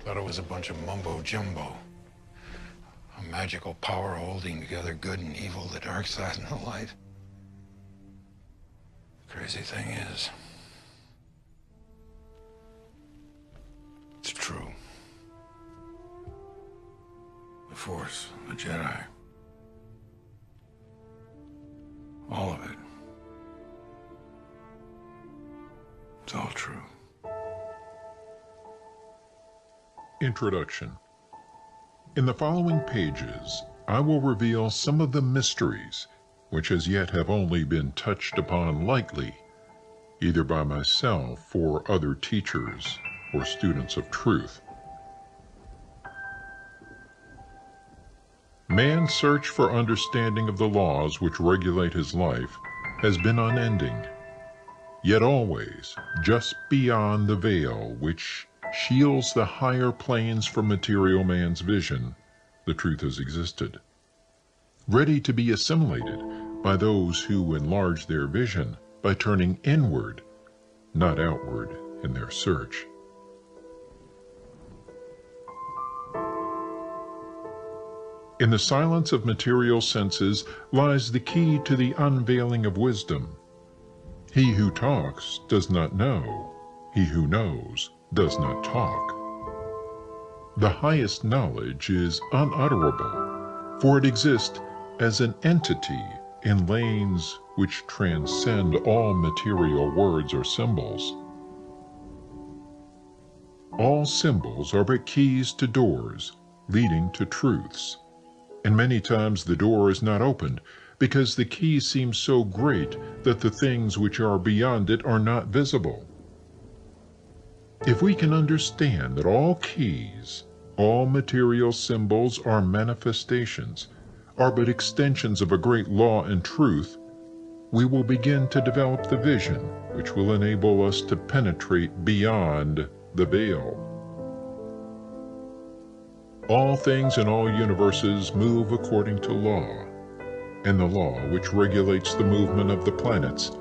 Thought it was a bunch of mumbo-jumbo. A magical power holding together good and evil, the dark side and the light. Crazy thing is, it's true. The Force, the Jedi. All of it. It's all true. Introduction. In the following pages, I will reveal some of the mysteries which as yet have only been touched upon lightly, either by myself or other teachers or students of truth. Man's search for understanding of the laws which regulate his life has been unending, yet always just beyond the veil which shields the higher planes from material man's vision, the truth has existed, ready to be assimilated by those who enlarge their vision by turning inward, not outward, in their search. In the silence of material senses lies the key to the unveiling of wisdom. He who talks does not know. He who knows does not talk. The highest knowledge is unutterable, for it exists as an entity in lanes which transcend all material words or symbols. All symbols are but keys to doors leading to truths, and many times the door is not opened because the key seems so great that the things which are beyond it are not visible. If we can understand that all keys, all material symbols are manifestations, are but extensions of a great law and truth, we will begin to develop the vision which will enable us to penetrate beyond the veil. All things in all universes move according to law, and the law which regulates the movement of the planets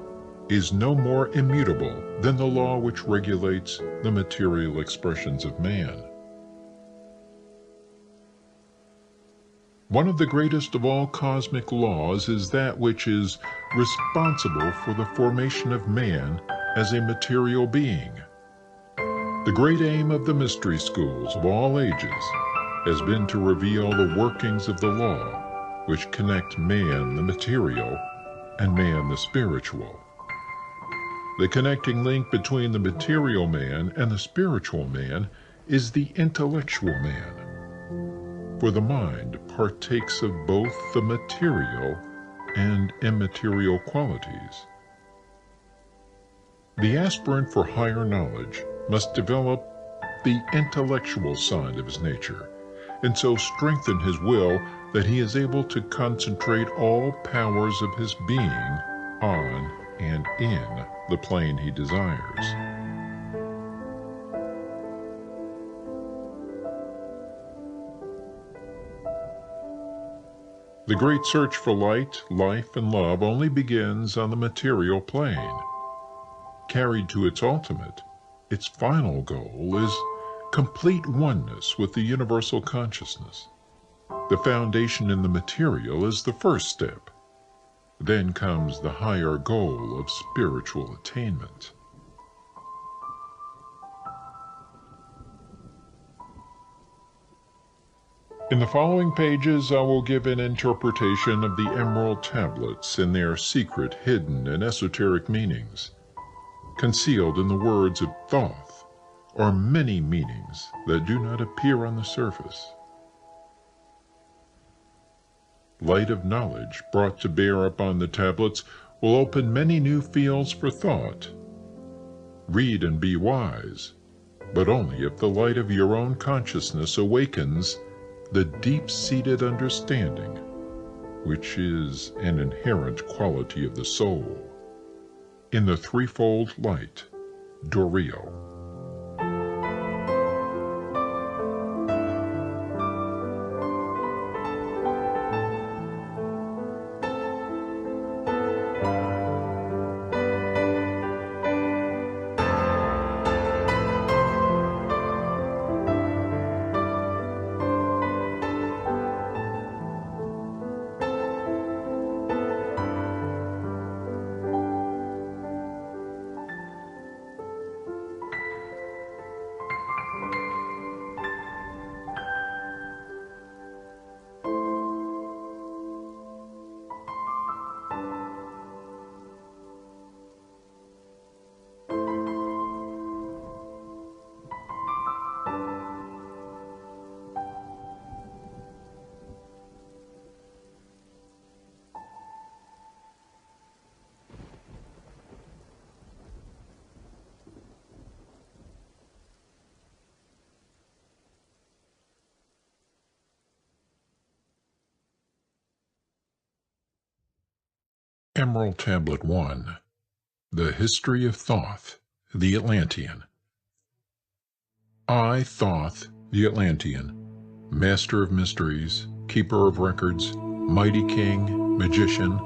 is no more immutable than the law which regulates the material expressions of man. One of the greatest of all cosmic laws is that which is responsible for the formation of man as a material being. The great aim of the mystery schools of all ages has been to reveal the workings of the law which connect man the material and man the spiritual. The connecting link between the material man and the spiritual man is the intellectual man, for the mind partakes of both the material and immaterial qualities. The aspirant for higher knowledge must develop the intellectual side of his nature, and so strengthen his will that he is able to concentrate all powers of his being on and in the plane he desires. The great search for light, life, and love only begins on the material plane. Carried to its ultimate, its final goal is complete oneness with the universal consciousness. The foundation in the material is the first step. Then comes the higher goal of spiritual attainment. In the following pages, I will give an interpretation of the Emerald Tablets and their secret, hidden, and esoteric meanings. Concealed in the words of Thoth are many meanings that do not appear on the surface. Light of knowledge brought to bear upon the tablets will open many new fields for thought. Read and be wise, but only if the light of your own consciousness awakens the deep-seated understanding, which is an inherent quality of the soul. In the threefold light, Doreo. Emerald Tablet 1. The History of Thoth, the Atlantean. I, Thoth, the Atlantean, master of mysteries, keeper of records, mighty king, magician,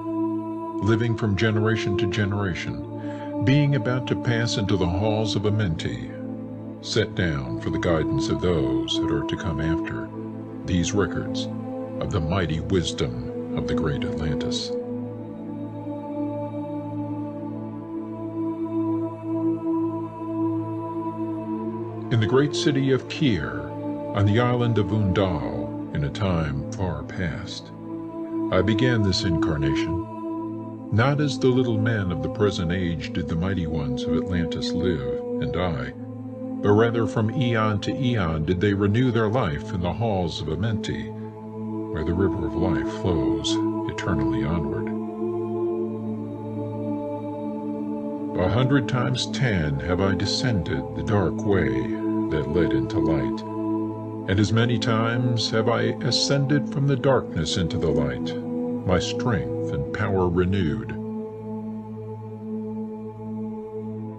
living from generation to generation, being about to pass into the halls of Amenti, set down for the guidance of those that are to come after, these records of the mighty wisdom of the great Atlantis. In the great city of Kir, on the island of Undal, in a time far past, I began this incarnation. Not as the little men of the present age did the mighty ones of Atlantis live and die, but rather from eon to eon did they renew their life in the halls of Amenti, where the river of life flows eternally onward. 100 times 10 have I descended the dark way that led into light, and as many times have I ascended from the darkness into the light, my strength and power renewed.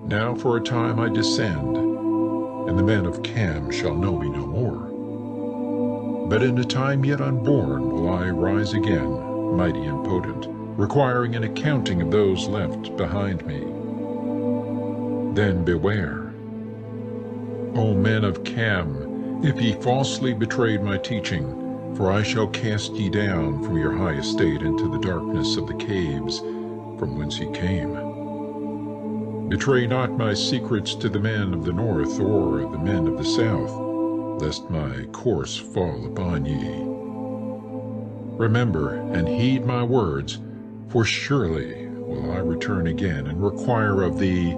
Now for a time I descend, and the men of Cam shall know me no more. But in a time yet unborn will I rise again, mighty and potent, requiring an accounting of those left behind me. Then beware, O men of Cam, if ye falsely betrayed my teaching, for I shall cast ye down from your high estate into the darkness of the caves from whence ye came. Betray not my secrets to the men of the north or the men of the south, lest my course fall upon ye. Remember and heed my words, for surely will I return again and require of thee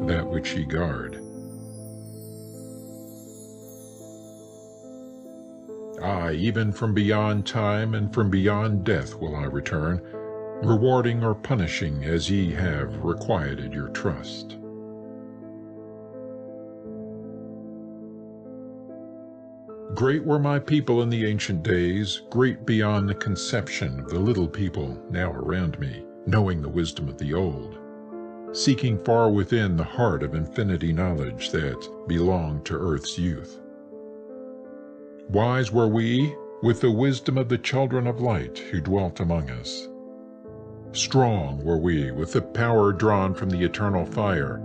that which ye guard. Aye, even from beyond time and from beyond death will I return, rewarding or punishing as ye have requited your trust. Great were my people in the ancient days, great beyond the conception of the little people now around me, knowing the wisdom of the old, seeking far within the heart of infinity knowledge that belonged to earth's youth. Wise were we with the wisdom of the children of light who dwelt among us. Strong were we with the power drawn from the eternal fire.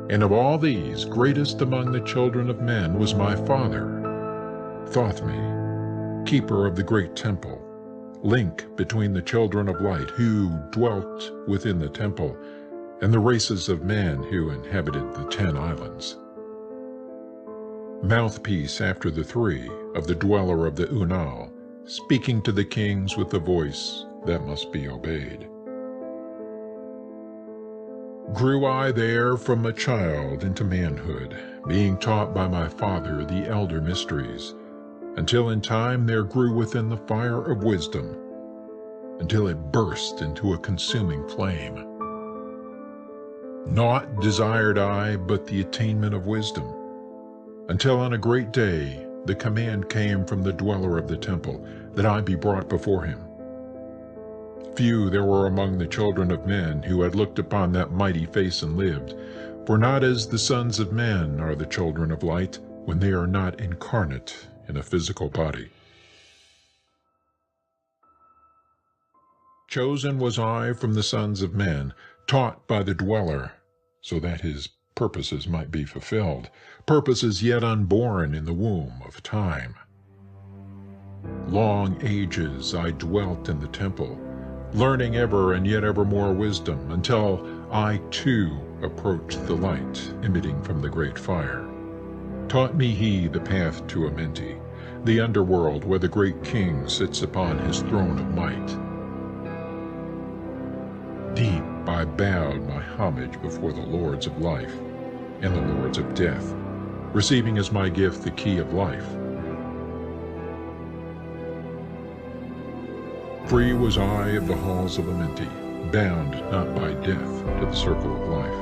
And of all these, greatest among the children of men was my father, Thothme, keeper of the great temple, link between the children of light who dwelt within the temple and the races of men who inhabited the 10 islands. Mouthpiece after the 3 of the dweller of the Unal, speaking to the kings with the voice that must be obeyed. Grew I there from a child into manhood, being taught by my father the elder mysteries, until in time there grew within the fire of wisdom, until it burst into a consuming flame. Naught desired I but the attainment of wisdom, until on a great day the command came from the dweller of the temple that I be brought before him. Few there were among the children of men who had looked upon that mighty face and lived, for not as the sons of men are the children of light when they are not incarnate in a physical body. Chosen was I from the sons of men, taught by the dweller, so that his purposes might be fulfilled, purposes yet unborn in the womb of time. Long ages I dwelt in the temple, learning ever and yet ever more wisdom, until I too approached the light emitting from the great fire. Taught me he the path to Amenti, the underworld where the great king sits upon his throne of might. Deep I bowed my homage before the lords of life and the lords of death, receiving as my gift the key of life. Free was I of the halls of Amenti, bound not by death to the circle of life.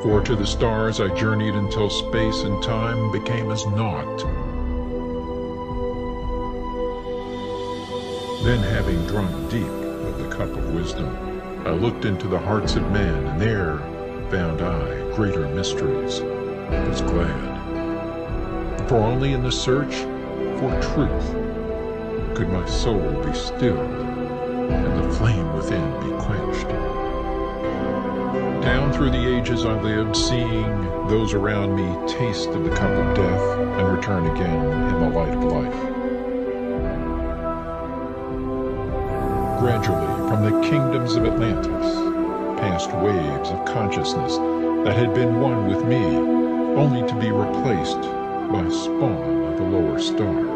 For to the stars I journeyed until space and time became as naught. Then, having drunk deep of the cup of wisdom, I looked into the hearts of men, and there found I greater mysteries, and was glad. For only in the search for truth could my soul be stilled, and the flame within be quenched. Down through the ages I lived, seeing those around me taste of the cup of death and return again in the light of life. Gradually, from the kingdoms of Atlantis, passed waves of consciousness that had been one with me, only to be replaced by spawn of the lower star.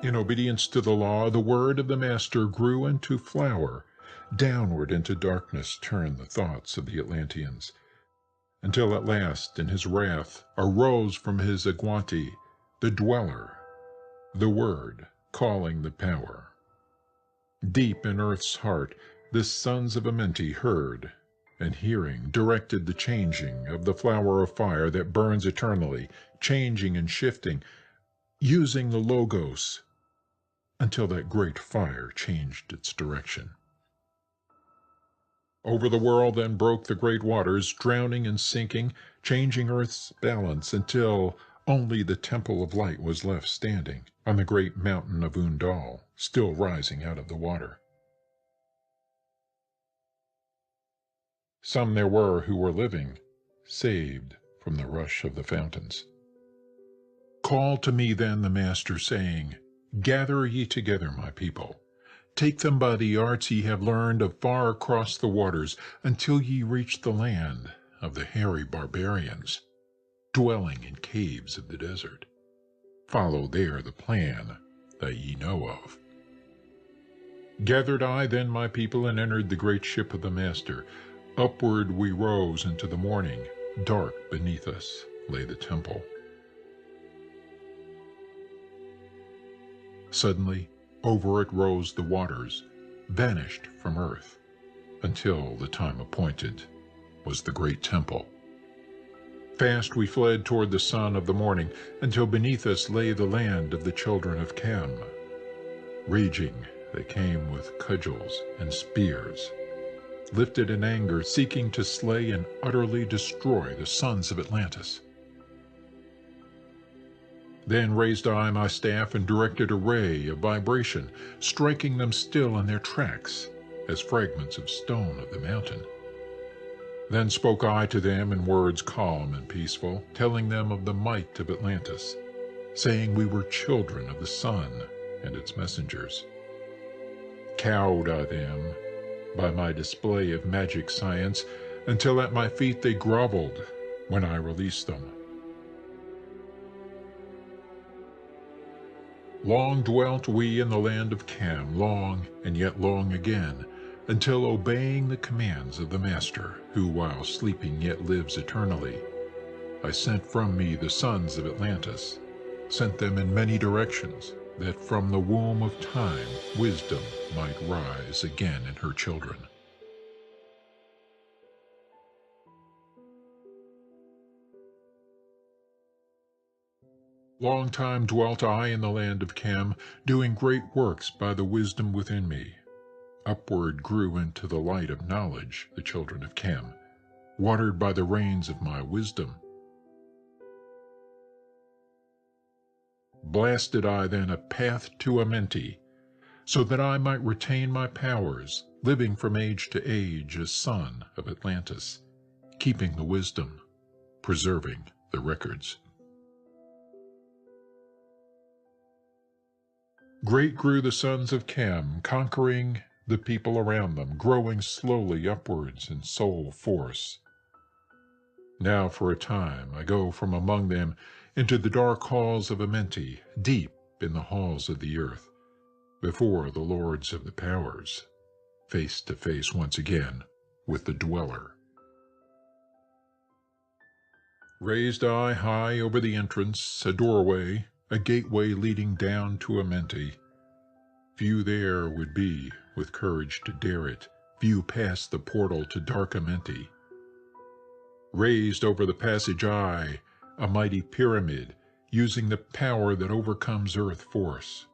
In obedience to the law, the word of the Master grew into flower. Downward into darkness turned the thoughts of the Atlanteans, until at last, in his wrath, arose from his Aguanti the Dweller, the Word, calling the Power. Deep in earth's heart, the sons of Amenti heard, and hearing, directed the changing of the flower of fire that burns eternally, changing and shifting, using the Logos, until that great fire changed its direction. Over the world then broke the great waters, drowning and sinking, changing earth's balance, until only the Temple of Light was left standing on the great mountain of Undal, still rising out of the water. Some there were who were living, saved from the rush of the fountains. Called to me then the Master, saying, Gather ye together, my people. Take them by the arts ye have learned of far across the waters, until ye reach the land of the hairy barbarians, dwelling in caves of the desert. Follow there the plan that ye know of. Gathered I then my people, and entered the great ship of the Master. Upward we rose into the morning. Dark beneath us lay the temple. Suddenly, over it rose the waters, vanished from earth, until the time appointed was the great temple. Fast we fled toward the sun of the morning, until beneath us lay the land of the children of Chem. Raging, they came with cudgels and spears, lifted in anger, seeking to slay and utterly destroy the sons of Atlantis. Then raised I my staff and directed a ray of vibration, striking them still in their tracks, as fragments of stone of the mountain. Then spoke I to them in words calm and peaceful, telling them of the might of Atlantis, saying we were children of the sun and its messengers. Cowed I them by my display of magic science, until at my feet they groveled when I released them. Long dwelt we in the land of Cam, long and yet long again, until obeying the commands of the Master, who while sleeping yet lives eternally, I sent from me the sons of Atlantis, sent them in many directions, that from the womb of time wisdom might rise again in her children. Long time dwelt I in the land of Chem, doing great works by the wisdom within me. Upward grew into the light of knowledge the children of Chem, watered by the rains of my wisdom. Blasted I then a path to Amenti, so that I might retain my powers, living from age to age as son of Atlantis, keeping the wisdom, preserving the records. Great grew the sons of Chem, conquering the people around them, growing slowly upwards in soul force. Now for a time I go from among them into the dark halls of Amenti, deep in the halls of the earth, before the lords of the powers, face to face once again with the Dweller. Raised I high over the entrance, a doorway, a gateway leading down to Amenti. Few there would be with courage to dare it, few past the portal to dark Amenti. Raised over the passage I, a mighty pyramid, using the power that overcomes earth force.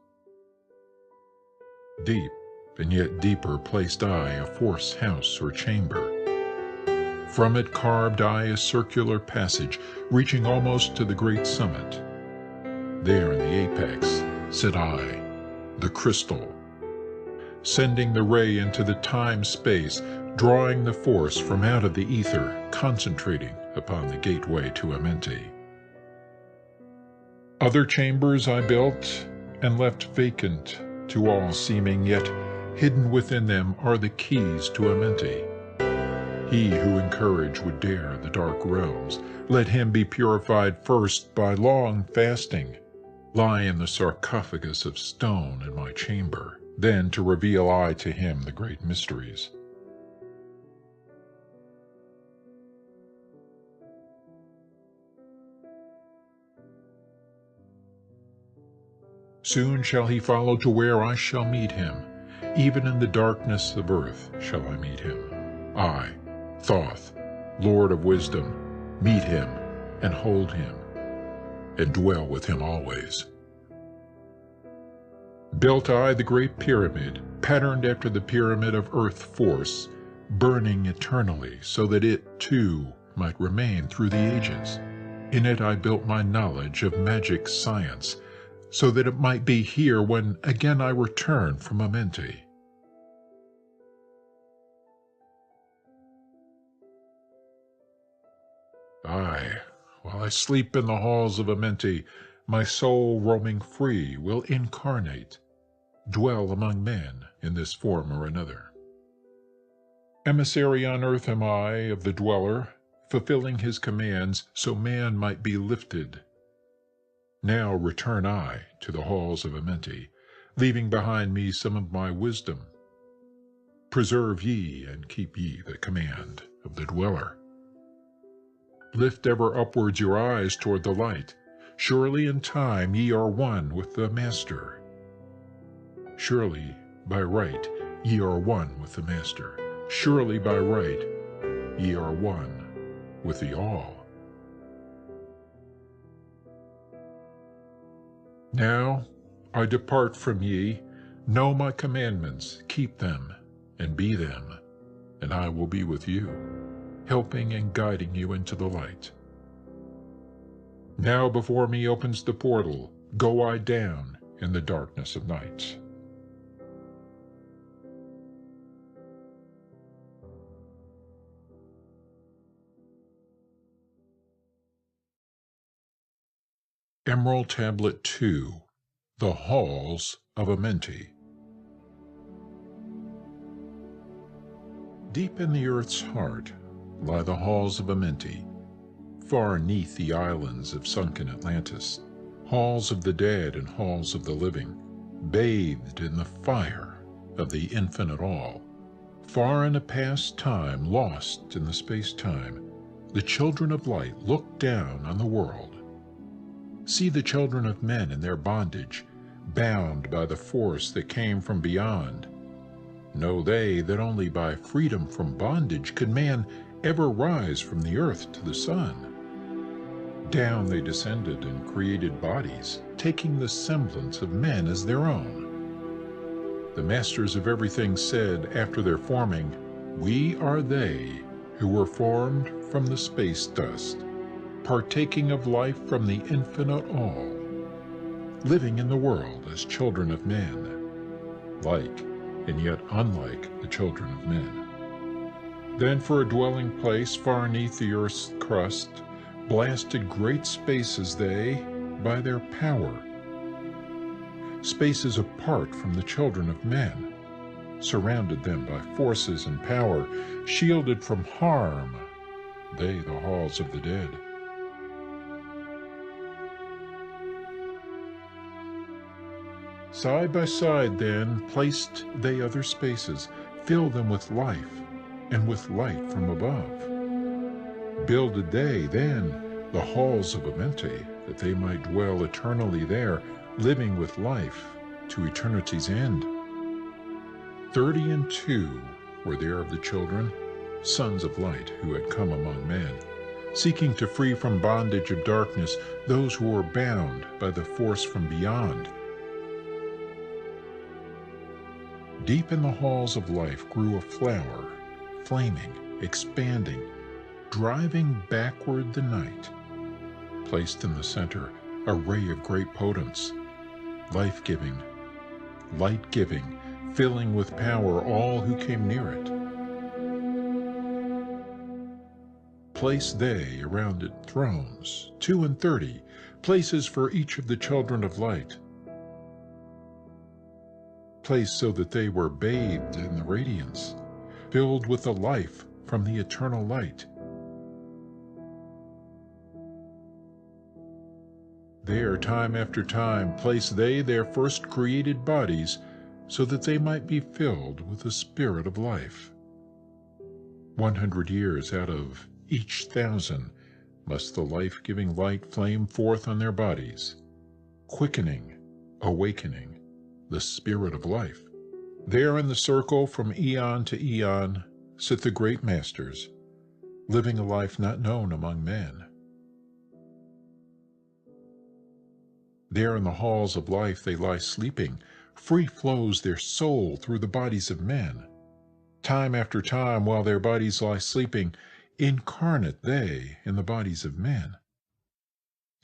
Deep, and yet deeper, placed I a force house or chamber. From it carved I a circular passage, reaching almost to the great summit. There in the apex sit I, the crystal, sending the ray into the time-space, drawing the force from out of the ether, concentrating upon the gateway to Amenti. Other chambers I built and left vacant to all seeming, yet hidden within them are the keys to Amenti. He who in courage would dare the dark realms, let him be purified first by long fasting. Lie in the sarcophagus of stone in my chamber, then to reveal I to him the great mysteries. Soon shall he follow to where I shall meet him. Even in the darkness of earth shall I meet him. I, Thoth, Lord of wisdom, meet him and hold him, and dwell with him always. Built I the great pyramid, patterned after the pyramid of earth force, burning eternally, so that it, too, might remain through the ages. In it I built my knowledge of magic science, so that it might be here when again I return from Amenti. Aye, while I sleep in the halls of Amenti, my soul roaming free will incarnate, dwell among men in this form or another. Emissary on earth am I of the dweller, fulfilling his commands so man might be lifted. Now return I to the halls of Amenti, leaving behind me some of my wisdom. Preserve ye and keep ye the command of the dweller. Lift ever upwards your eyes toward the light. Surely in time ye are one with the Master. Surely by right ye are one with the Master. Surely by right ye are one with the All. Now I depart from ye. Know my commandments, keep them, and be them, and I will be with you, helping and guiding you into the light. Now before me opens the portal, go I down in the darkness of night. Emerald Tablet 2, The Halls of Amenti. Deep in the earth's heart lie the halls of Amenti, far neath the islands of sunken Atlantis, halls of the dead and halls of the living, bathed in the fire of the infinite all. Far in a past time, lost in the space-time, the children of light look down on the world. See the children of men in their bondage, bound by the force that came from beyond. Know they that only by freedom from bondage could man ever rise from the earth to the sun. Down they descended and created bodies, taking the semblance of men as their own. The masters of everything said after their forming, "We are they who were formed from the space dust, partaking of life from the infinite all, living in the world as children of men, like and yet unlike the children of men. Then for a dwelling place far neath the earth's crust, blasted great spaces they by their power, spaces apart from the children of men, surrounded them by forces and power, shielded from harm, they the halls of the dead. Side by side, then, placed they other spaces, filled them with life, and with light from above. Builded they, then, the halls of Amenti, that they might dwell eternally there, living with life to eternity's end. 32 were there of the children, sons of light, who had come among men. seeking to free from bondage of darkness those who are bound by the force from beyond. Deep in the halls of life grew a flower, flaming, expanding, driving backward the night. Placed in the center, a ray of great potence, life-giving, light-giving, filling with power all who came near it. Placed they around it thrones, 32, places for each of the children of light. Placed so that they were bathed in the radiance, filled with the life from the eternal light. There, time after time, placed they their first created bodies, so that they might be filled with the spirit of life. 100 years out of each 1,000 must the life-giving light flame forth on their bodies, quickening, awakening the spirit of life. There in the circle from eon to eon sit the great masters, living a life not known among men. There in the halls of life they lie sleeping, free flows their soul through the bodies of men. Time after time, while their bodies lie sleeping, incarnate they in the bodies of men,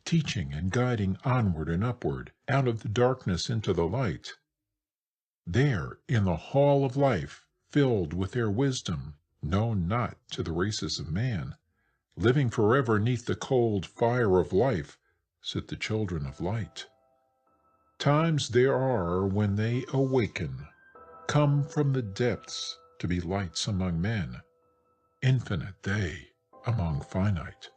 teaching and guiding onward and upward, out of the darkness into the light. There in the hall of life, filled with their wisdom, known not to the races of man, living forever neath the cold fire of life, sit the children of light. Times there are when they awaken, come from the depths to be lights among men, infinite they among finite.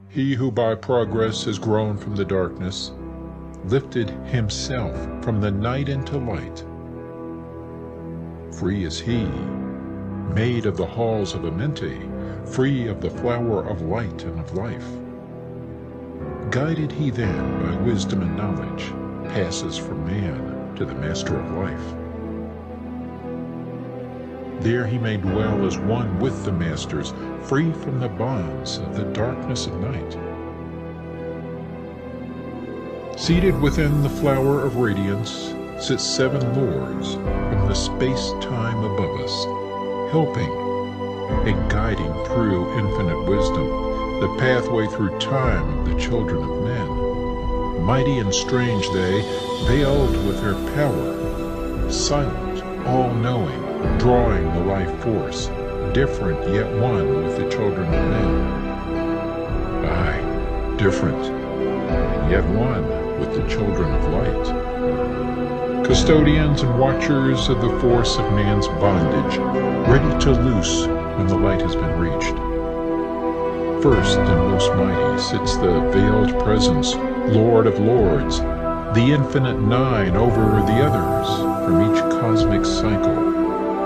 He who by progress has grown from the darkness, lifted himself from the night into light. Free is he, made of the halls of Amenti, free of the flower of light and of life. Guided he then by wisdom and knowledge, passes from man to the master of life. There he may dwell as one with the masters, free from the bonds of the darkness of night. Seated within the flower of radiance sit 7 lords from the space-time above us, helping and guiding through infinite wisdom the pathway through time of the children of men. Mighty and strange they, veiled with their power, silent, all-knowing, drawing the life force, different yet one with the children of men. Aye, different, and yet one with the children of light. Custodians and watchers of the force of man's bondage, ready to loose when the light has been reached. First and most mighty sits the veiled presence, Lord of Lords, the infinite 9 over the others from each cosmic cycle,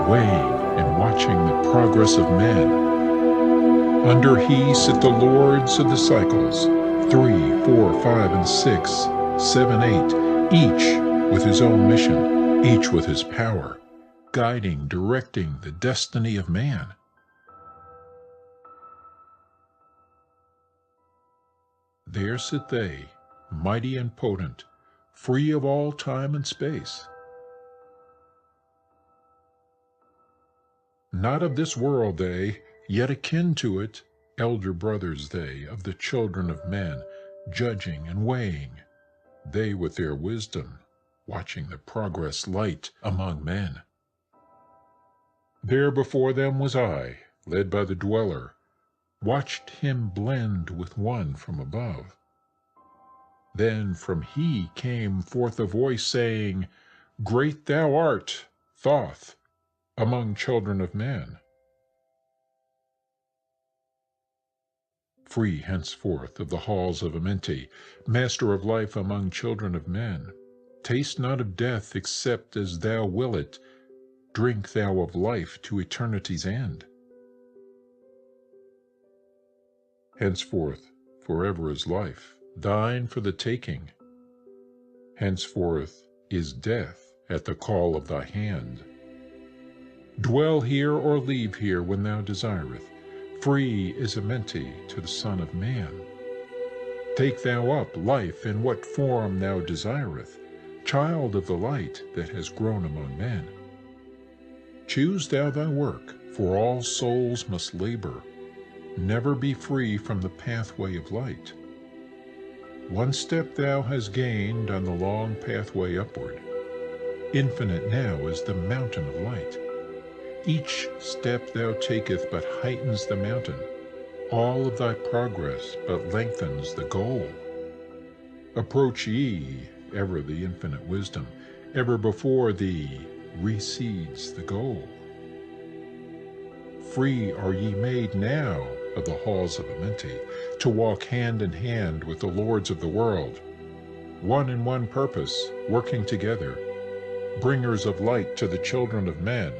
weighing and watching the progress of men. Under he sit the lords of the cycles, 3, 4, 5, and 6, 7, 8, each with his own mission, each with his power, guiding, directing the destiny of man. There sit they, mighty and potent, free of all time and space. Not of this world they, yet akin to it, elder brothers they, of the children of men, judging and weighing, they with their wisdom, watching the progress light among men. There before them was I, led by the dweller, watched him blend with one from above. Then from he came forth a voice saying, Great thou art, Thoth, among children of men. Free henceforth of the halls of Amenti, master of life among children of men, taste not of death except as thou will it, drink thou of life to eternity's end. Henceforth forever is life, thine for the taking. Henceforth is death at the call of thy hand. Dwell here or leave here when thou desireth, Free is Amenti to the Son of Man. Take thou up life in what form thou desireth, child of the light that has grown among men. Choose thou thy work, for all souls must labor, never be free from the pathway of light. One step thou hast gained on the long pathway upward. Infinite now is the mountain of light. Each step thou taketh but heightens the mountain. All of thy progress but lengthens the goal. Approach ye ever the infinite wisdom. Ever before thee recedes the goal. Free are ye made now of the halls of Amenti, to walk hand in hand with the lords of the world, one in one purpose, working together, bringers of light to the children of men.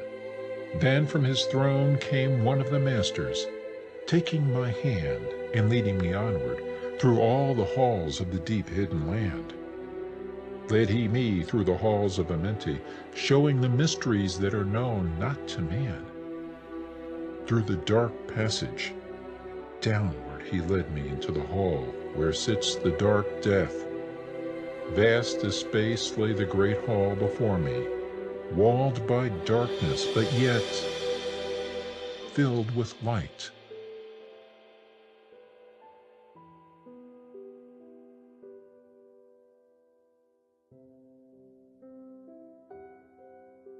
Then from his throne came one of the masters, taking my hand and leading me onward through all the halls of the deep hidden land. Led he me through the halls of Amenti, showing the mysteries that are known not to man. Through the dark passage, downward he led me into the hall where sits the dark death. Vast as space lay the great hall before me, walled by darkness, but yet filled with light.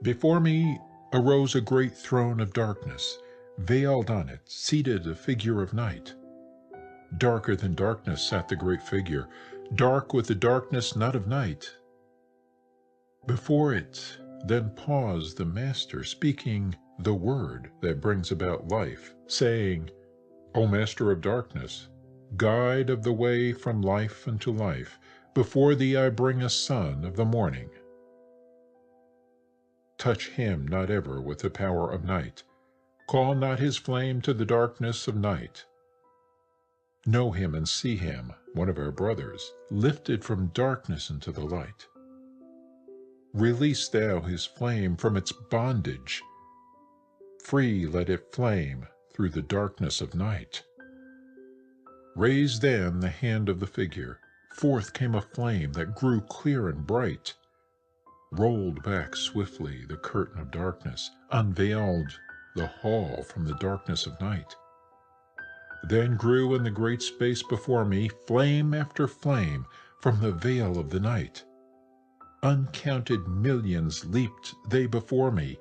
Before me arose a great throne of darkness. Veiled on it, seated a figure of night. Darker than darkness sat the great figure, dark with the darkness not of night. Before it then paused the Master, speaking the word that brings about life, saying, O Master of darkness, guide of the way from life unto life, before thee I bring a son of the morning. Touch him not ever with the power of night. Call not his flame to the darkness of night. Know him and see him, one of our brothers, lifted from darkness into the light. Release thou his flame from its bondage. Free let it flame through the darkness of night. Raise then the hand of the figure. Forth came a flame that grew clear and bright. Rolled back swiftly the curtain of darkness, unveiled the hall from the darkness of night. Then grew in the great space before me flame after flame from the veil of the night. Uncounted millions leaped they before me,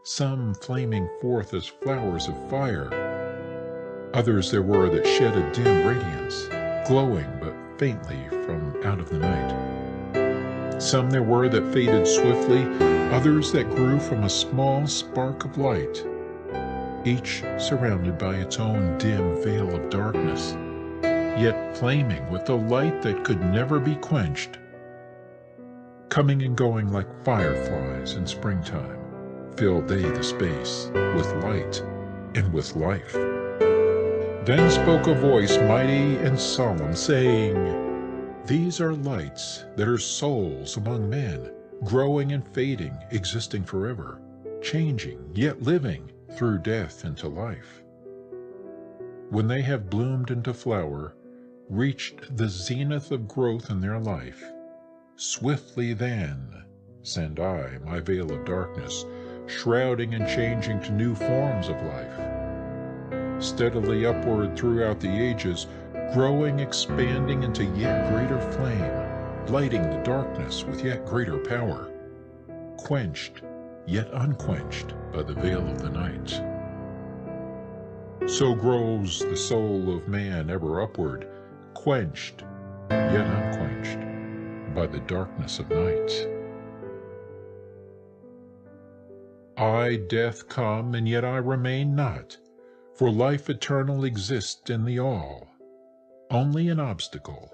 some flaming forth as flowers of fire. Others there were that shed a dim radiance, glowing but faintly from out of the night. Some there were that faded swiftly, others that grew from a small spark of light, each surrounded by its own dim veil of darkness, yet flaming with the light that could never be quenched. Coming and going like fireflies in springtime, filled they the space with light and with life. Then spoke a voice mighty and solemn, saying, These are lights that are souls among men, growing and fading, existing forever, changing, yet living, through death into life. When they have bloomed into flower, reached the zenith of growth in their life, swiftly then send I my veil of darkness, shrouding and changing to new forms of life. Steadily upward throughout the ages, growing, expanding into yet greater flame, lighting the darkness with yet greater power, quenched yet unquenched by the veil of the night. So grows the soul of man ever upward, quenched yet unquenched by the darkness of night. I, death, come, and yet I remain not, for life eternal exists in the all. Only an obstacle,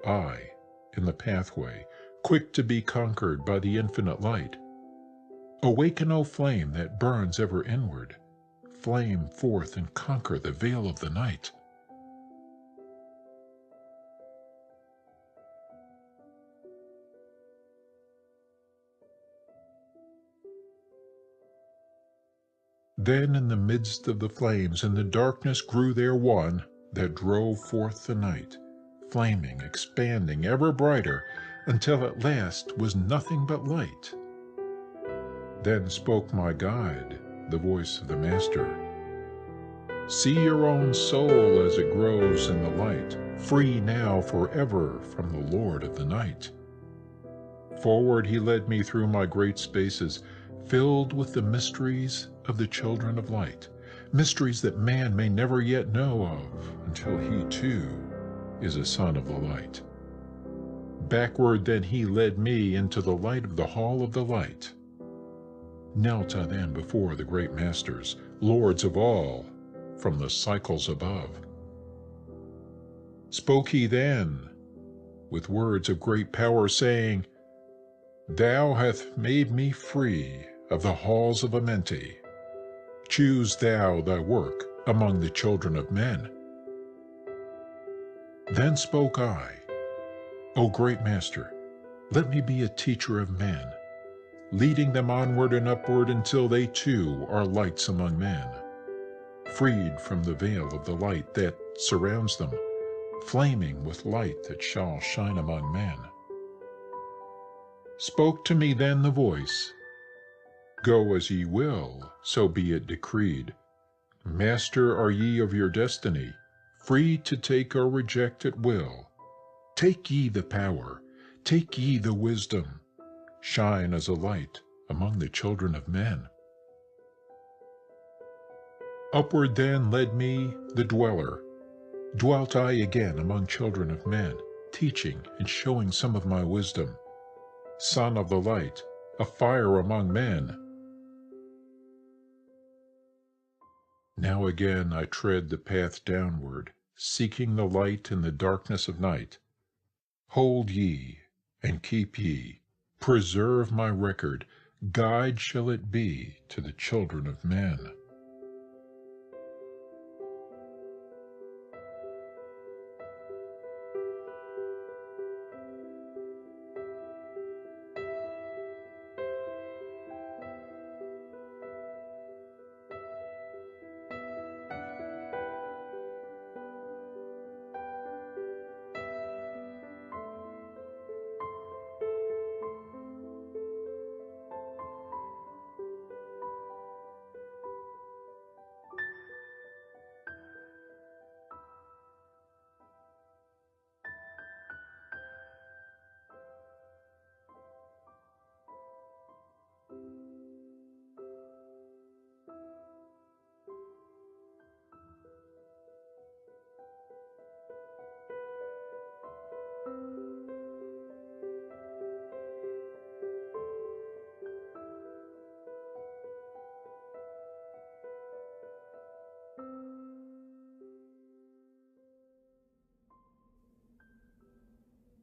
I, in the pathway, quick to be conquered by the infinite light. Awaken, O flame that burns ever inward. Flame forth and conquer the veil of the night. Then in the midst of the flames, in the darkness grew there one that drove forth the night, flaming, expanding, ever brighter, until at last was nothing but light. Then spoke my guide, the voice of the Master. See your own soul as it grows in the light, free now forever from the Lord of the night. Forward he led me through my great spaces, filled with the mysteries of the children of light, mysteries that man may never yet know of until he too is a son of the light. Backward then he led me into the light of the hall of the light. Knelt I then before the great masters, lords of all, from the cycles above. Spoke he then with words of great power, saying, Thou hast made me free of the halls of Amenti. Choose thou thy work among the children of men. Then spoke I, O great Master, let me be a teacher of men, leading them onward and upward until they too are lights among men, freed from the veil of the light that surrounds them, flaming with light that shall shine among men. Spoke to me then the voice, Go as ye will, so be it decreed. Master are ye of your destiny, free to take or reject at will. Take ye the power, take ye the wisdom, shine as a light among the children of men. Upward then led me the dweller. Dwelt I again among children of men, teaching and showing some of my wisdom. Son of the light, a fire among men. Now again I tread the path downward, seeking the light in the darkness of night. Hold ye, and keep ye, preserve my record, guide shall it be to the children of men.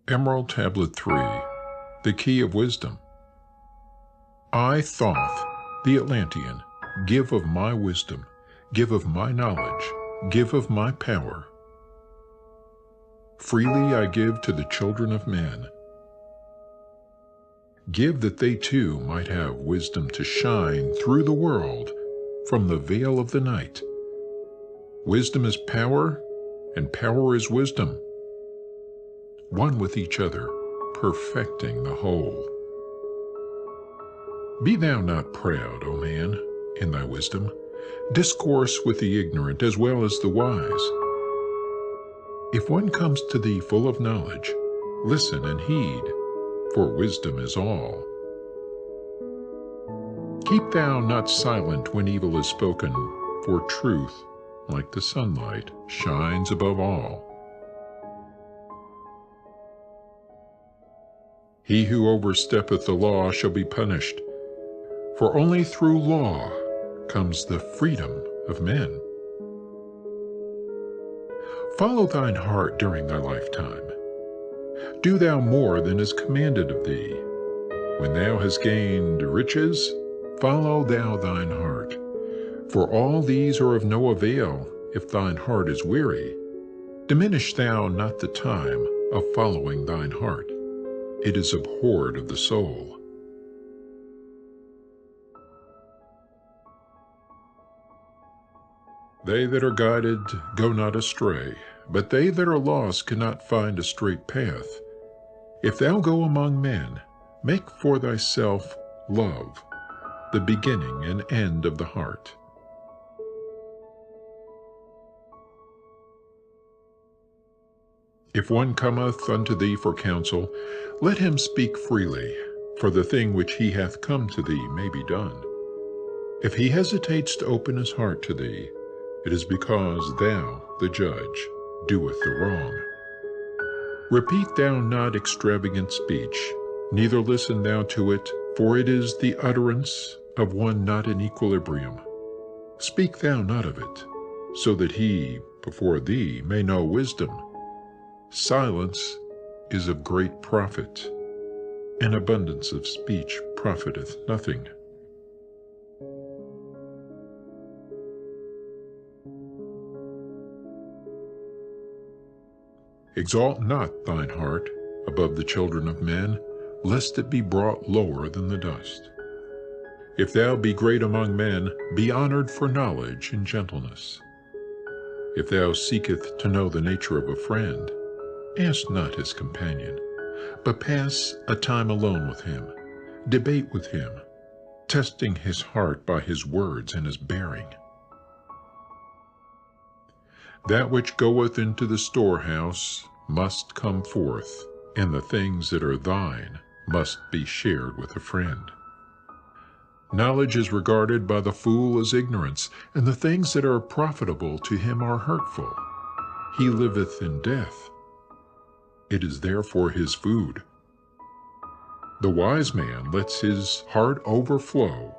Emerald Tablet 3, The Key of Wisdom. I, Thoth, the Atlantean, give of my wisdom, give of my knowledge, give of my power. Freely I give to the children of men. Give that they too might have wisdom to shine through the world from the veil of the night. Wisdom is power, and power is wisdom, one with each other, perfecting the whole. Be thou not proud, O man, in thy wisdom. Discourse with the ignorant as well as the wise. If one comes to thee full of knowledge, listen and heed, for wisdom is all. Keep thou not silent when evil is spoken, for truth, like the sunlight, shines above all. He who oversteppeth the law shall be punished, for only through law comes the freedom of men. Follow thine heart during thy lifetime. Do thou more than is commanded of thee. When thou hast gained riches, follow thou thine heart. For all these are of no avail if thine heart is weary. Diminish thou not the time of following thine heart. It is abhorred of the soul. They that are guided go not astray, but they that are lost cannot find a straight path. If thou go among men, make for thyself love, the beginning and end of the heart. If one cometh unto thee for counsel, let him speak freely, for the thing which he hath come to thee may be done. If he hesitates to open his heart to thee, it is because thou, the judge, doeth the wrong. Repeat thou not extravagant speech, neither listen thou to it, for it is the utterance of one not in equilibrium. Speak thou not of it, so that he before thee may know wisdom. Silence is of great profit, and abundance of speech profiteth nothing. Exalt not thine heart above the children of men, lest it be brought lower than the dust. If thou be great among men, be honored for knowledge and gentleness. If thou seekest to know the nature of a friend, ask not his companion, but pass a time alone with him, debate with him, testing his heart by his words and his bearing. That which goeth into the storehouse must come forth, and the things that are thine must be shared with a friend. Knowledge is regarded by the fool as ignorance, and the things that are profitable to him are hurtful. He liveth in death. It is therefore his food. The wise man lets his heart overflow,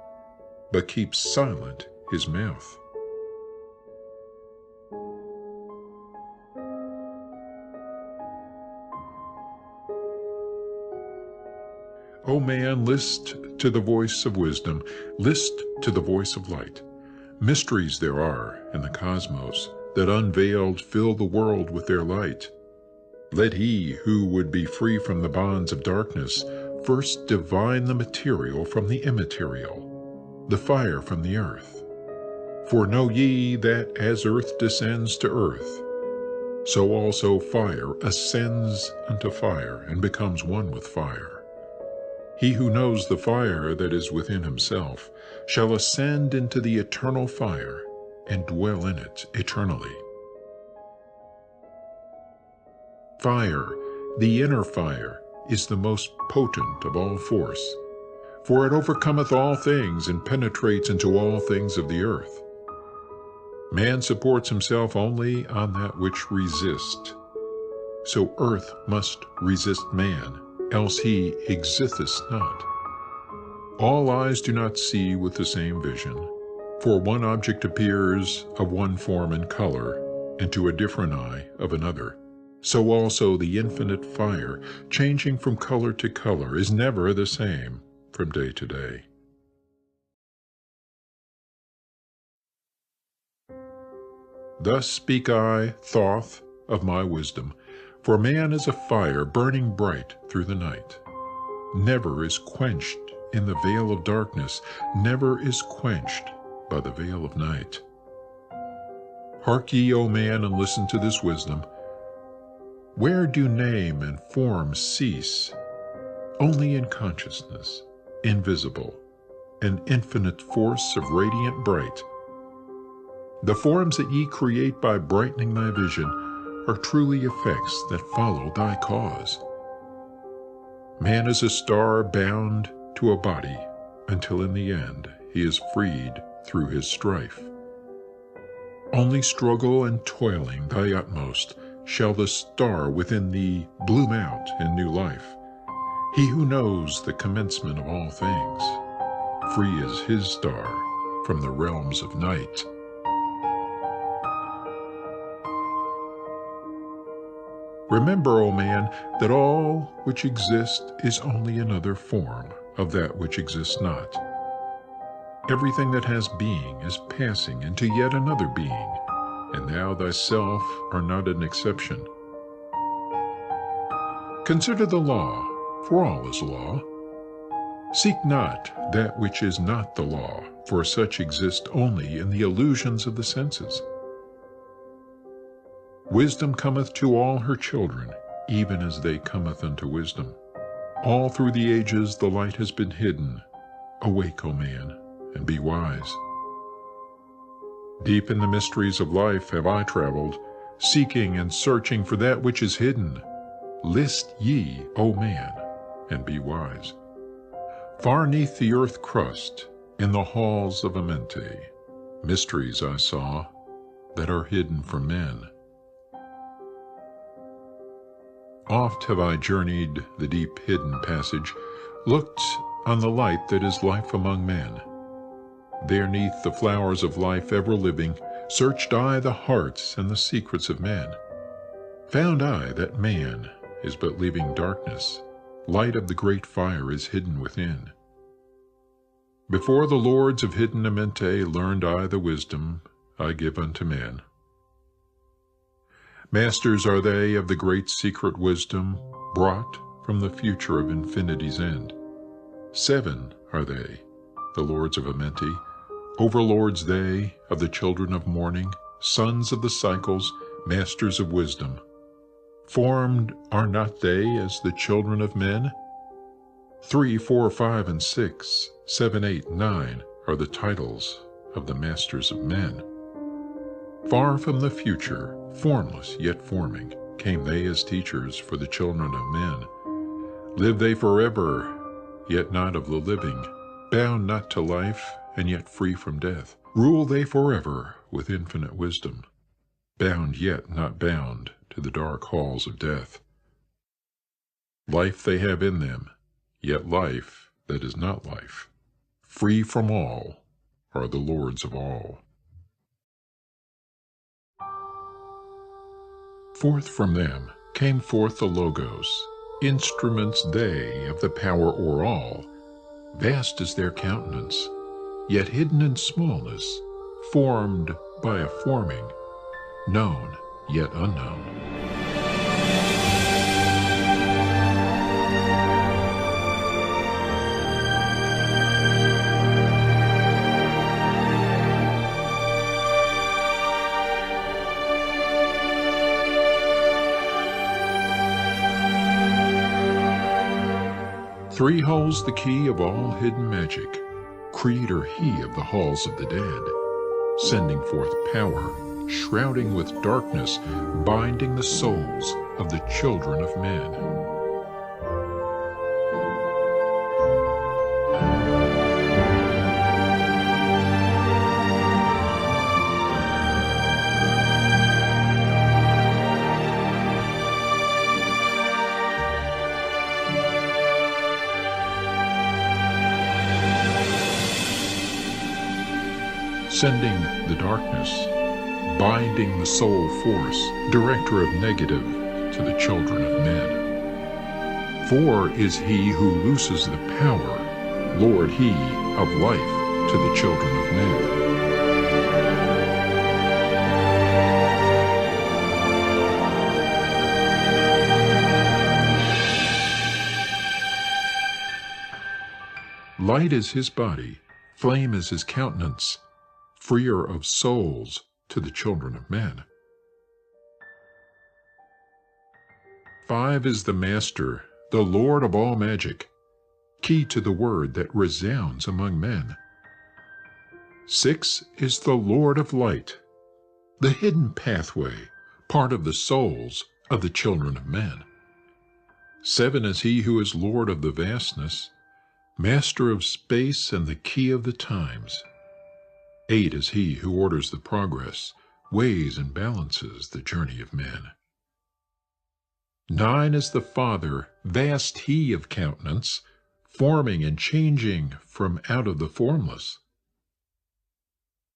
but keeps silent his mouth. O man, list to the voice of wisdom, list to the voice of light. Mysteries there are in the cosmos that unveiled fill the world with their light. Let he who would be free from the bonds of darkness first divine the material from the immaterial, the fire from the earth. For know ye that as earth descends to earth, so also fire ascends unto fire and becomes one with fire. He who knows the fire that is within himself shall ascend into the eternal fire and dwell in it eternally. Fire, the inner fire, is the most potent of all force, for it overcometh all things and penetrates into all things of the earth. Man supports himself only on that which resists. So earth must resist man, else he existeth not. All eyes do not see with the same vision, for one object appears of one form and color, and to a different eye of another. So also the infinite fire, changing from color to color, is never the same from day to day. Thus speak I, Thoth, of my wisdom, for man is a fire burning bright through the night. Never is quenched in the veil of darkness, never is quenched by the veil of night. Hark ye, O man, and listen to this wisdom. Where do name and form cease? Only in consciousness, invisible, an infinite force of radiant bright. The forms that ye create by brightening thy vision are truly effects that follow thy cause. Man is a star bound to a body until in the end he is freed through his strife. Only struggle and toiling thy utmost shall the star within thee bloom out in new life. He who knows the commencement of all things, free is his star from the realms of night. Remember, O man, that all which exists is only another form of that which exists not. Everything that has being is passing into yet another being, and thou thyself art not an exception. Consider the law, for all is law. Seek not that which is not the law, for such exist only in the illusions of the senses. Wisdom cometh to all her children, even as they cometh unto wisdom. All through the ages the light has been hidden. Awake, O man, and be wise. Deep in the mysteries of life have I traveled, seeking and searching for that which is hidden. List ye, O man, and be wise. Far neath the earth crust, in the halls of Amenti, mysteries I saw that are hidden from men. Oft have I journeyed the deep hidden passage, looked on the light that is life among men. There neath the flowers of life ever living, searched I the hearts and the secrets of men. Found I that man is but leaving darkness, light of the great fire is hidden within. Before the lords of hidden Amenti learned I the wisdom I give unto men. Masters are they of the great secret wisdom, brought from the future of infinity's end. 7 are they, the lords of Amenti, overlords they of the children of morning, sons of the cycles, masters of wisdom. Formed are not they as the children of men? 3, 4, 5, and 6, 7, 8, 9 are the titles of the masters of men. Far from the future, formless yet forming, came they as teachers for the children of men. Live they forever, yet not of the living, bound not to life, and yet free from death. Rule they forever with infinite wisdom, bound yet not bound to the dark halls of death. Life they have in them, yet life that is not life. Free from all are the lords of all. Forth from them came forth the Logos, instruments they of the power o'er all. Vast is their countenance, yet hidden in smallness, formed by a forming, known yet unknown. Three holds the key of all hidden magic, creator he of the halls of the dead, sending forth power, shrouding with darkness, binding the souls of the children of men. Sending the darkness, binding the soul force, director of negative to the children of men. For is he who looses the power, Lord he of life to the children of men. Light is his body, flame is his countenance, freer of souls to the children of men. 5 is the Master, the Lord of all magic, key to the word that resounds among men. 6 is the Lord of light, the hidden pathway, part of the souls of the children of men. 7 is he who is Lord of the vastness, master of space and the key of the times. 8 is he who orders the progress, weighs and balances the journey of men. 9 is the Father, vast he of countenance, forming and changing from out of the formless.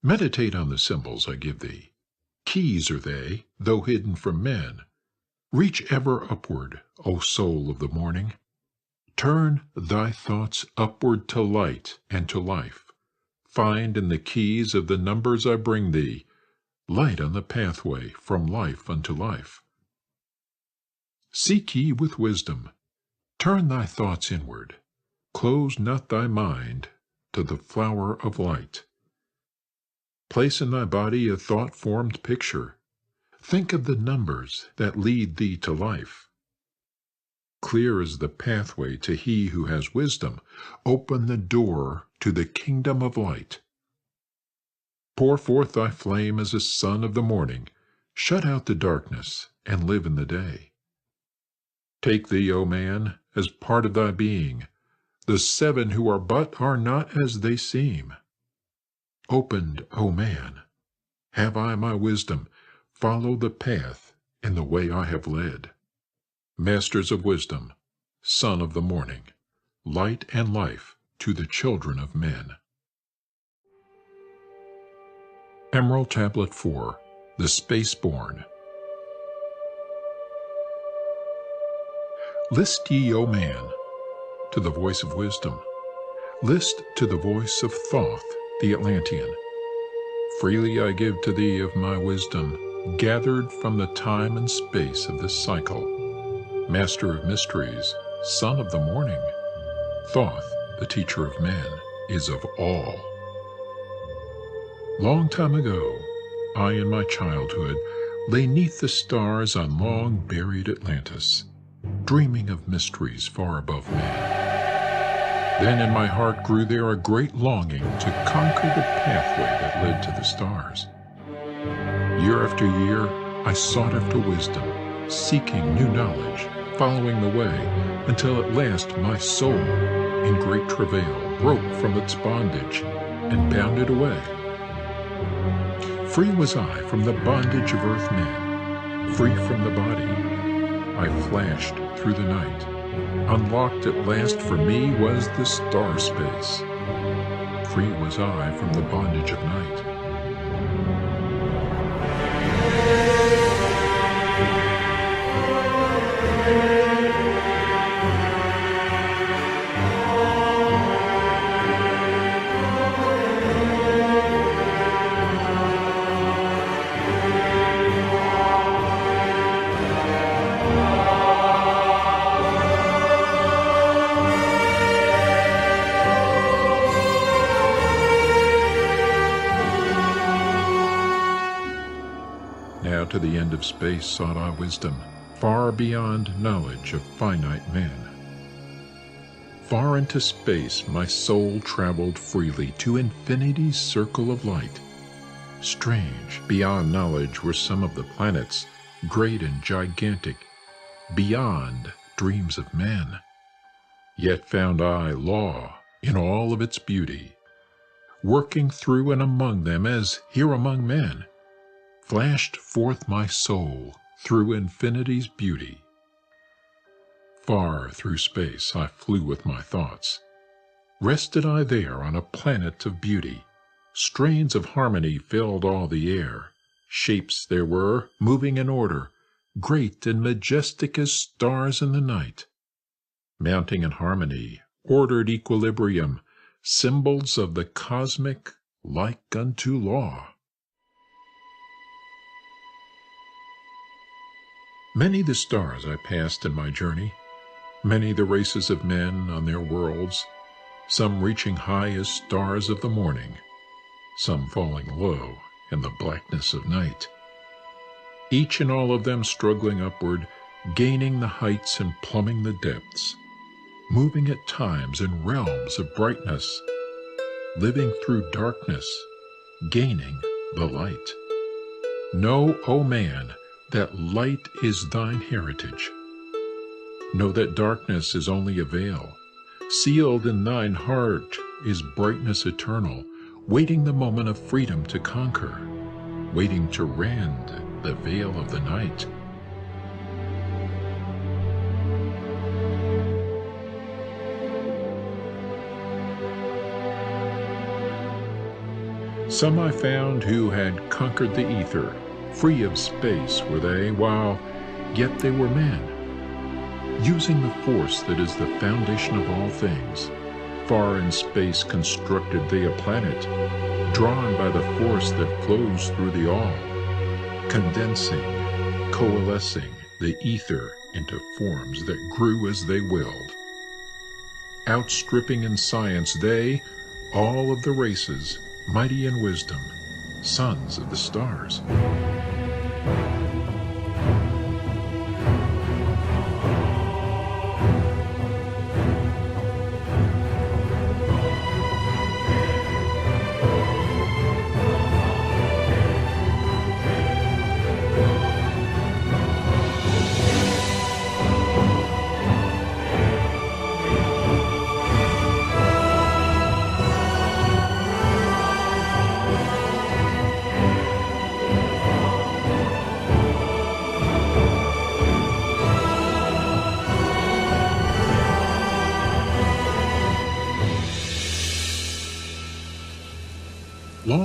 Meditate on the symbols I give thee. Keys are they, though hidden from men. Reach ever upward, O soul of the morning. Turn thy thoughts upward to light and to life. Find in the keys of the numbers I bring thee, light on the pathway from life unto life. Seek ye with wisdom, turn thy thoughts inward, close not thy mind to the flower of light. Place in thy body a thought-formed picture, Think of the numbers that lead thee to life. Clear is the pathway to he who has wisdom. Open the door to the kingdom of light. Pour forth thy flame as a sun of the morning. Shut out the darkness and live in the day. Take thee, O man, as part of thy being. The seven who are but are not as they seem. Opened, O man, have I my wisdom. Follow the path and the way I have led. Masters of wisdom, son of the morning, light and life to the children of men. Emerald Tablet 4, The Spaceborn. List ye, O man, to the voice of wisdom. List to the voice of Thoth, the Atlantean. Freely I give to thee of my wisdom, gathered from the time and space of this cycle. Master of mysteries, son of the morning, Thoth, the teacher of men, is of all. Long time ago, I in my childhood lay 'neath the stars on long-buried Atlantis, dreaming of mysteries far above man. Then in my heart grew there a great longing to conquer the pathway that led to the stars. Year after year, I sought after wisdom, seeking new knowledge, following the way, until at last my soul, in great travail, broke from its bondage and bounded away. Free was I from the bondage of earth-man, free from the body. I flashed through the night. Unlocked at last for me was the star space. Free was I from the bondage of night. Now to the end of space sought I wisdom, far beyond knowledge of finite man. Far into space my soul traveled freely to infinity's circle of light. Strange, beyond knowledge were some of the planets, great and gigantic, beyond dreams of men. Yet found I law in all of its beauty, working through and among them as here among men. Flashed forth my soul through infinity's beauty. Far through space I flew with my thoughts. Rested I there on a planet of beauty. Strains of harmony filled all the air. Shapes there were, moving in order, great and majestic as stars in the night. Mounting in harmony, ordered equilibrium, symbols of the cosmic like unto law. Many the stars I passed in my journey, many the races of men on their worlds, some reaching high as stars of the morning, some falling low in the blackness of night. Each and all of them struggling upward, gaining the heights and plumbing the depths, moving at times in realms of brightness, living through darkness, gaining the light. Know, O man, that light is thine heritage. Know that darkness is only a veil. Sealed in thine heart is brightness eternal, waiting the moment of freedom to conquer, waiting to rend the veil of the night. Some I found who had conquered the ether. Free of space were they, while yet they were men, using the force that is the foundation of all things. Far in space constructed they a planet, drawn by the force that flows through the all, condensing, coalescing the ether into forms that grew as they willed. Outstripping in science they, all of the races, mighty in wisdom, sons of the stars.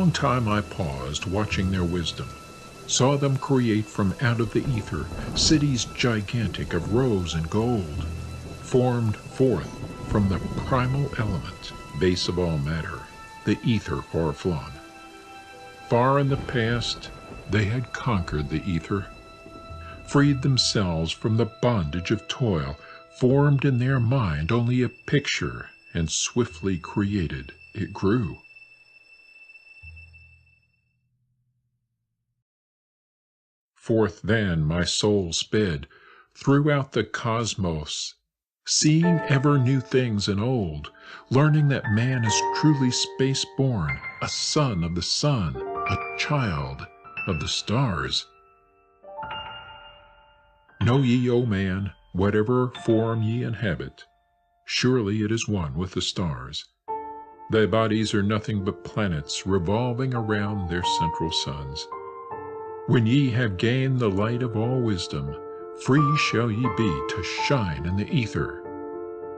long time I paused, watching their wisdom, saw them create from out of the ether cities gigantic of rose and gold, formed forth from the primal element, base of all matter, the ether far-flung. Far in the past, they had conquered the ether, freed themselves from the bondage of toil, formed in their mind only a picture, and swiftly created it grew. Forth then my soul sped throughout the cosmos, seeing ever new things and old, learning that man is truly space-born, a son of the sun, a child of the stars. Know ye, O man, whatever form ye inhabit, surely it is one with the stars. Thy bodies are nothing but planets revolving around their central suns. When ye have gained the light of all wisdom, free shall ye be to shine in the ether,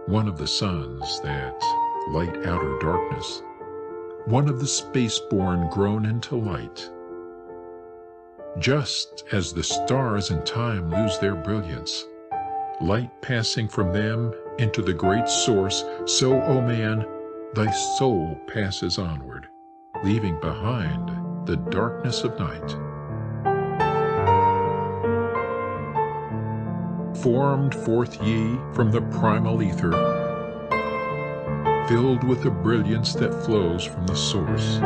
one of the suns that light outer darkness, one of the space-born grown into light. Just as the stars in time lose their brilliance, light passing from them into the great source, so, O man, thy soul passes onward, leaving behind the darkness of night. Formed forth ye from the primal ether, filled with the brilliance that flows from the source.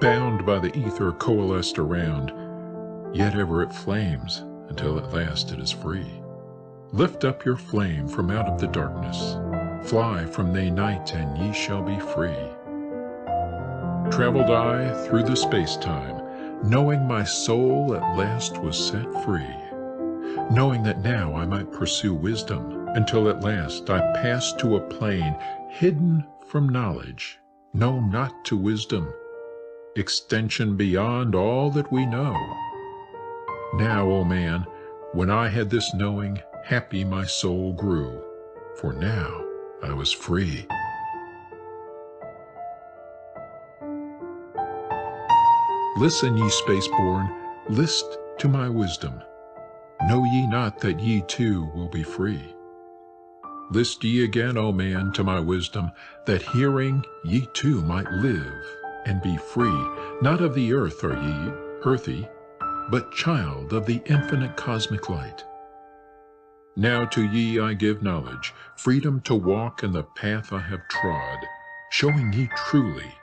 Bound by the ether coalesced around, yet ever it flames until at last it is free. Lift up your flame from out of the darkness, fly from the night, and ye shall be free. Traveled I through the space-time, knowing my soul at last was set free, knowing that now I might pursue wisdom, until at last I passed to a plane hidden from knowledge, known not to wisdom, extension beyond all that we know. Now, O man, when I had this knowing, happy my soul grew, for now I was free. Listen, ye spaceborn, list to my wisdom. Know ye not that ye too will be free? List ye again, O man, to my wisdom, that hearing ye too might live and be free. Not of the earth are ye, earthy, but child of the infinite cosmic light. Now to ye I give knowledge, freedom to walk in the path I have trod, showing ye truly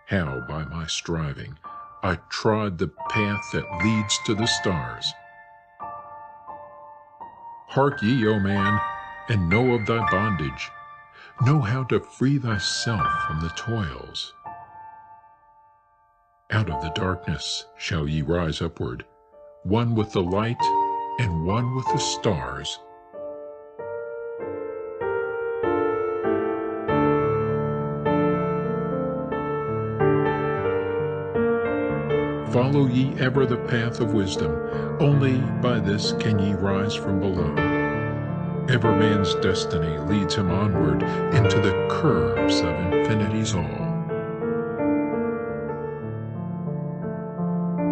how by my striving I trod the path that leads to the stars. Hark ye, O man, and know of thy bondage. Know how to free thyself from the toils. Out of the darkness shall ye rise upward, one with the light and one with the stars. Follow ye ever the path of wisdom, only by this can ye rise from below. Ever man's destiny leads him onward into the curves of infinity's all.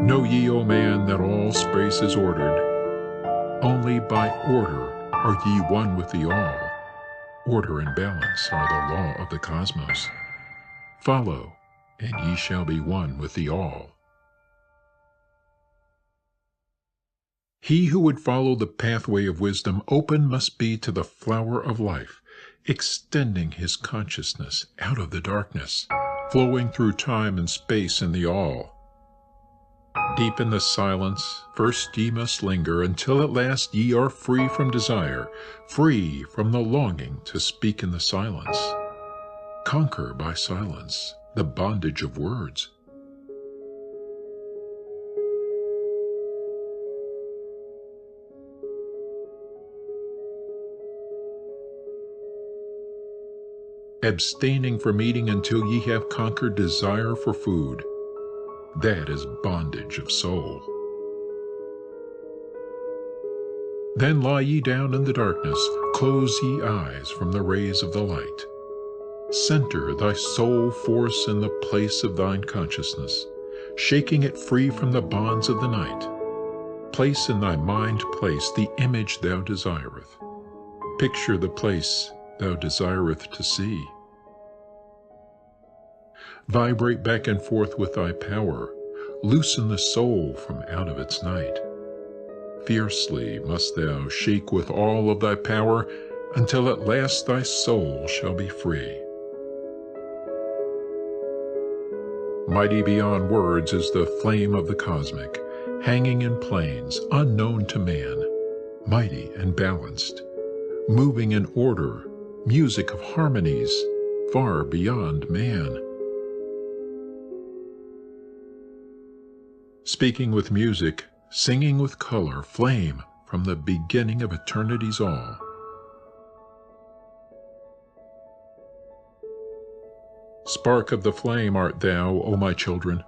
Know ye, O man, that all space is ordered. Only by order are ye one with the all. Order and balance are the law of the cosmos. Follow, and ye shall be one with the all. He who would follow the pathway of wisdom open must be to the flower of life, extending his consciousness out of the darkness, flowing through time and space in the all. Deep in the silence, first ye must linger, until at last ye are free from desire, free from the longing to speak in the silence. Conquer by silence the bondage of words. Abstaining from eating until ye have conquered desire for food. That is bondage of soul. Then lie ye down in the darkness, close ye eyes from the rays of the light. Center thy soul force in the place of thine consciousness, shaking it free from the bonds of the night. Place in thy mind place the image thou desireth. Picture the place thou desireth to see. Vibrate back and forth with thy power. Loosen the soul from out of its night. Fiercely must thou shake with all of thy power until at last thy soul shall be free. Mighty beyond words is the flame of the cosmic, hanging in planes unknown to man, mighty and balanced, moving in order, music of harmonies far beyond man. Speaking with music, singing with color, flame from the beginning of eternity's all. Spark of the flame art thou, O my children,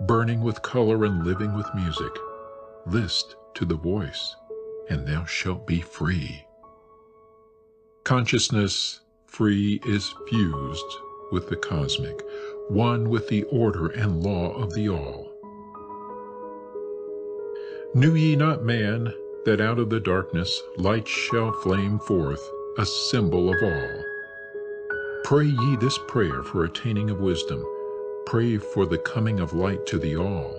burning with color and living with music. List to the voice, and thou shalt be free. Consciousness free is fused with the cosmic, one with the order and law of the all. Knew ye not, man, that out of the darkness light shall flame forth, a symbol of all? Pray ye this prayer for attaining of wisdom. Pray for the coming of light to the all.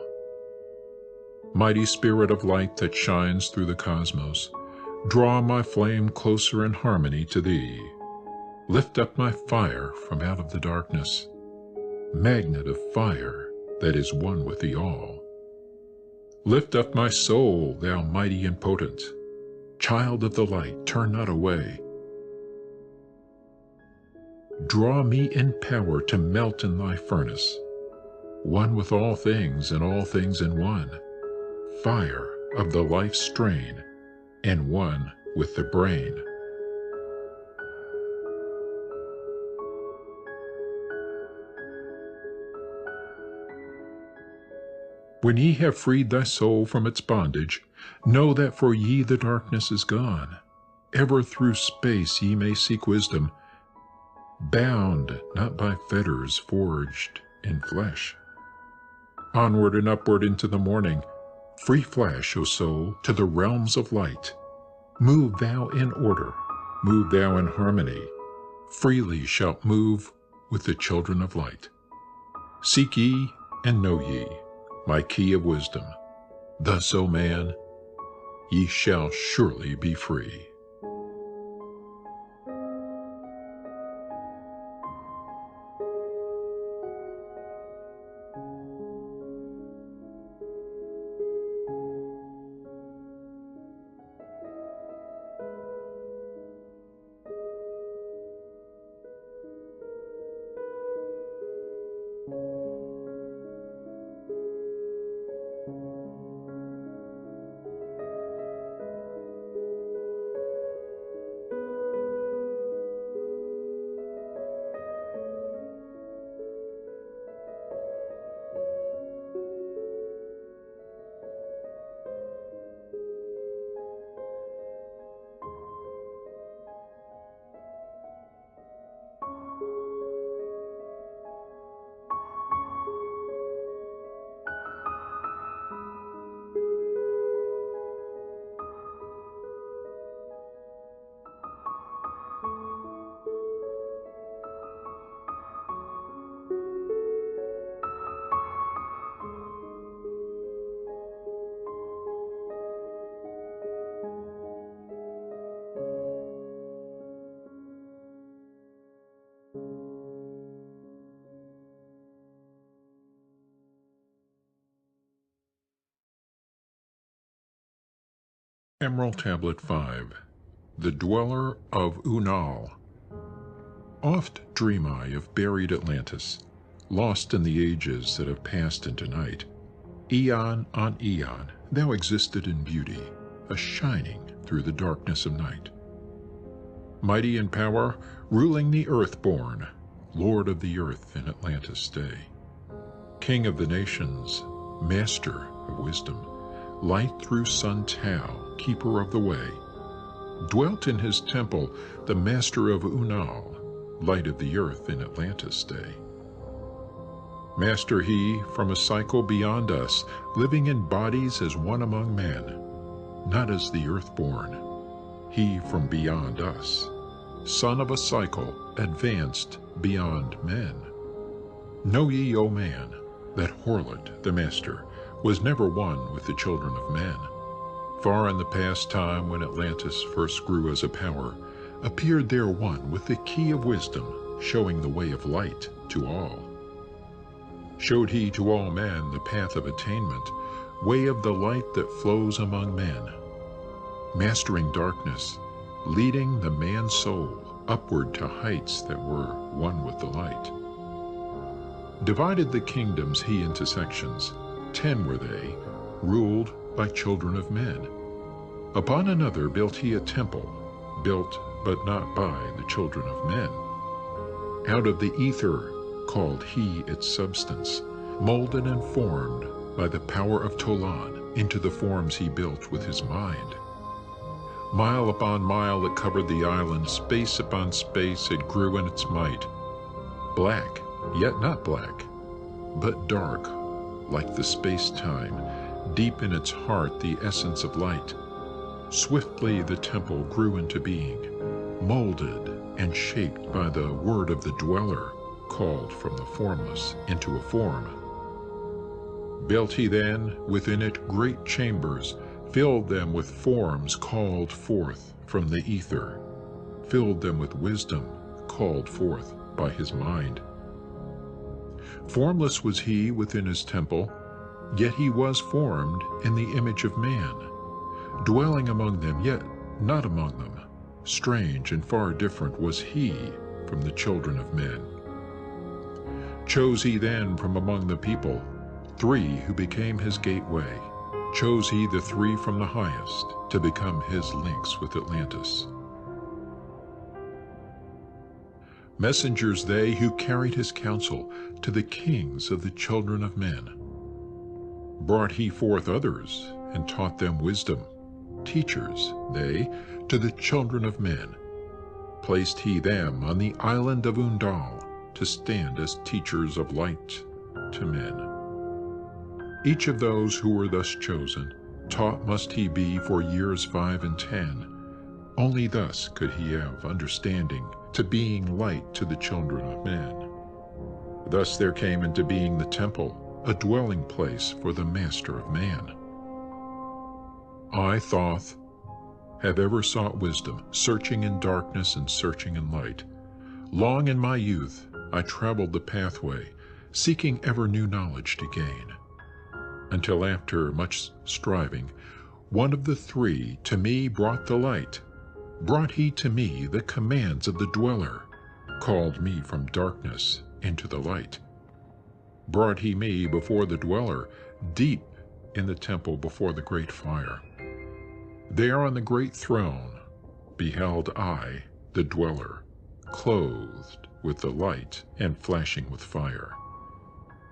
Mighty spirit of light that shines through the cosmos, draw my flame closer in harmony to thee. Lift up my fire from out of the darkness, magnet of fire that is one with the all. Lift up my soul, thou mighty and potent. Child of the light, turn not away. Draw me in power to melt in thy furnace, one with all things and all things in one, fire of the life strain, and one with the brain. When ye have freed thy soul from its bondage, know that for ye the darkness is gone. Ever through space ye may seek wisdom, bound not by fetters forged in flesh. Onward and upward into the morning, free flash, O soul, to the realms of light. Move thou in order, move thou in harmony, freely shalt move with the children of light. Seek ye and know ye my key of wisdom. Thus, O man, ye shall surely be free. Emerald Tablet 5. The Dweller of Unal. Oft dream I of buried Atlantis, lost in the ages that have passed into night. Eon on eon thou existed in beauty, a shining through the darkness of night. Mighty in power, ruling the earth-born, Lord of the earth in Atlantis' day. King of the nations, master of wisdom, light through Sun Tao, keeper of the way. Dwelt in his temple the master of Unal, light of the earth in Atlantis' day. Master he from a cycle beyond us, living in bodies as one among men, not as the earth-born, he from beyond us, son of a cycle advanced beyond men. Know ye, O man, that Horlet, the master, was never one with the children of men. Far in the past time, when Atlantis first grew as a power, appeared there one with the key of wisdom, showing the way of light to all. Showed he to all men the path of attainment, way of the light that flows among men, mastering darkness, leading the man's soul upward to heights that were one with the light. Divided the kingdoms he into sections, 10 were they, ruled by children of men. Upon another built he a temple, built but not by the children of men. Out of the ether called he its substance, molded and formed by the power of Tolan into the forms he built with his mind. Mile upon mile it covered the island, space upon space it grew in its might. Black, yet not black, but dark, like the space-time, deep in its heart the essence of light. Swiftly the temple grew into being, molded and shaped by the word of the dweller, called from the formless into a form. Built he then within it great chambers, filled them with forms called forth from the ether, filled them with wisdom called forth by his mind. Formless was he within his temple, yet he was formed in the image of man, dwelling among them, yet not among them. Strange and far different was he from the children of men. Chose he then from among the people 3 who became his gateway. Chose he the 3 from the highest to become his links with Atlantis. Messengers they who carried his counsel to the kings of the children of men. Brought he forth others and taught them wisdom. Teachers they to the children of men. Placed he them on the island of Undal to stand as teachers of light to men. Each of those who were thus chosen, taught must he be for years 5 and 10. Only thus could he have understanding to being light to the children of men. Thus there came into being the temple, a dwelling place for the master of man. I, Thoth, have ever sought wisdom, searching in darkness and searching in light. Long in my youth I traveled the pathway, seeking ever new knowledge to gain. Until after much striving, one of the 3 to me brought the light. Brought he to me the commands of the dweller, called me from darkness into the light. Brought he me before the dweller, deep in the temple before the great fire. There on the great throne beheld I the dweller, clothed with the light and flashing with fire.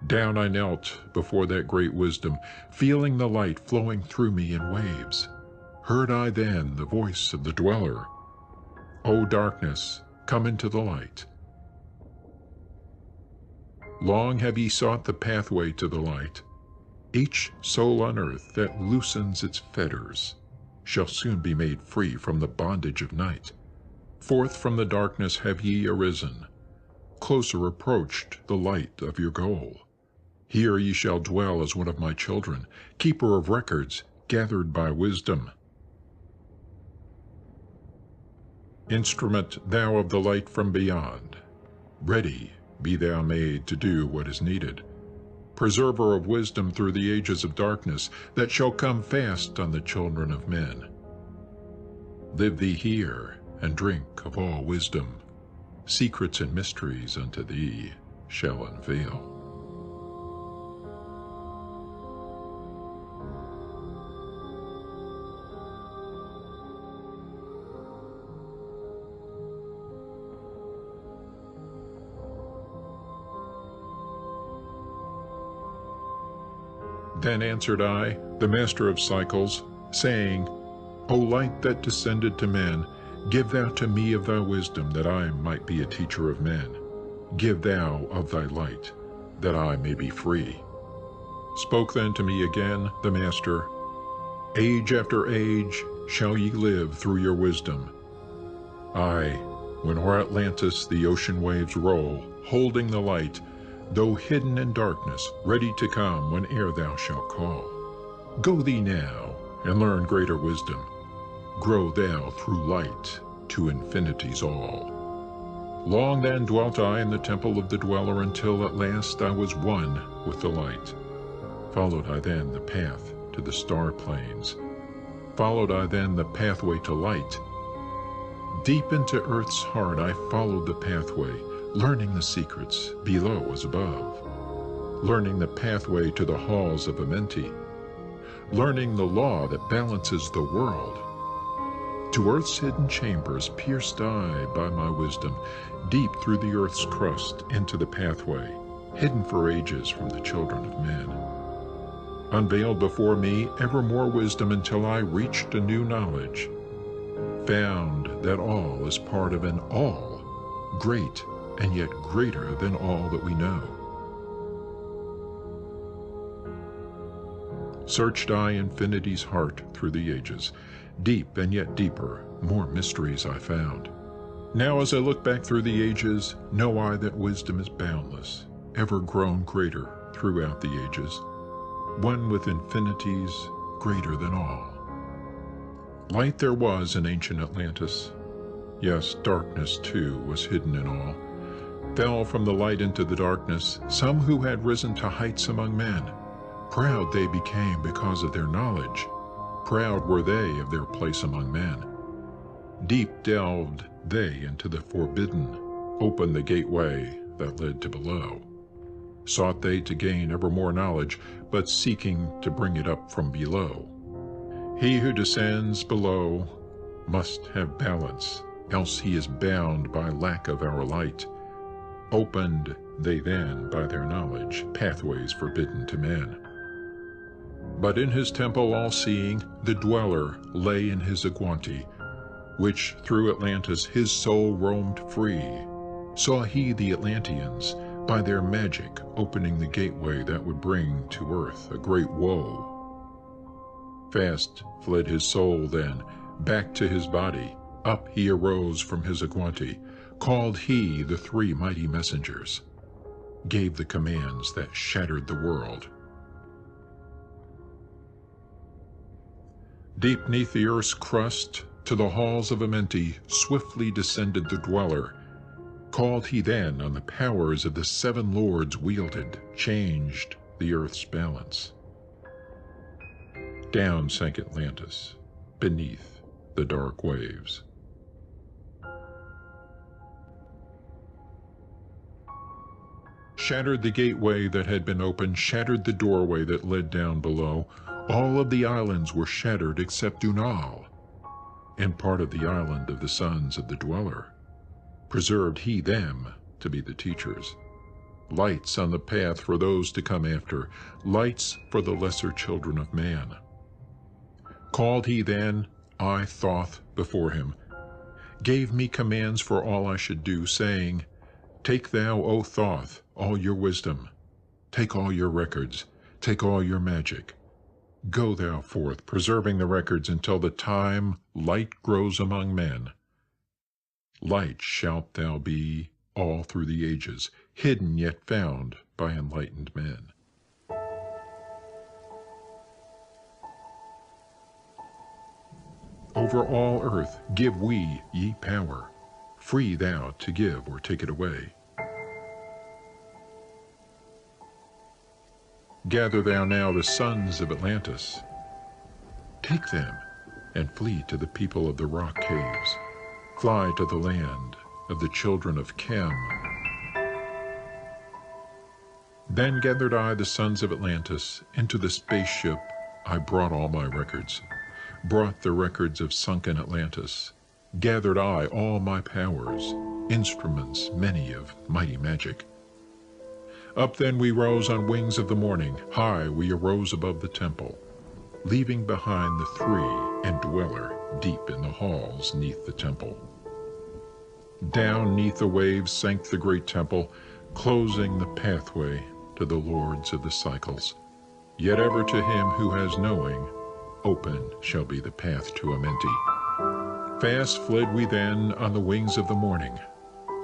Down I knelt before that great wisdom, feeling the light flowing through me in waves. Heard I then the voice of the dweller, O darkness, come into the light. Long have ye sought the pathway to the light. Each soul on earth that loosens its fetters shall soon be made free from the bondage of night. Forth from the darkness have ye arisen, closer approached the light of your goal. Here ye shall dwell as one of my children, keeper of records gathered by wisdom. Instrument thou of the light from beyond, ready be thou made to do what is needed. Preserver of wisdom through the ages of darkness that shall come fast on the children of men. Live thee here and drink of all wisdom. Secrets and mysteries unto thee shall unveil. Then answered I, the master of cycles, saying, O light that descended to men, Give thou to me of thy wisdom, that I might be a teacher of men. Give thou of thy light, that I may be free. Spoke then to me again the Master, Age after age shall ye live through your wisdom. Aye, when o'er Atlantis the ocean waves roll, holding the light, though hidden in darkness, ready to come whene'er thou shalt call. Go thee now, and learn greater wisdom. Grow thou through light to infinity's all. Long then dwelt I in the temple of the dweller, until at last I was one with the light. Followed I then the path to the star plains. Followed I then the pathway to light. Deep into earth's heart I followed the pathway, learning the secrets below as above. Learning the pathway to the halls of Amenti. Learning the law that balances the world. To earth's hidden chambers pierced I by my wisdom, deep through the earth's crust into the pathway, hidden for ages from the children of men. Unveiled before me ever more wisdom until I reached a new knowledge, found that all is part of an all, great and yet greater than all that we know. Searched I infinity's heart through the ages, deep and yet deeper, more mysteries I found. Now as I look back through the ages, know I that wisdom is boundless, ever grown greater throughout the ages, one with infinities greater than all. Light there was in ancient Atlantis. Yes, darkness too was hidden in all. Fell from the light into the darkness some who had risen to heights among men. Proud they became because of their knowledge. Proud were they of their place among men. Deep delved they into the forbidden, opened the gateway that led to below. Sought they to gain ever more knowledge, but seeking to bring it up from below. He who descends below must have balance, else he is bound by lack of our light. Opened they then by their knowledge pathways forbidden to men. But in his temple all-seeing, the dweller lay in his Aguanti, which through Atlantis his soul roamed free. Saw he the Atlanteans, by their magic opening the gateway that would bring to earth a great woe. Fast fled his soul then, back to his body. Up he arose from his Aguanti, called he the three mighty messengers, gave the commands that shattered the world. Deep neath the earth's crust, to the halls of Amenti, swiftly descended the dweller. Called he then on the powers of the seven lords wielded, changed the earth's balance. Down sank Atlantis, beneath the dark waves. Shattered the gateway that had been opened, shattered the doorway that led down below. All of the islands were shattered except Dunal, and part of the island of the sons of the dweller. Preserved he them to be the teachers. Lights on the path for those to come after, lights for the lesser children of man. Called he then, I Thoth before him, gave me commands for all I should do, saying, Take thou, O Thoth, all your wisdom, take all your records, take all your magic. Go thou forth, preserving the records until the time light grows among men. Light shalt thou be all through the ages, hidden yet found by enlightened men. Over all earth give we ye power, free thou to give or take it away. Gather thou now the sons of Atlantis. Take them and flee to the people of the rock caves. Fly to the land of the children of Chem. Then gathered I the sons of Atlantis. Into the spaceship I brought all my records. Brought the records of sunken Atlantis. Gathered I all my powers, instruments many of mighty magic. Up then we rose on wings of the morning, high we arose above the temple, leaving behind the three and dweller, deep in the halls neath the temple. Down neath the waves sank the great temple, closing the pathway to the lords of the cycles. Yet ever to him who has knowing, open shall be the path to Amenti. Fast fled we then on the wings of the morning,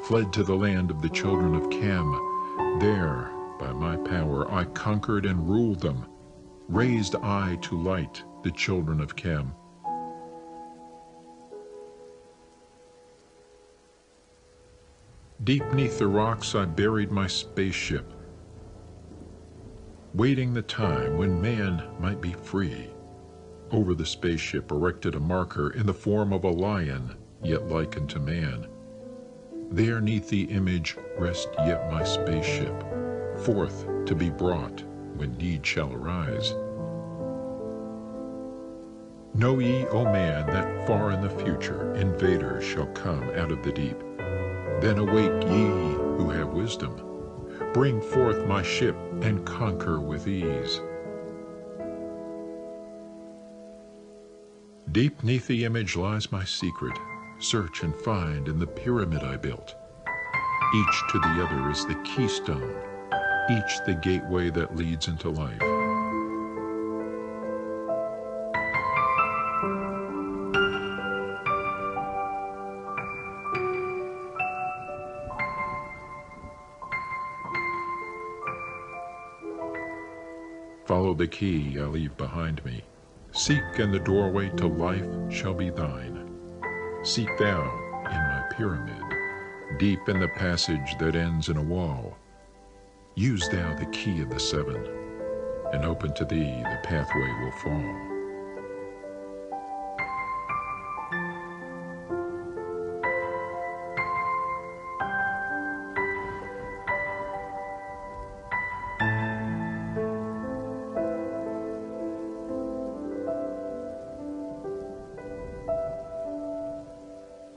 fled to the land of the children of Cam. There, by my power, I conquered and ruled them, raised I to light the children of Cam. Deep neath the rocks I buried my spaceship, waiting the time when man might be free. Over the spaceship erected a marker in the form of a lion, yet like unto man. There neath the image rest yet my spaceship, forth to be brought when need shall arise. Know ye, O man, that far in the future invaders shall come out of the deep. Then awake ye who have wisdom. Bring forth my ship and conquer with ease. Deep neath the image lies my secret. Search and find in the pyramid I built. Each to the other is the keystone, each the gateway that leads into life. Follow the key I leave behind me. Seek, and the doorway to life shall be thine. Seek thou in my pyramid, deep in the passage that ends in a wall. Use thou the key of the seven, and open to thee the pathway will fall.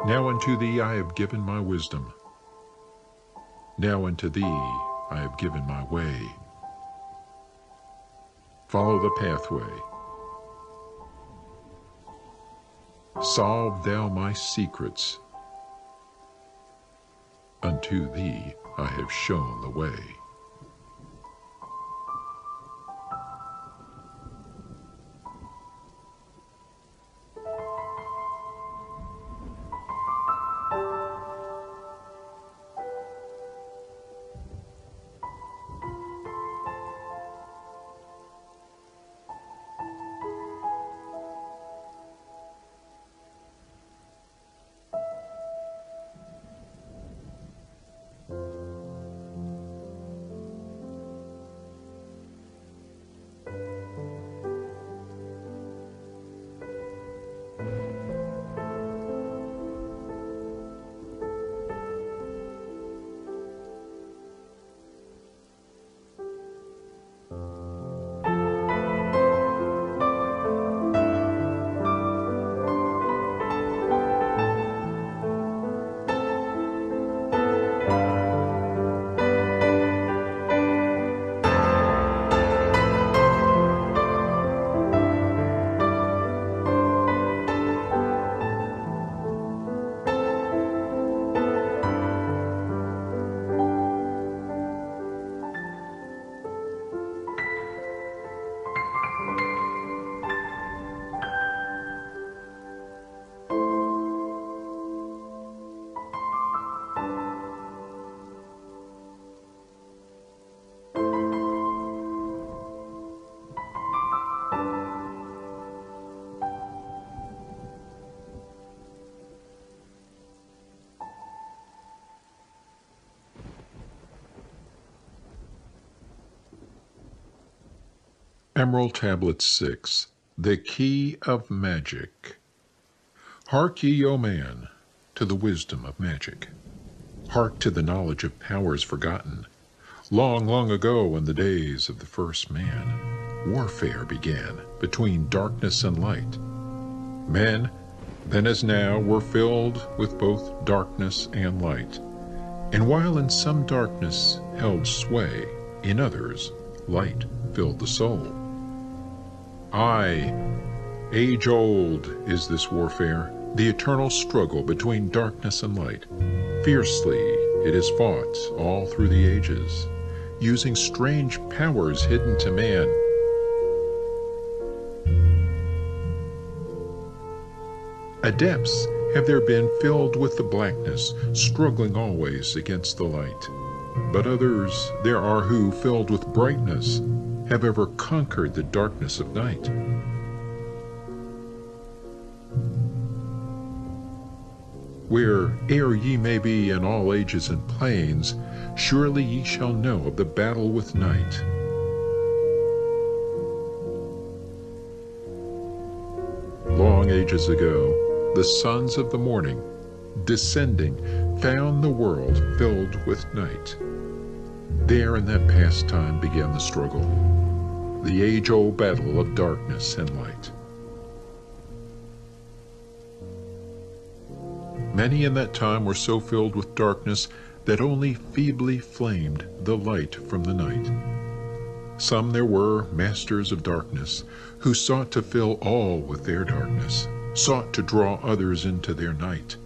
Now unto thee I have given my wisdom. Now unto thee I have given my way. Follow the pathway. Solve thou my secrets. Unto thee I have shown the way. Emerald Tablets 6, The Key of Magic. Hark ye, O man, to the wisdom of magic. Hark to the knowledge of powers forgotten. Long, long ago, in the days of the first man, warfare began between darkness and light. Men, then as now, were filled with both darkness and light. And while in some darkness held sway, in others light filled the soul. I Age-old is this warfare, the eternal struggle between darkness and light. Fiercely it is fought all through the ages, using strange powers hidden to man. Adepts have there been filled with the blackness, struggling always against the light. But others there are who, filled with brightness, have ever conquered the darkness of night. Where'er ye may be in all ages and planes, surely ye shall know of the battle with night. Long ages ago, the sons of the morning, descending, found the world filled with night. There in that past time began the struggle, the age-old battle of darkness and light. Many in that time were so filled with darkness that only feebly flamed the light from the night. Some there were, masters of darkness, who sought to fill all with their darkness, sought to draw others into their night.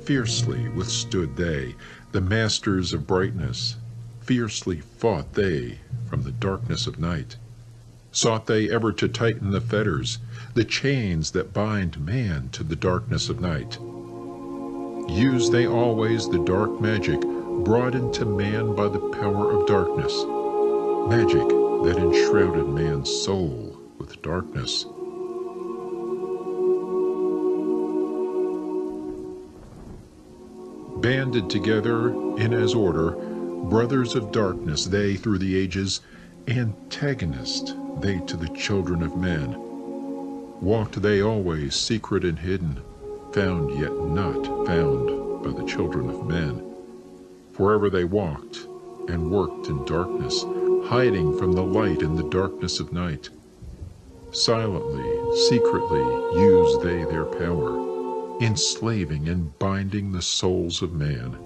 Fiercely withstood they, the masters of brightness, fiercely fought they from the darkness of night. Sought they ever to tighten the fetters, the chains that bind man to the darkness of night. Used they always the dark magic brought into man by the power of darkness, magic that enshrouded man's soul with darkness. Banded together in as order, brothers of darkness they through the ages, antagonists they to the children of men. Walked they always secret and hidden, found yet not found by the children of men. Wherever they walked and worked in darkness, hiding from the light in the darkness of night. Silently, secretly used they their power, enslaving and binding the souls of man.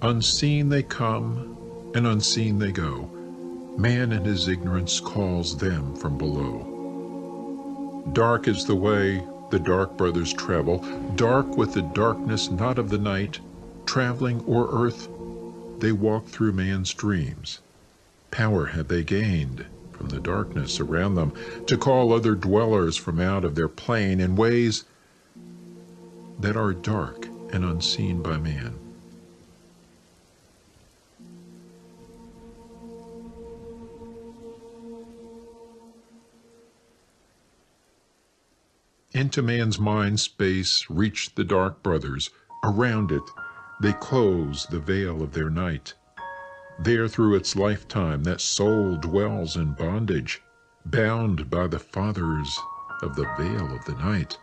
Unseen they come, and unseen they go. Man in his ignorance calls them from below. Dark is the way the dark brothers travel, dark with the darkness not of the night. Traveling o'er earth, they walk through man's dreams. Power have they gained from the darkness around them to call other dwellers from out of their plane in ways that are dark and unseen by man. Into man's mind space reached the dark brothers. Around it, they close the veil of their night. There through its lifetime that soul dwells in bondage, bound by the fathers of the veil of the night.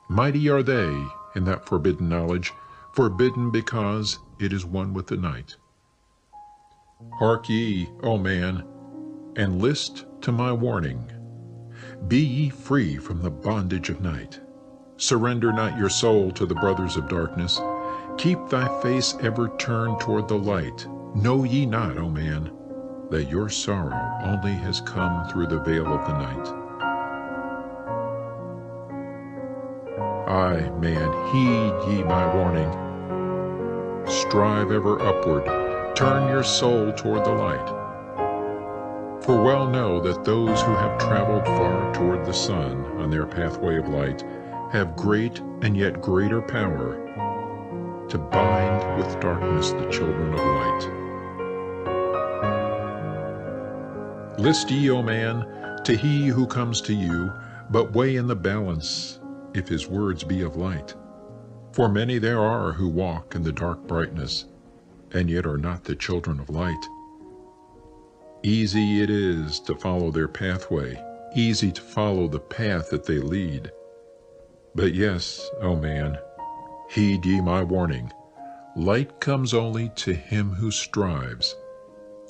Mighty are they in that forbidden knowledge, forbidden because it is one with the night. Hark ye, O man, and list to my warning. Be ye free from the bondage of night. Surrender not your soul to the brothers of darkness. Keep thy face ever turned toward the light. Know ye not, O man, that your sorrow only has come through the veil of the night? Aye, man, heed ye my warning. Strive ever upward, turn your soul toward the light. For well know that those who have traveled far toward the sun on their pathway of light have great and yet greater power to bind with darkness the children of light. List ye, O man, to he who comes to you, but weigh in the balance if his words be of light. For many there are who walk in the dark brightness, and yet are not the children of light. Easy it is to follow their pathway, easy to follow the path that they lead. But yes, O man, heed ye my warning. Light comes only to him who strives.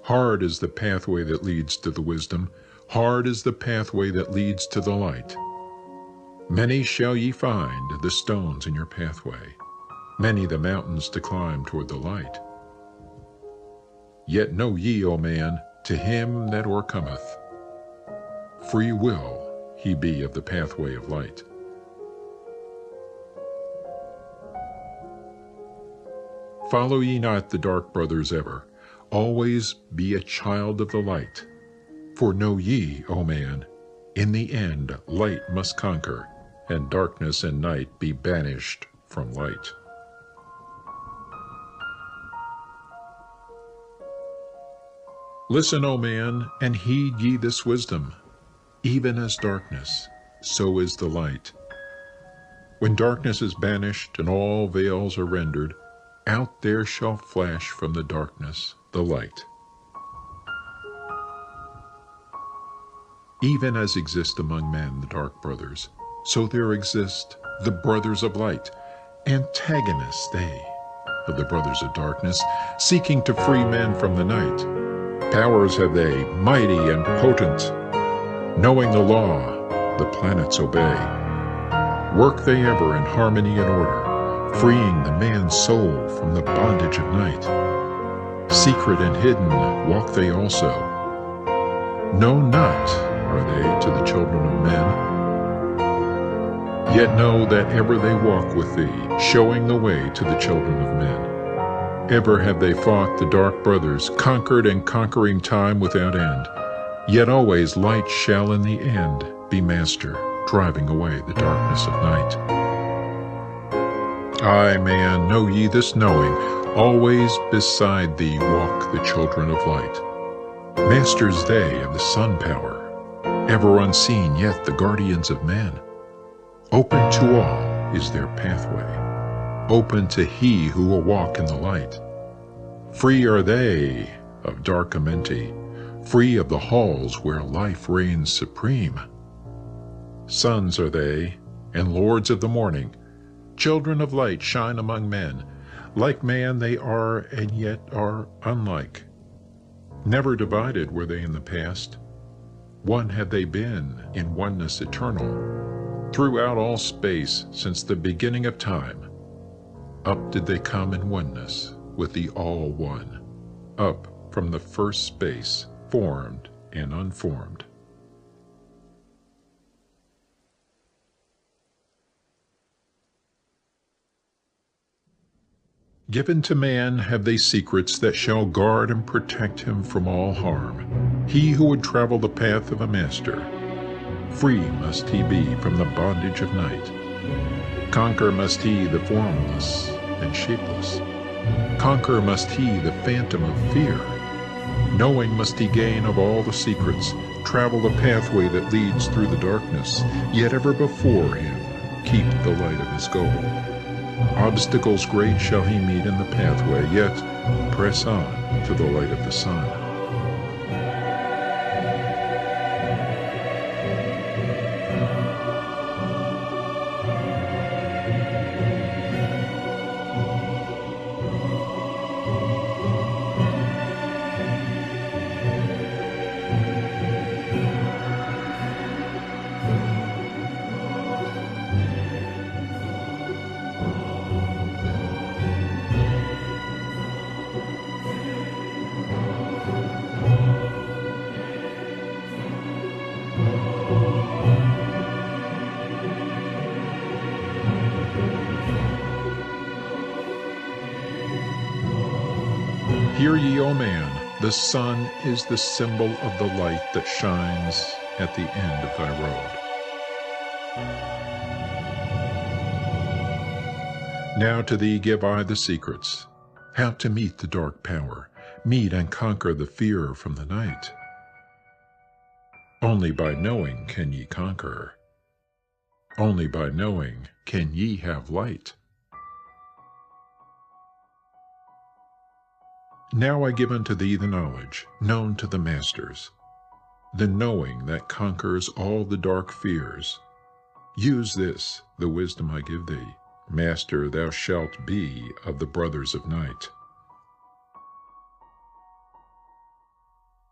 Hard is the pathway that leads to the wisdom, hard is the pathway that leads to the light. Many shall ye find the stones in your pathway, many the mountains to climb toward the light. Yet know ye, O man, to him that o'ercometh, free will he be of the pathway of light. Follow ye not the dark brothers ever, always be a child of the light. For know ye, O man, in the end light must conquer, and darkness and night be banished from light. Listen, O man, and heed ye this wisdom. Even as darkness, so is the light. When darkness is banished and all veils are rendered, out there shall flash from the darkness the light. Even as exist among men the dark brothers, so there exist the brothers of light, antagonists they of the brothers of darkness, seeking to free men from the night. Powers have they, mighty and potent. Knowing the law, the planets obey. Work they ever in harmony and order, freeing the man's soul from the bondage of night. Secret and hidden walk they also. Known not are they to the children of men, yet know that ever they walk with thee, showing the way to the children of men. Ever have they fought the dark brothers, conquered and conquering time without end, yet always light shall in the end be master, driving away the darkness of night. Ay, man, know ye this knowing, always beside thee walk the children of light. Masters they of the sun power, ever unseen yet the guardians of men. Open to all is their pathway, open to he who will walk in the light. Free are they of dark amenti, free of the halls where life reigns supreme. Sons are they, and lords of the morning, children of light shine among men. Like man they are, and yet are unlike. Never divided were they in the past. One had they been in oneness eternal. Throughout all space, since the beginning of time, up did they come in oneness with the All One, up from the first space, formed and unformed. Given to man have they secrets that shall guard and protect him from all harm. He who would travel the path of a master, free must he be from the bondage of night. Conquer must he the formless and shapeless. Conquer must he the phantom of fear. Knowing must he gain of all the secrets, travel the pathway that leads through the darkness, yet ever before him keep the light of his goal. Obstacles great shall he meet in the pathway, yet press on to the light of the sun. Hear ye, O man, the sun is the symbol of the light that shines at the end of thy road. Now to thee give I the secrets, how to meet the dark power, meet and conquer the fear from the night. Only by knowing can ye conquer. Only by knowing can ye have light. Now I give unto thee the knowledge known to the masters, the knowing that conquers all the dark fears. Use this, the wisdom I give thee. Master thou shalt be of the brothers of night.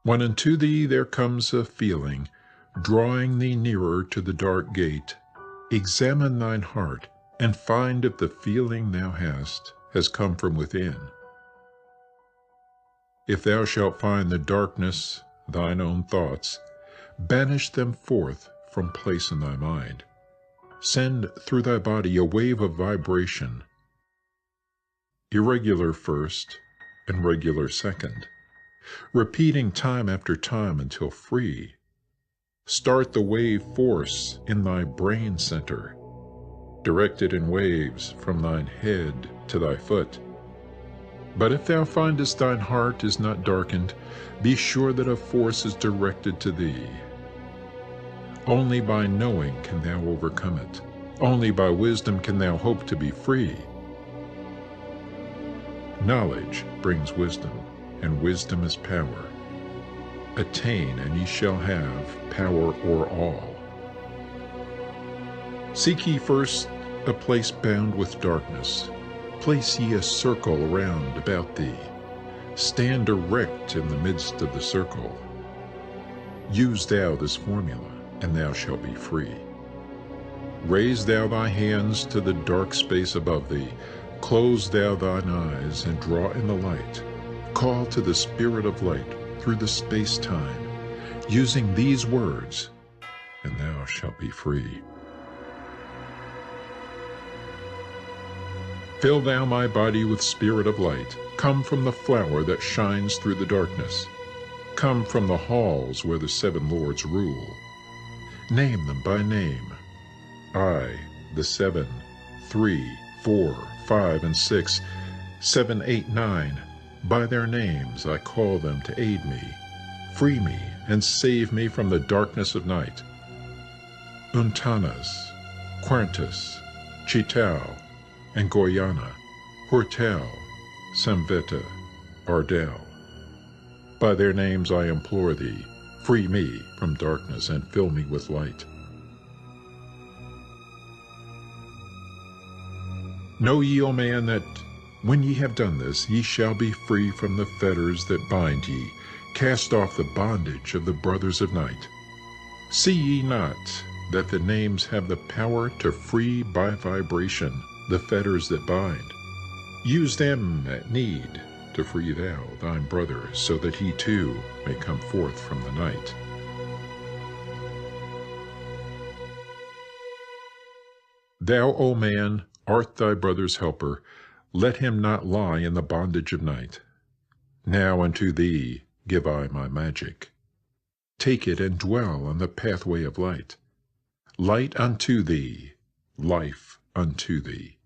When unto thee there comes a feeling, drawing thee nearer to the dark gate, Examine thine heart, and find if the feeling thou hast has come from within. If thou shalt find the darkness, thine own thoughts, banish them forth from place in thy mind. Send through thy body a wave of vibration, irregular first and regular second, repeating time after time until free. Start the wave force in thy brain center, directed in waves from thine head to thy foot. But if thou findest thine heart is not darkened, be sure that a force is directed to thee. Only by knowing can thou overcome it. Only by wisdom can thou hope to be free. Knowledge brings wisdom, and wisdom is power. Attain, and ye shall have power o'er all. Seek ye first a place bound with darkness. Place ye a circle round about thee. Stand erect in the midst of the circle. Use thou this formula, and thou shalt be free. Raise thou thy hands to the dark space above thee. Close thou thine eyes and draw in the light. Call to the Spirit of light through the space-time, using these words, and thou shalt be free. Fill thou my body with Spirit of light. Come from the flower that shines through the darkness. Come from the halls where the 7 lords rule. Name them by name. I, the 7, 3, 4, 5, and 6, 7, 8, 9, by their names I call them to aid me, free me, and save me from the darkness of night. Untanas, Quantus, Chitao, and Goyana, Hortel, Samveta, Ardell. By their names I implore thee, free me from darkness and fill me with light. Know ye, O man, that when ye have done this, ye shall be free from the fetters that bind ye, cast off the bondage of the brothers of night. See ye not that the names have the power to free by vibration the fetters that bind? Use them at need to free thou thine brother, so that he too may come forth from the night. Thou, O man, art thy brother's helper. Let him not lie in the bondage of night. Now unto thee give I my magic. Take it and dwell on the pathway of light. Light unto thee, life unto thee.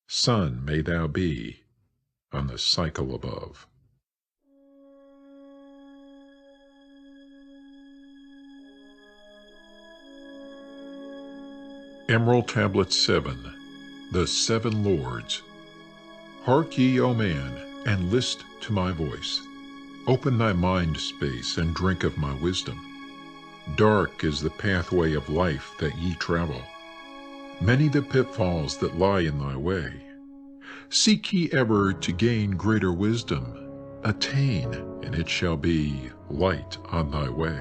Sun may thou be on the cycle above. Emerald Tablets 7, the 7 Lords. Hark ye, O man, and list to my voice. Open thy mind space and drink of my wisdom. Dark is the pathway of life that ye travel. Many the pitfalls that lie in thy way. Seek ye ever to gain greater wisdom. Attain, and it shall be light on thy way.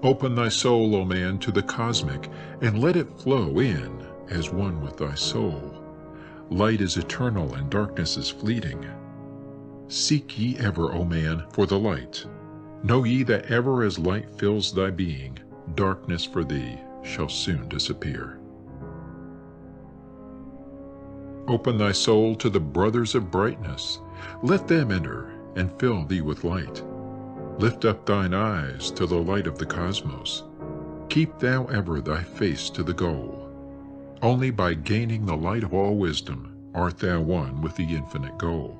Open thy soul, O man, to the cosmic, and let it flow in as one with thy soul. Light is eternal and darkness is fleeting. Seek ye ever, O man, for the light. Know ye that ever as light fills thy being, darkness for thee shall soon disappear. Open thy soul to the brothers of brightness. Let them enter and fill thee with light. Lift up thine eyes to the light of the cosmos. Keep thou ever thy face to the goal. Only by gaining the light of all wisdom art thou one with the infinite goal.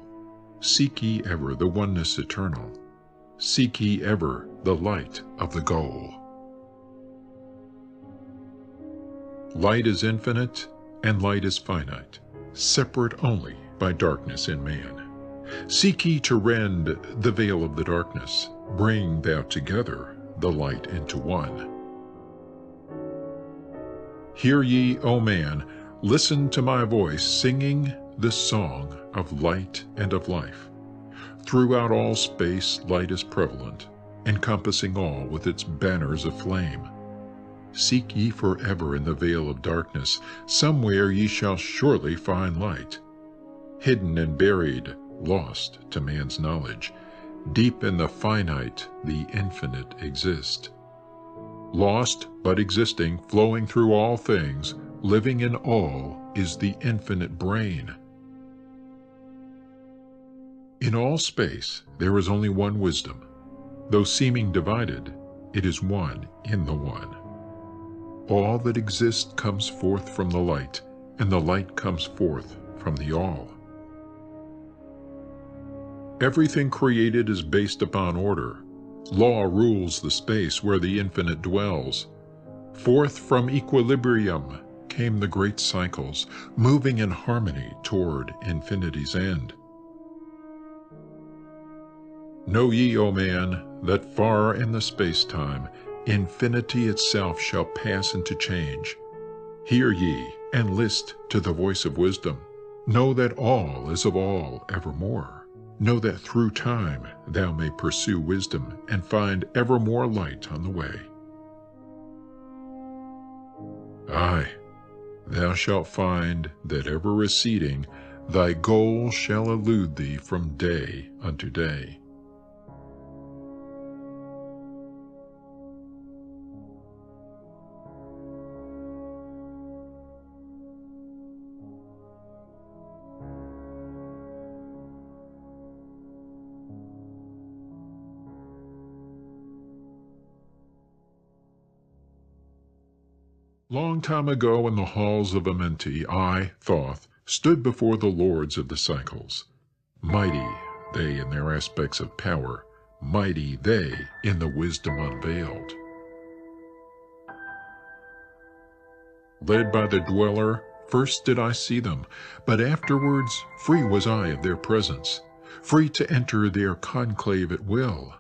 Seek ye ever the oneness eternal. Seek ye ever the light of the goal. Light is infinite and light is finite, separate only by darkness in man. Seek ye to rend the veil of the darkness. Bring thou together the light into one. Hear ye, O man, listen to my voice, singing the song of light and of life. Throughout all space light is prevalent, encompassing all with its banners of flame. seek ye forever in the vale of darkness. Somewhere ye shall surely find light. Hidden and buried, lost to man's knowledge, deep in the finite, the infinite exist. Lost but existing, flowing through all things, living in all, is the infinite brain. In all space there is only one wisdom. Though seeming divided, it is one in the one. All that exists comes forth from the light, and the light comes forth from the all. Everything created is based upon order. Law rules the space where the infinite dwells. Forth from equilibrium came the great cycles, moving in harmony toward infinity's end. Know ye, O man, that far in the space-time, infinity itself shall pass into change. Hear ye, and list to the voice of wisdom. Know that all is of all evermore. Know that through time thou may pursue wisdom, and find ever more light on the way. Aye, thou shalt find that ever receding, thy goal shall elude thee from day unto day. Long time ago in the halls of Amenti, I, Thoth, stood before the lords of the cycles. Mighty they in their aspects of power, mighty they in the wisdom unveiled. Led by the dweller, first did I see them, but afterwards free was I of their presence, free to enter their conclave at will.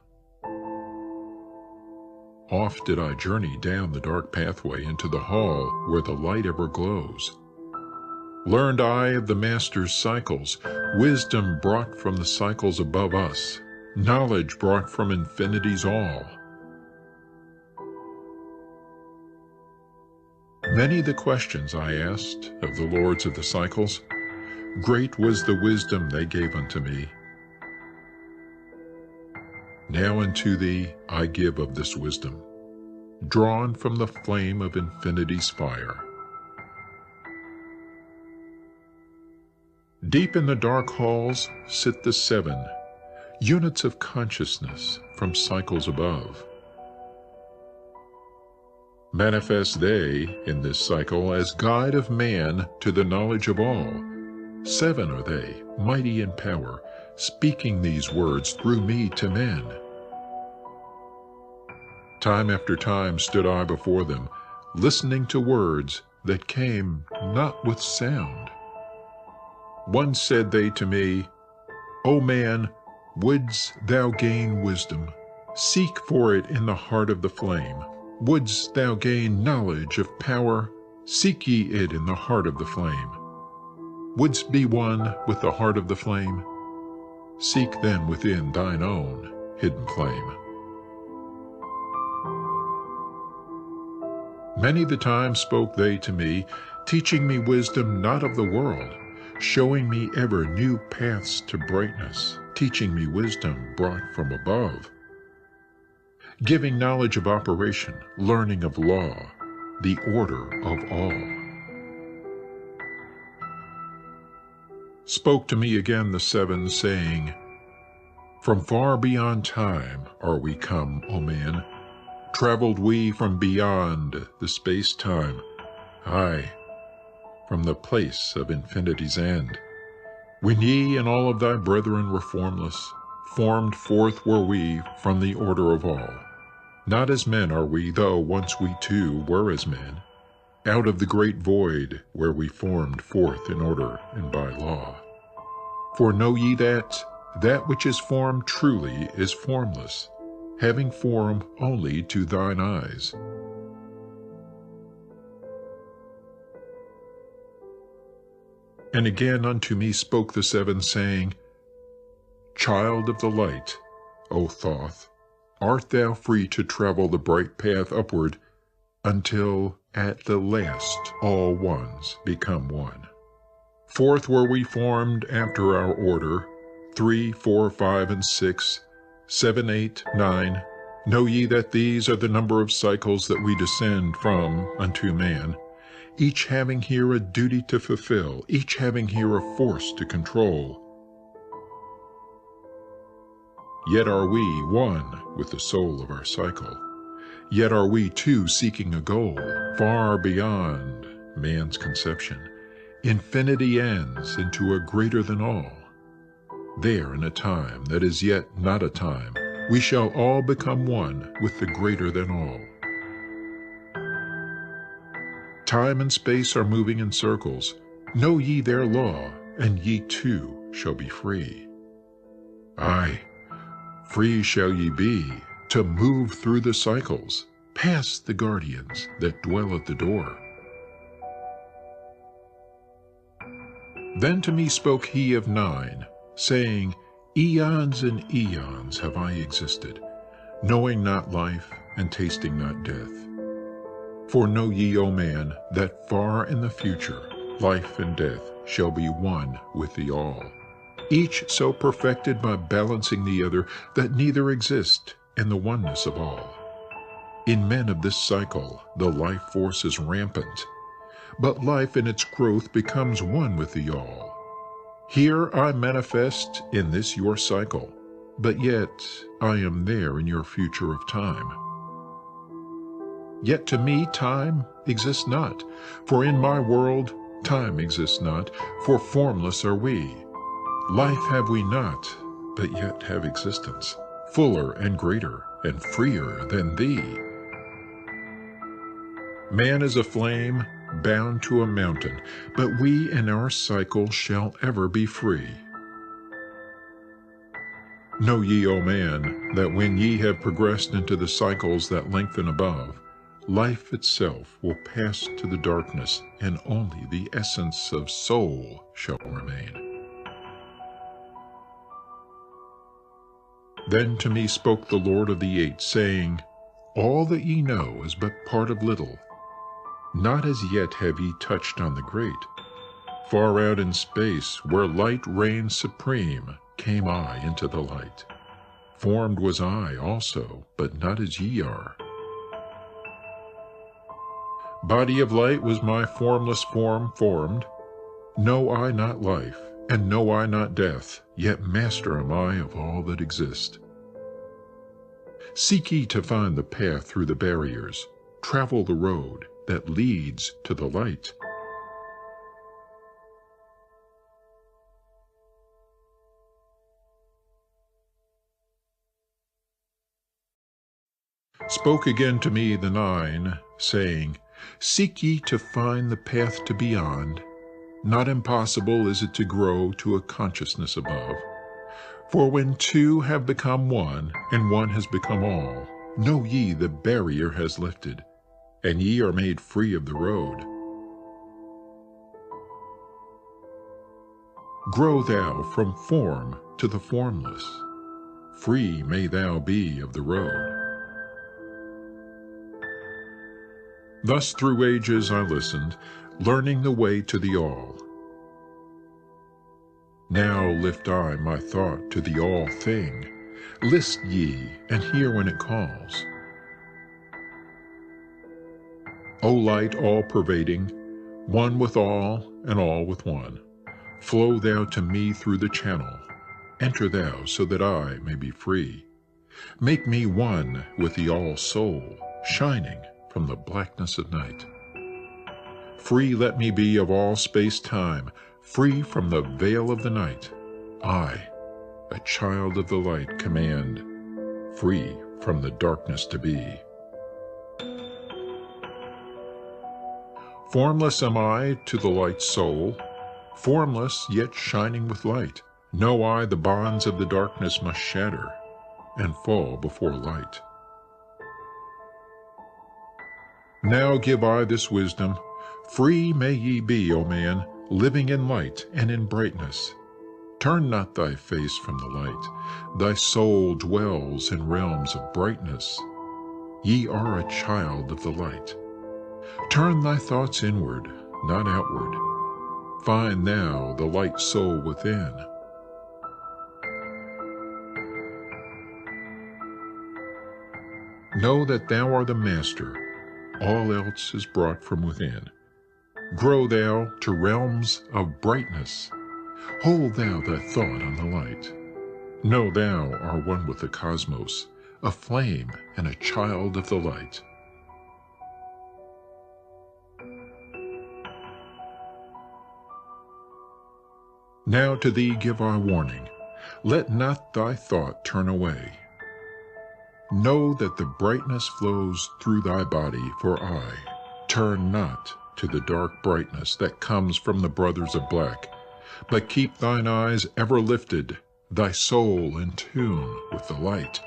Oft did I journey down the dark pathway into the hall where the light ever glows. Learned I of the Master's cycles, wisdom brought from the cycles above us, knowledge brought from infinity's all. Many the questions I asked of the lords of the cycles, great was the wisdom they gave unto me. Now unto thee I give of this wisdom, drawn from the flame of infinity's fire. Deep in the dark halls sit the seven, units of consciousness from cycles above. Manifest they in this cycle as guide of man to the knowledge of all. Seven are they, mighty in power, speaking these words through me to men. Time after time stood I before them, listening to words that came not with sound. Once said they to me, O man, wouldst thou gain wisdom, seek for it in the heart of the flame. Wouldst thou gain knowledge of power, seek ye it in the heart of the flame. Wouldst be one with the heart of the flame, seek then within thine own hidden flame. Many the time spoke they to me, teaching me wisdom not of the world, showing me ever new paths to brightness, teaching me wisdom brought from above, giving knowledge of operation, learning of law, the order of all. Spoke to me again the seven, saying, From far beyond time are we come, O man, traveled we from beyond the space-time, aye, from the place of infinity's end. When ye and all of thy brethren were formless, formed forth were we from the order of all. Not as men are we, though once we too were as men, out of the great void where we formed forth in order and by law. For know ye that which is formed truly is formless, having form only to thine eyes. And again unto me spoke the seven, saying, Child of the light, O Thoth, art thou free to travel the bright path upward, until at the last all ones become one. Fourth were we formed after our order, 3, 4, 5, and 6, 7, 8, 9. Know ye that these are the number of cycles that we descend from unto man, each having here a duty to fulfill, each having here a force to control. Yet are we one with the soul of our cycle. Yet are we two seeking a goal far beyond man's conception. Infinity ends into a greater than all. There in a time that is yet not a time, we shall all become one with the greater than all. Time and space are moving in circles. Know ye their law, and ye too shall be free. Aye, free shall ye be to move through the cycles, past the guardians that dwell at the door. Then to me spoke he of 9, saying, Eons and eons have I existed, knowing not life and tasting not death. For know ye, O man, that far in the future life and death shall be one with the all, each so perfected by balancing the other that neither exist in the oneness of all. In men of this cycle the life force is rampant, but life in its growth becomes one with the all. Here I manifest in this your cycle, but yet I am there in your future of time. Yet to me time exists not, for in my world time exists not, for formless are we. Life have we not, but yet have existence, fuller and greater and freer than thee. Man is a flame bound to a mountain, but we in our cycle shall ever be free. Know ye, O man, that when ye have progressed into the cycles that lengthen above, life itself will pass to the darkness, and only the essence of soul shall remain. Then to me spoke the Lord of the 8, saying, All that ye know is but part of little. Not as yet have ye touched on the great. Far out in space, where light reigns supreme, came I into the light. Formed was I also, but not as ye are. Body of light was my formless form formed. Know I not life, and know I not death, yet master am I of all that exist. Seek ye to find the path through the barriers. Travel the road that leads to the light. Spoke again to me the 9, saying, Seek ye to find the path to beyond. Not impossible is it to grow to a consciousness above. For when two have become one, and one has become all, know ye the barrier has lifted, and ye are made free of the road. Grow thou from form to the formless. Free may thou be of the road. Thus through ages I listened, learning the way to the all. Now lift I my thought to the all thing. List ye, and hear when it calls. O light all-pervading, one with all and all with one, flow thou to me through the channel. Enter thou so that I may be free. Make me one with the all-soul, shining from the blackness of night. Free let me be of all space-time, free from the veil of the night. I, a child of the light, command, free from the darkness to be. Formless am I to the light soul, formless yet shining with light. Know I the bonds of the darkness must shatter and fall before light. Now give I this wisdom, free may ye be, O man, living in light and in brightness. Turn not thy face from the light, thy soul dwells in realms of brightness. Ye are a child of the light, Turn thy thoughts inward, not outward. Find thou the light soul within. Know that thou art the master, all else is brought from within. Grow thou to realms of brightness, hold thou thy thought on the light. Know thou art one with the cosmos, a flame and a child of the light. Now to thee give our warning, let not thy thought turn away. Know that the brightness flows through thy body, for I turn not to the dark brightness that comes from the brothers of black, but keep thine eyes ever lifted, thy soul in tune with the light.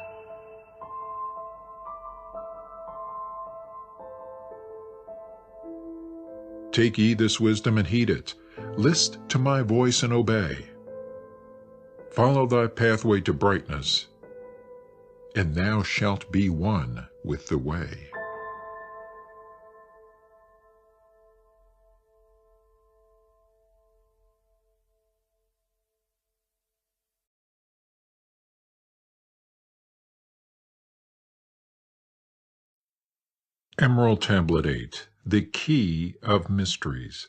Take ye this wisdom and heed it. List to my voice and obey. Follow thy pathway to brightness, and thou shalt be one with the way. Emerald Tablet 8, the Key of Mysteries.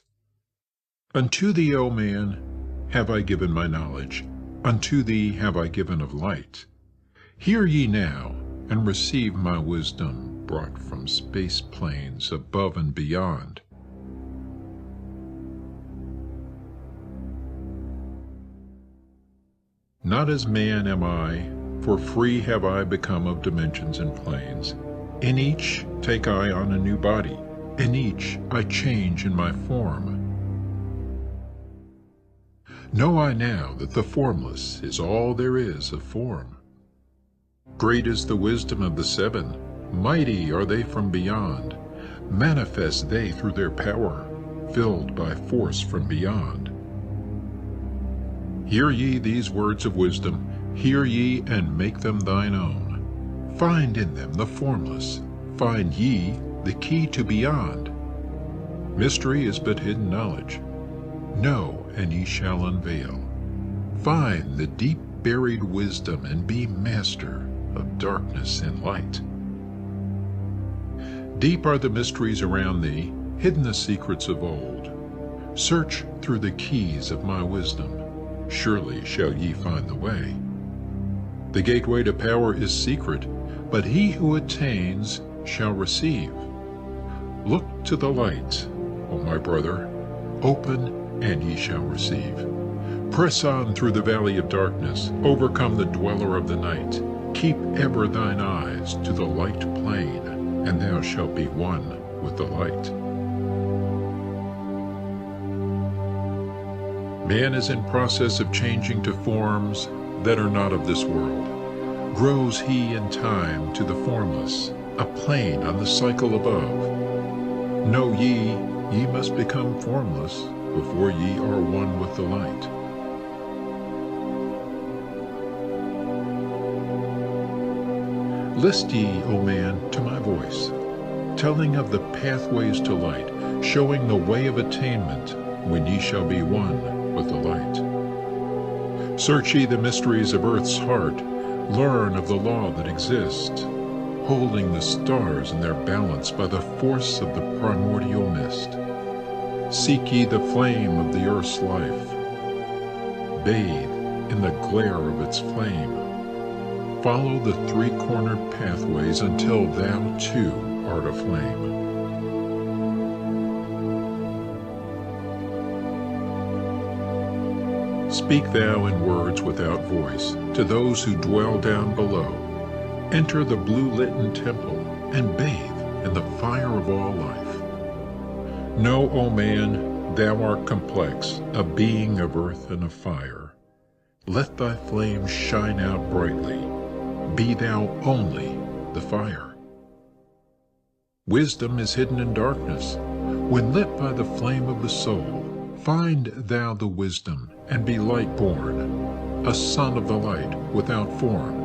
Unto thee, O man, have I given my knowledge, unto thee have I given of light. Hear ye now, and receive my wisdom brought from space planes above and beyond. Not as man am I, for free have I become of dimensions and planes. In each take I on a new body, in each I change in my form. Know I now that the formless is all there is of form. Great is the wisdom of the seven, mighty are they from beyond, manifest they through their power, filled by force from beyond. Hear ye these words of wisdom, hear ye and make them thine own. Find in them the formless, find ye the key to beyond. Mystery is but hidden knowledge. Know, and ye shall unveil. Find the deep-buried wisdom, and be master of darkness and light. Deep are the mysteries around thee, hidden the secrets of old. Search through the keys of my wisdom, surely shall ye find the way. The gateway to power is secret, but he who attains shall receive. Look to the light, O my brother, open and ye shall receive. Press on through the valley of darkness, overcome the dweller of the night. Keep ever thine eyes to the light plain, and thou shalt be one with the light. Man is in process of changing to forms that are not of this world. Grows he in time to the formless, a plane on the cycle above. Know ye, ye must become formless before ye are one with the light. List ye, O man, to my voice, telling of the pathways to light, showing the way of attainment, when ye shall be one with the light. Search ye the mysteries of earth's heart, learn of the law that exists, holding the stars in their balance by the force of the primordial mist. Seek ye the flame of the earth's life. Bathe in the glare of its flame. Follow the three-cornered pathways until thou too art aflame. Speak thou in words without voice to those who dwell down below. Enter the blue-litten temple and bathe in the fire of all life. Know, O man, thou art complex, a being of earth and of fire. Let thy flame shine out brightly. Be thou only the fire. Wisdom is hidden in darkness. When lit by the flame of the soul, find thou the wisdom and be light-born, a son of the light without form.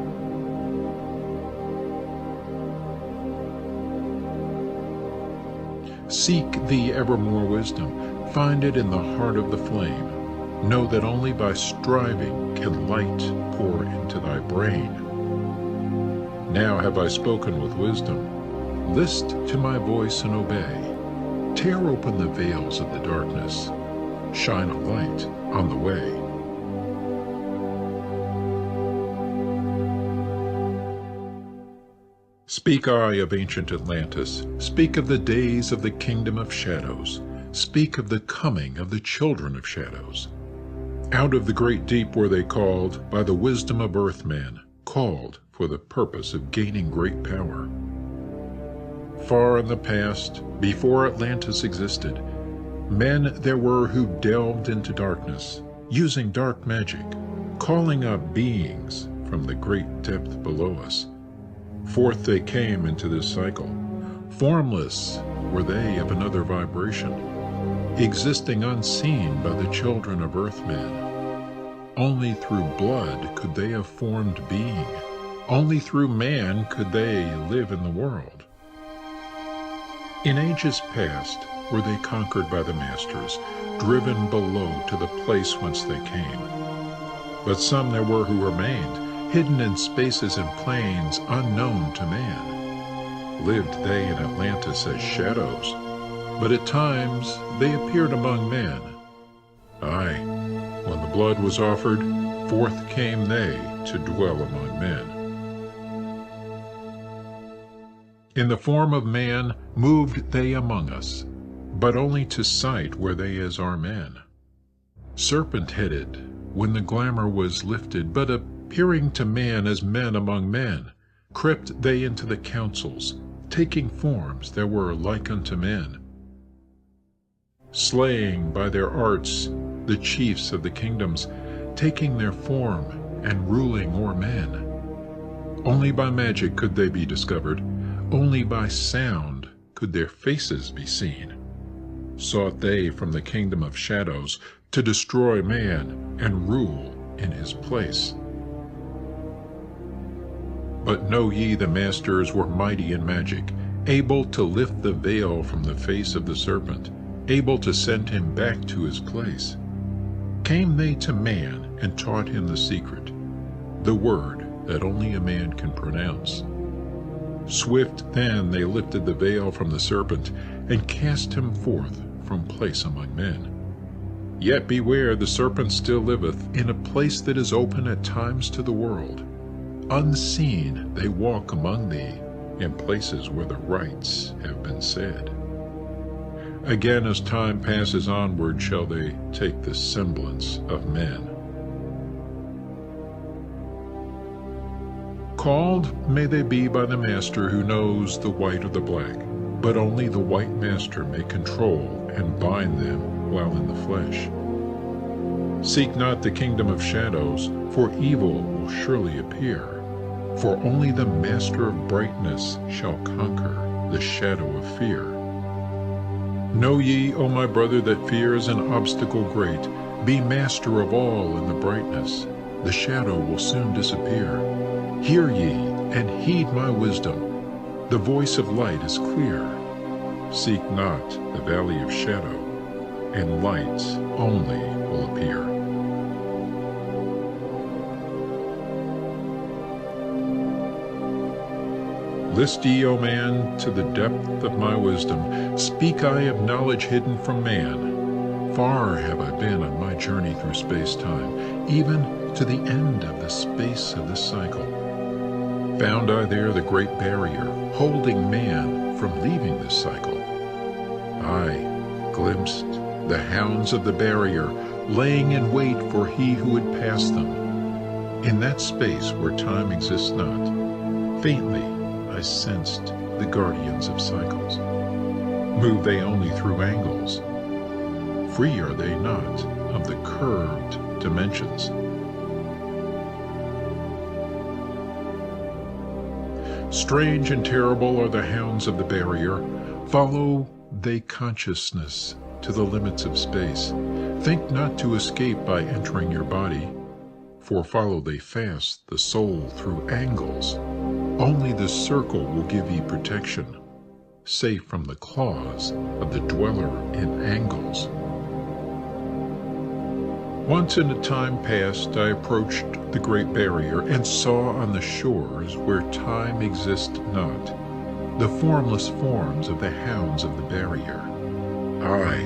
Seek thee evermore wisdom, find it in the heart of the flame. Know that only by striving can light pour into thy brain. Now have I spoken with wisdom. List to my voice and obey. Tear open the veils of the darkness. Shine a light on the way. Speak I of ancient Atlantis, speak of the days of the kingdom of shadows, speak of the coming of the children of shadows. Out of the great deep were they called by the wisdom of earthmen, called for the purpose of gaining great power. Far in the past, before Atlantis existed, men there were who delved into darkness, using dark magic, calling up beings from the great depth below us. Forth they came into this cycle. Formless were they of another vibration, existing unseen by the children of earthmen. Only through blood could they have formed being. Only through man could they live in the world. In ages past were they conquered by the masters, driven below to the place whence they came. But some there were who remained, hidden in spaces and plains unknown to man. Lived they in Atlantis as shadows, but at times they appeared among men. Aye, when the blood was offered, forth came they to dwell among men. In the form of man moved they among us, but only to sight were they as our men. Serpent-headed, when the glamour was lifted, but appearing to man as men among men, crept they into the councils, taking forms that were like unto men, slaying by their arts the chiefs of the kingdoms, taking their form and ruling o'er men. Only by magic could they be discovered, only by sound could their faces be seen. Sought they from the kingdom of shadows to destroy man and rule in his place. But know ye the masters were mighty in magic, able to lift the veil from the face of the serpent, able to send him back to his place. Came they to man and taught him the secret, the word that only a man can pronounce. Swift then they lifted the veil from the serpent and cast him forth from place among men. Yet beware, the serpent still liveth in a place that is open at times to the world. Unseen they walk among thee in places where the rites have been said. Again, as time passes onward, shall they take the semblance of men. Called may they be by the master who knows the white or the black, but only the white master may control and bind them while in the flesh. Seek not the kingdom of shadows, for evil will surely appear. For only the master of brightness shall conquer the shadow of fear. Know ye, O my brother, that fear is an obstacle great. Be master of all in the brightness. The shadow will soon disappear. Hear ye, and heed my wisdom. The voice of light is clear. Seek not the valley of shadow, and light only will appear. List ye, O man, to the depth of my wisdom. Speak I of knowledge hidden from man. Far have I been on my journey through space-time, even to the end of the space of this cycle. Found I there the great barrier, holding man from leaving this cycle. I glimpsed the hounds of the barrier, laying in wait for he who would pass them. In that space where time exists not, faintly I sensed the guardians of cycles. Move they only through angles? Free are they not of the curved dimensions? Strange and terrible are the hounds of the barrier. Follow they consciousness to the limits of space. Think not to escape by entering your body, for follow they fast the soul through angles. Only the circle will give ye protection. safe from the claws of the dweller in angles. Once in a time past I approached the Great Barrier and saw on the shores where time exists not the formless forms of the hounds of the barrier. Aye,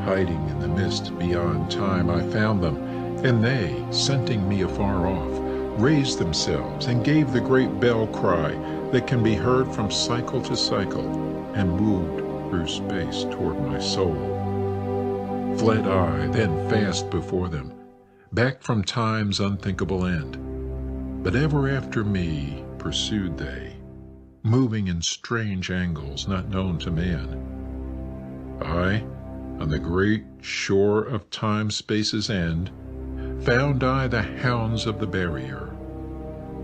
hiding in the mist beyond time I found them, and they, scenting me afar off, raised themselves and gave the great bell cry that can be heard from cycle to cycle and moved through space toward my soul. Fled I then fast before them, back from time's unthinkable end. But ever after me pursued they, moving in strange angles not known to man. I, on the great shore of time-space's end, found I the hounds of the barrier,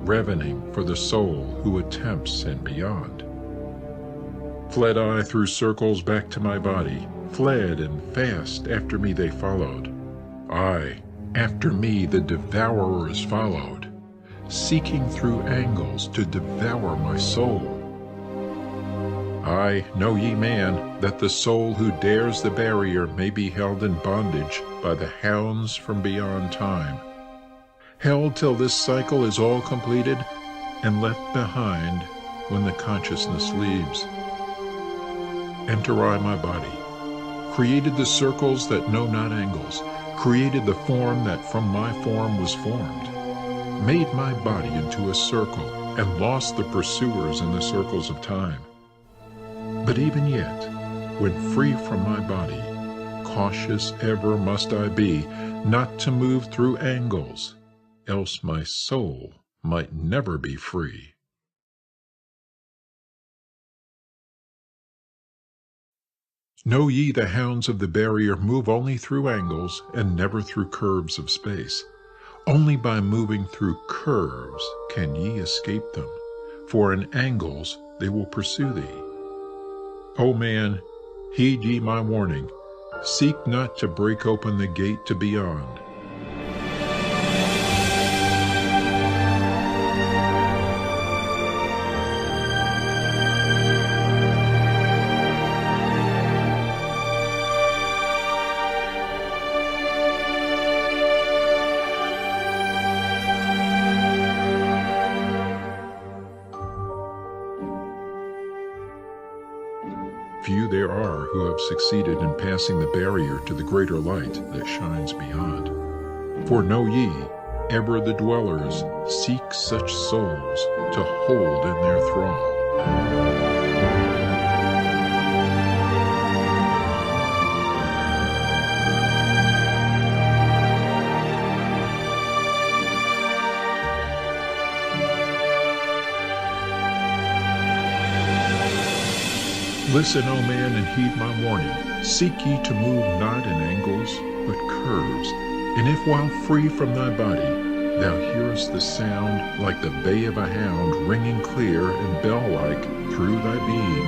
ravening for the soul who attempts and beyond. Fled I through circles back to my body, fled and fast after me they followed. Aye, after me the devourers followed, seeking through angles to devour my soul. Aye, know ye, man, that the soul who dares the barrier may be held in bondage by the hounds from beyond time, held till this cycle is all completed and left behind when the consciousness leaves. Enter I my body, created the circles that know not angles, created the form that from my form was formed, made my body into a circle, and lost the pursuers in the circles of time. But even yet, when free from my body, cautious ever must I be, not to move through angles, else my soul might never be free. Know ye the hounds of the barrier move only through angles and never through curves of space. Only by moving through curves can ye escape them, for in angles they will pursue thee. O man, heed ye my warning, seek not to break open the gate to beyond. Few there are who have succeeded in passing the barrier to the greater light that shines beyond. For know ye, ever the dwellers seek such souls to hold in their thrall. Listen, O man, and heed my warning. Seek ye to move not in angles, but curves. And if while free from thy body, thou hearest the sound like the bay of a hound ringing clear and bell-like through thy being,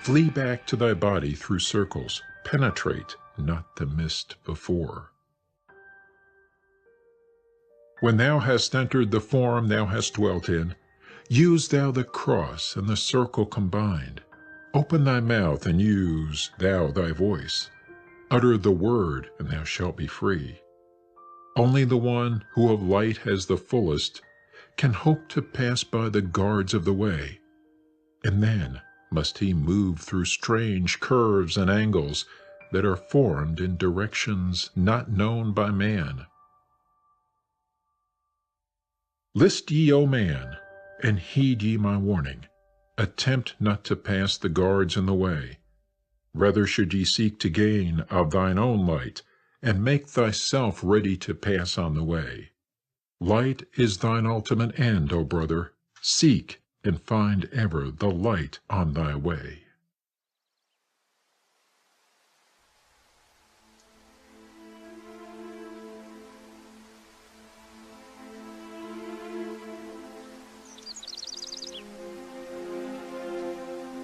flee back to thy body through circles, penetrate not the mist before. When thou hast entered the form thou hast dwelt in, use thou the cross and the circle combined. Open thy mouth and use thou thy voice. Utter the word and thou shalt be free. Only the one who of light has the fullest can hope to pass by the guards of the way, and then must he move through strange curves and angles that are formed in directions not known by man. List ye, O man, and heed ye my warning. Attempt not to pass the guards in the way. Rather should ye seek to gain of thine own light, and make thyself ready to pass on the way. Light is thine ultimate end, O brother. Seek and find ever the light on thy way.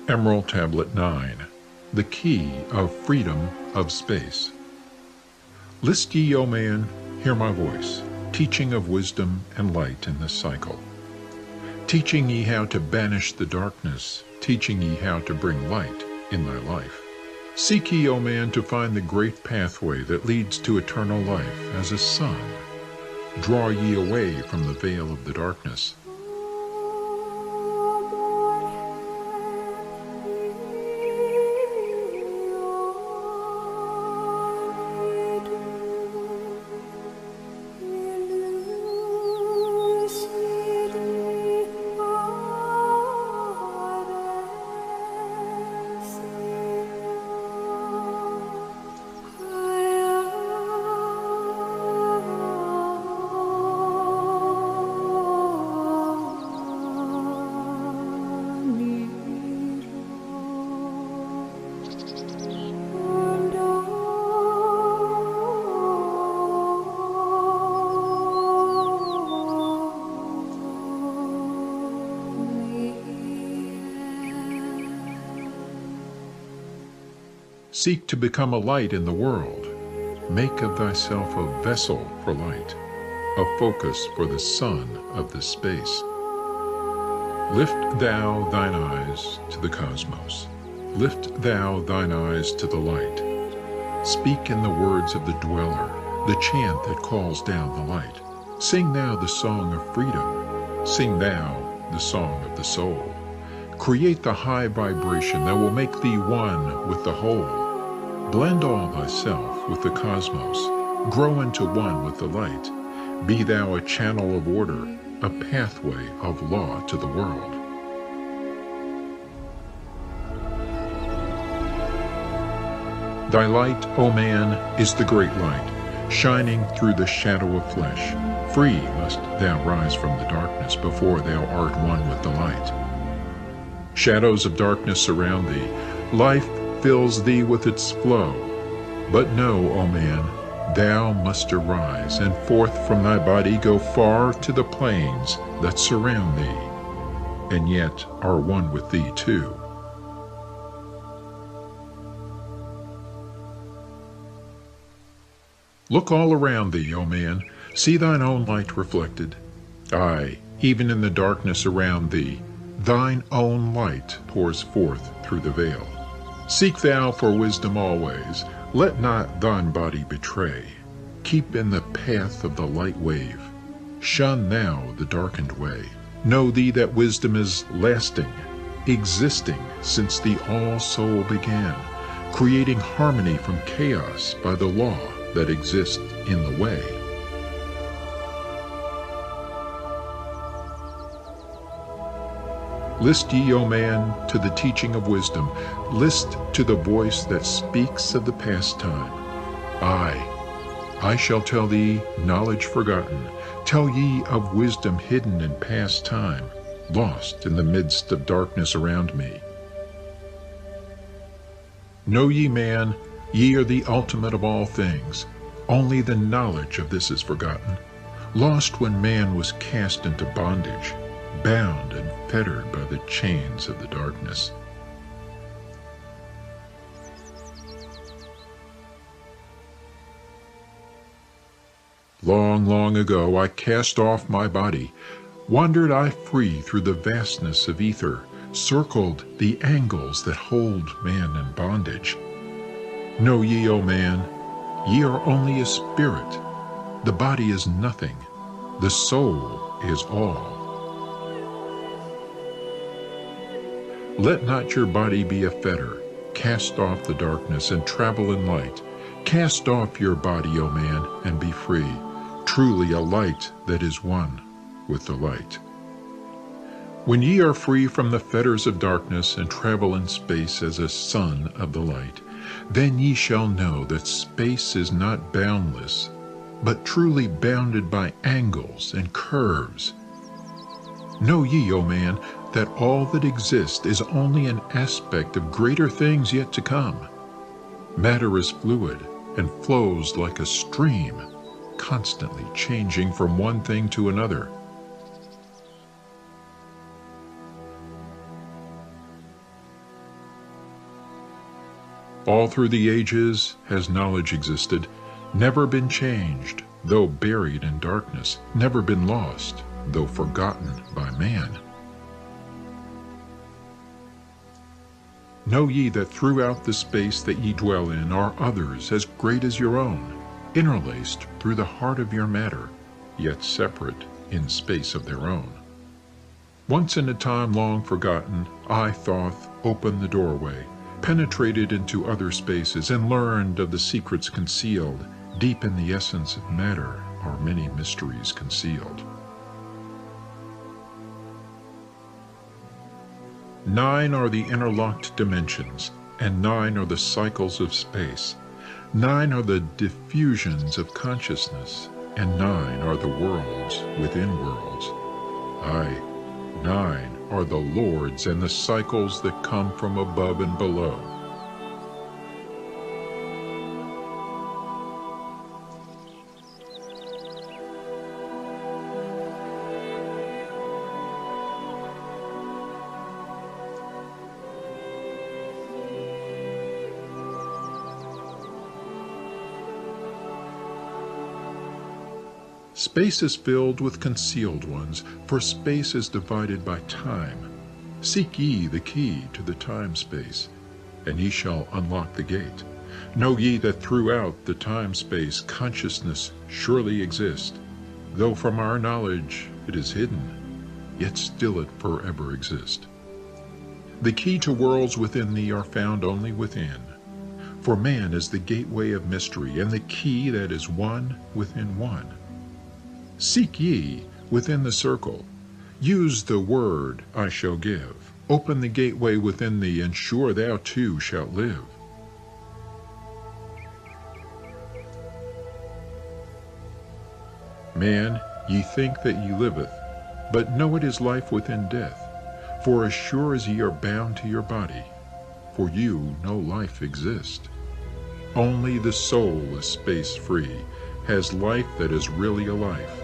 Emerald Tablet 9, the key of freedom of space. List ye, O man, hear my voice, teaching of wisdom and light in this cycle. Teaching ye how to banish the darkness, teaching ye how to bring light in thy life. Seek ye, O man, to find the great pathway that leads to eternal life as a sun. Draw ye away from the veil of the darkness. Seek to become a light in the world. Make of thyself a vessel for light, a focus for the sun of this space. Lift thou thine eyes to the cosmos. Lift thou thine eyes to the light. Speak in the words of the dweller, the chant that calls down the light. Sing thou the song of freedom. Sing thou the song of the soul. Create the high vibration that will make thee one with the whole. Blend all thyself with the cosmos. Grow into one with the light. Be thou a channel of order, a pathway of law to the world. Thy light, O man, is the great light, shining through the shadow of flesh. Free must thou rise from the darkness before thou art one with the light. Shadows of darkness surround thee. Life fills thee with its flow. But know, O man, thou must arise, and forth from thy body go far to the plains that surround thee, and yet are one with thee too. Look all around thee, O man, see thine own light reflected. Aye, even in the darkness around thee, thine own light pours forth through the veil. Seek thou for wisdom always. Let not thine body betray. Keep in the path of the light wave. Shun thou the darkened way. Know thee that wisdom is lasting, existing since the all-soul began, creating harmony from chaos by the law that exists in the way. List ye, O man, to the teaching of wisdom. List to the voice that speaks of the past time. I shall tell thee knowledge forgotten. Tell ye of wisdom hidden in past time, lost in the midst of darkness around me. Know ye, man, ye are the ultimate of all things. Only the knowledge of this is forgotten, lost when man was cast into bondage, bound and fettered by the chains of the darkness. Long, long ago I cast off my body, wandered I free through the vastness of ether, circled the angles that hold man in bondage. Know ye, O man, ye are only a spirit. The body is nothing. The soul is all. Let not your body be a fetter. Cast off the darkness and travel in light. Cast off your body, O man, and be free, truly a light that is one with the light. When ye are free from the fetters of darkness and travel in space as a son of the light, then ye shall know that space is not boundless, but truly bounded by angles and curves. Know ye, O man, that all that exists is only an aspect of greater things yet to come. Matter is fluid and flows like a stream, constantly changing from one thing to another. All through the ages has knowledge existed, never been changed, though buried in darkness, never been lost, though forgotten by man. Know ye that throughout the space that ye dwell in are others as great as your own, interlaced through the heart of your matter, yet separate in space of their own. Once in a time long forgotten, I, Thoth, opened the doorway, penetrated into other spaces, and learned of the secrets concealed. Deep in the essence of matter are many mysteries concealed. 9 are the interlocked dimensions, and 9 are the cycles of space. 9 are the diffusions of consciousness, and 9 are the worlds within worlds. Aye, 9 are the lords and the cycles that come from above and below. Space is filled with concealed ones, for space is divided by time. Seek ye the key to the time-space, and ye shall unlock the gate. Know ye that throughout the time-space consciousness surely exists. Though from our knowledge it is hidden, yet still it forever exists. The key to worlds within thee are found only within. For man is the gateway of mystery, and the key that is one within one. Seek ye within the circle. Use the word I shall give. Open the gateway within thee, and sure thou too shalt live. Man, ye think that ye liveth, but know it is life within death. For as sure as ye are bound to your body, for you no life exists. Only the soul is space-free, has life that is really a life.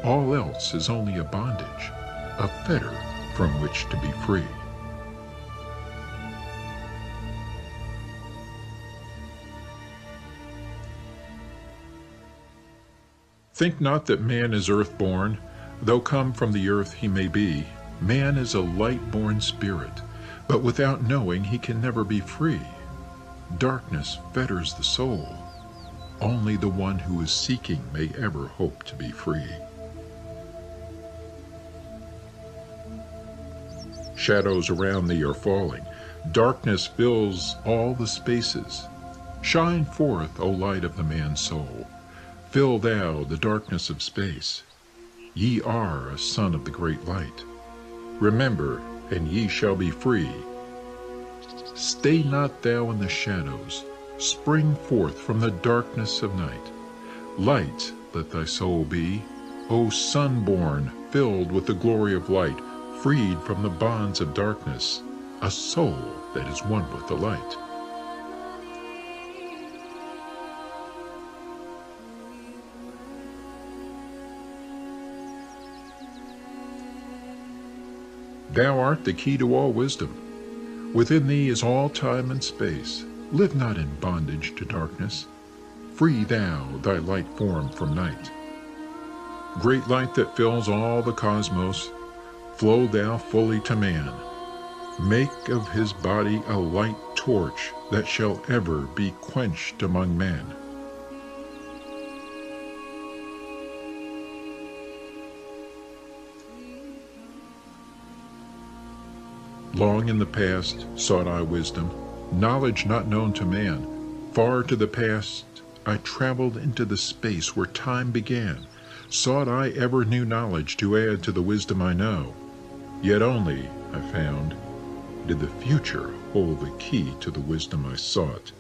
All else is only a bondage, a fetter from which to be free. Think not that man is earth-born, though come from the earth he may be. Man is a light-born spirit, but without knowing he can never be free. Darkness fetters the soul. Only the one who is seeking may ever hope to be free. Shadows around thee are falling. Darkness fills all the spaces. Shine forth, O light of the man's soul. Fill thou the darkness of space. Ye are a son of the great light. Remember, and ye shall be free. Stay not thou in the shadows. Spring forth from the darkness of night. Light let thy soul be, O sun-born, filled with the glory of light, freed from the bonds of darkness, a soul that is one with the light. Thou art the key to all wisdom. Within thee is all time and space. Live not in bondage to darkness. Free thou thy light form from night. Great light that fills all the cosmos, flow thou fully to man. Make of his body a light torch that shall ever be quenched among men. Long in the past sought I wisdom, knowledge not known to man. Far to the past I traveled into the space where time began. Sought I ever new knowledge to add to the wisdom I know. Yet only, I found, did the future hold the key to the wisdom I sought.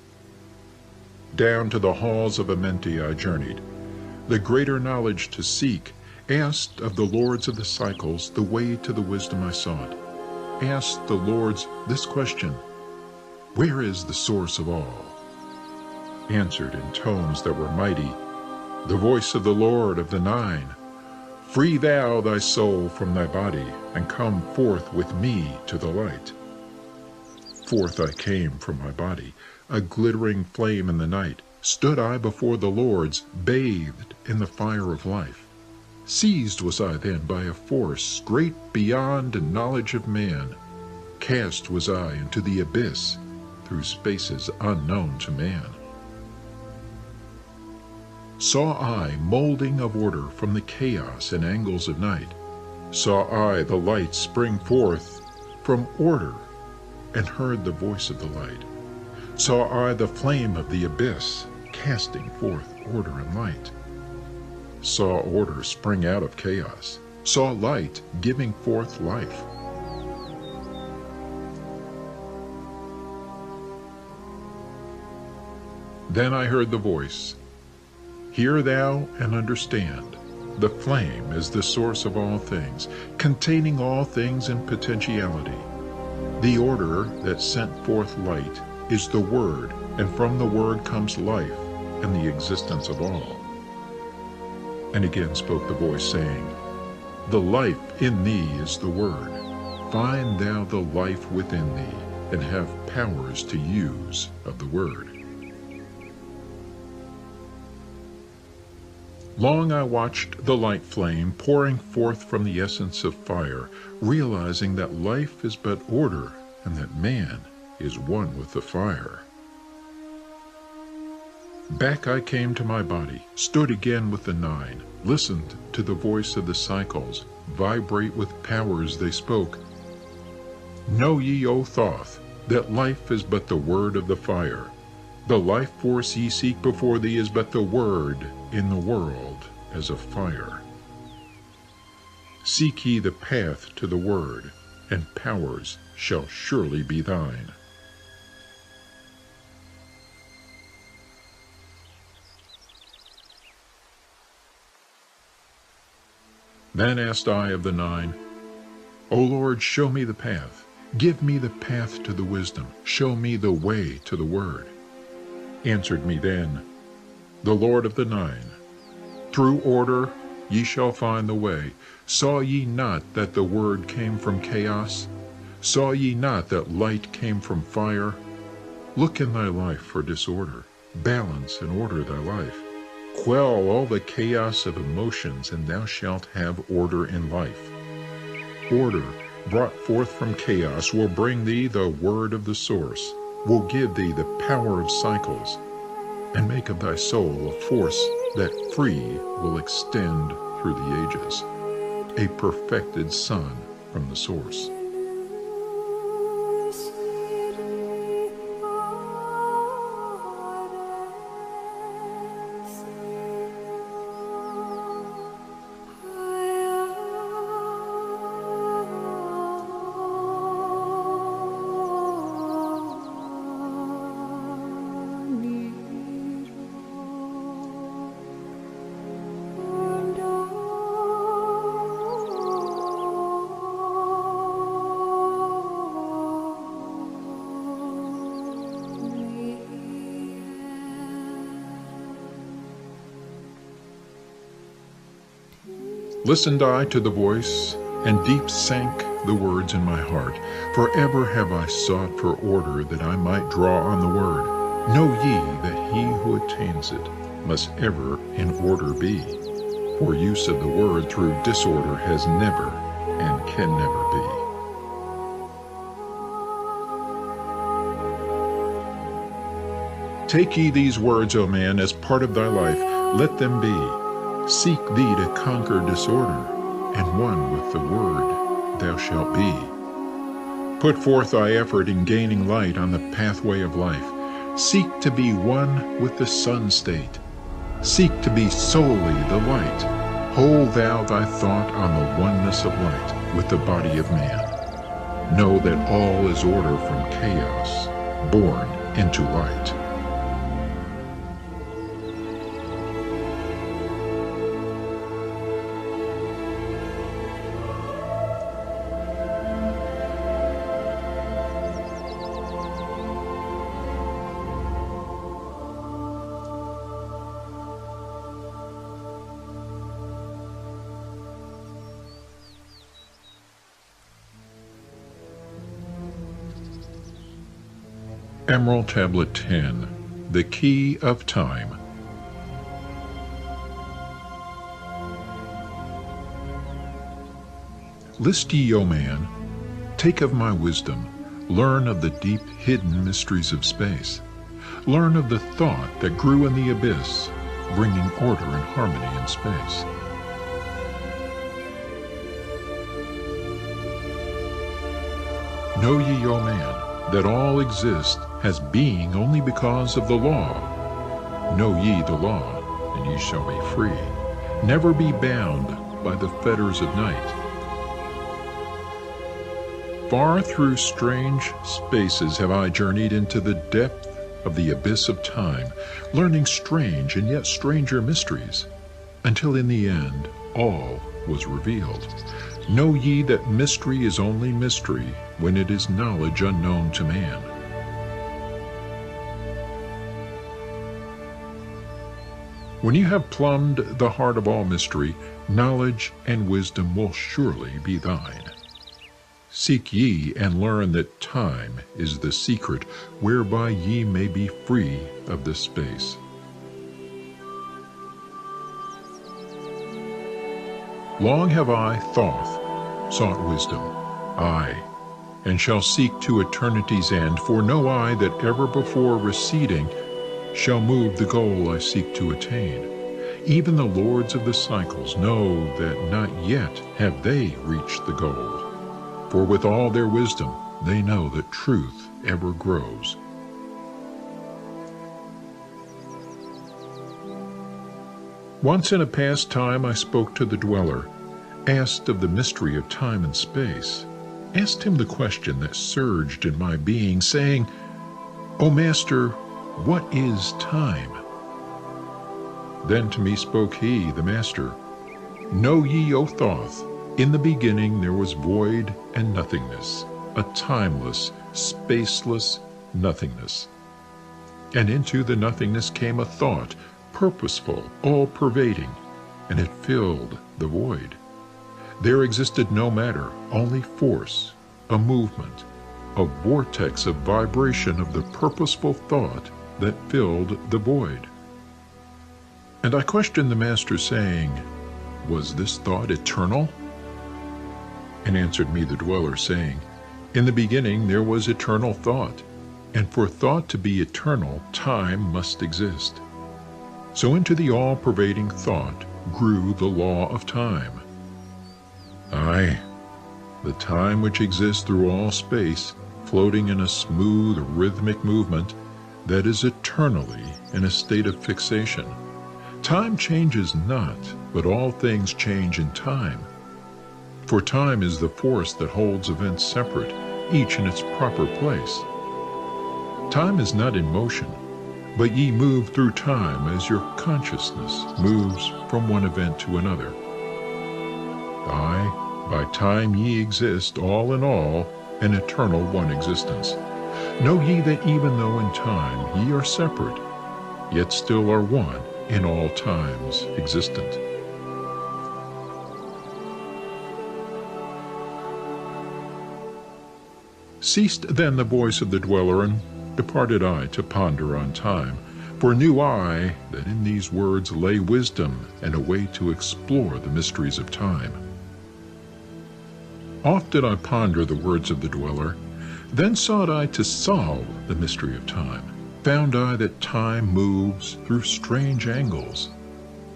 Down to the halls of Amenti I journeyed, the greater knowledge to seek, asked of the lords of the cycles the way to the wisdom I sought. Asked the lords this question, where is the source of all? Answered in tones that were mighty, the voice of the Lord of the Nine, free thou thy soul from thy body, and come forth with me to the light. Forth I came from my body, a glittering flame in the night, stood I before the Lord's, bathed in the fire of life. Seized was I then by a force great beyond knowledge of man. Cast was I into the abyss, through spaces unknown to man. Saw I molding of order from the chaos and angles of night. Saw I the light spring forth from order, and heard the voice of the light. Saw I the flame of the abyss, casting forth order and light. Saw order spring out of chaos. Saw light giving forth life. Then I heard the voice, "Hear thou and understand. The flame is the source of all things, containing all things in potentiality. The order that sent forth light is the Word, and from the Word comes life and the existence of all." And again spoke the voice, saying, "The life in thee is the Word. Find thou the life within thee, and have powers to use of the Word." Long I watched the light flame pouring forth from the essence of fire, realizing that life is but order, and that man is one with the fire. Back I came to my body, stood again with the nine, listened to the voice of the cycles, vibrate with powers they spoke. "Know ye, O Thoth, that life is but the word of the fire. The life force ye seek before thee is but the word in the world as a fire. Seek ye the path to the word, and powers shall surely be thine." Then asked I of the nine, "O Lord, show me the path. Give me the path to the wisdom. Show me the way to the word." Answered me then the Lord of the nine, "Through order ye shall find the way. Saw ye not that the word came from chaos? Saw ye not that light came from fire? Look in thy life for disorder. Balance and order thy life. Quell all the chaos of emotions, and thou shalt have order in life. Order brought forth from chaos will bring thee the word of the source, will give thee the power of cycles, and make of thy soul a force that free will extend through the ages, a perfected sun from the source. Listened I to the voice, and deep sank the words in my heart. For ever have I sought for order, that I might draw on the word. Know ye that he who attains it must ever in order be. For use of the word through disorder has never and can never be. Take ye these words, O man, as part of thy life. Let them be. Seek thee to conquer disorder, and one with the word thou shalt be. Put forth thy effort in gaining light on the pathway of life. Seek to be one with the sun state. Seek to be solely the light. Hold thou thy thought on the oneness of light with the body of man. Know that all is order from chaos, born into light. Emerald Tablet 10, The Key of Time. List ye, O man, take of my wisdom, learn of the deep hidden mysteries of space. Learn of the thought that grew in the abyss, bringing order and harmony in space. Know ye, O man, that all exist has being only because of the law. Know ye the law, and ye shall be free. Never be bound by the fetters of night. Far through strange spaces have I journeyed into the depth of the abyss of time, learning strange and yet stranger mysteries, until in the end all was revealed. Know ye that mystery is only mystery when it is knowledge unknown to man. When you have plumbed the heart of all mystery, knowledge and wisdom will surely be thine. Seek ye and learn that time is the secret whereby ye may be free of this space. Long have I sought wisdom, aye, and shall seek to eternity's end, for no eye that ever before receding shall move the goal I seek to attain. Even the lords of the cycles know that not yet have they reached the goal, for with all their wisdom they know that truth ever grows. Once in a past time I spoke to the dweller, asked of the mystery of time and space, asked him the question that surged in my being, saying, O Master, what is time? Then to me spoke he, the Master, Know ye, O Thoth, in the beginning there was void and nothingness, a timeless, spaceless nothingness. And into the nothingness came a thought, purposeful, all-pervading, and it filled the void. There existed no matter, only force, a movement, a vortex of vibration of the purposeful thought that filled the void. And I questioned the Master, saying, Was this thought eternal? And answered me the dweller, saying, In the beginning there was eternal thought, and for thought to be eternal, time must exist. So into the all-pervading thought grew the law of time. Aye, the time which exists through all space, floating in a smooth, rhythmic movement that is eternally in a state of fixation. Time changes not, but all things change in time. For time is the force that holds events separate, each in its proper place. Time is not in motion, but ye move through time as your consciousness moves from one event to another. Aye, by time ye exist all in all, an eternal one existence. Know ye that even though in time ye are separate, yet still are one in all times existent. Ceased then the voice of the dweller, and departed I to ponder on time, for knew I that in these words lay wisdom and a way to explore the mysteries of time. Oft did I ponder the words of the dweller, then sought I to solve the mystery of time. Found I that time moves through strange angles,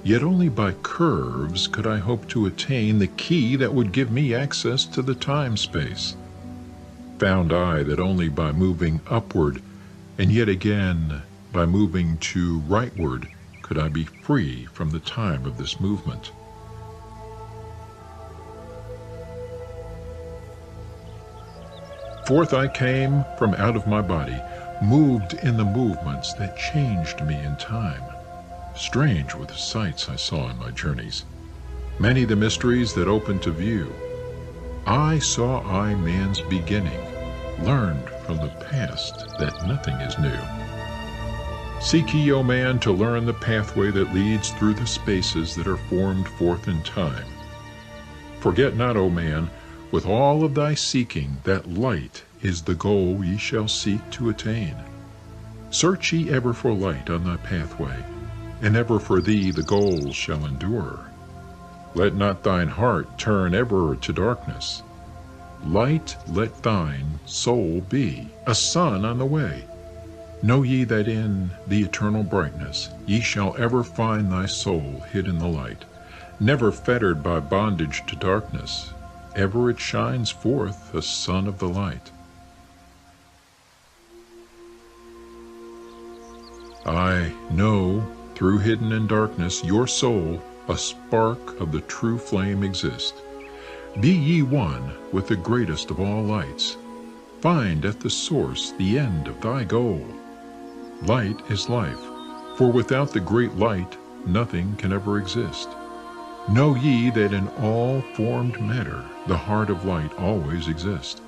yet only by curves could I hope to attain the key that would give me access to the time-space. Found I that only by moving upward, and yet again by moving to rightward, could I be free from the time of this movement. Forth I came from out of my body, moved in the movements that changed me in time. Strange were the sights I saw in my journeys, many the mysteries that opened to view. I saw man's beginning, learned from the past that nothing is new. Seek ye, O man, to learn the pathway that leads through the spaces that are formed forth in time. Forget not, O man, with all of thy seeking, that light is the goal ye shall seek to attain. Search ye ever for light on thy pathway, and ever for thee the goal shall endure. Let not thine heart turn ever to darkness. Light let thine soul be, a sun on the way. Know ye that in the eternal brightness ye shall ever find thy soul hid in the light, never fettered by bondage to darkness. Ever it shines forth a sun of the light. I know, through hidden in darkness, your soul, a spark of the true flame exists. Be ye one with the greatest of all lights. Find at the source the end of thy goal. Light is life, for without the great light nothing can ever exist. Know ye that in all formed matter the heart of light always exists.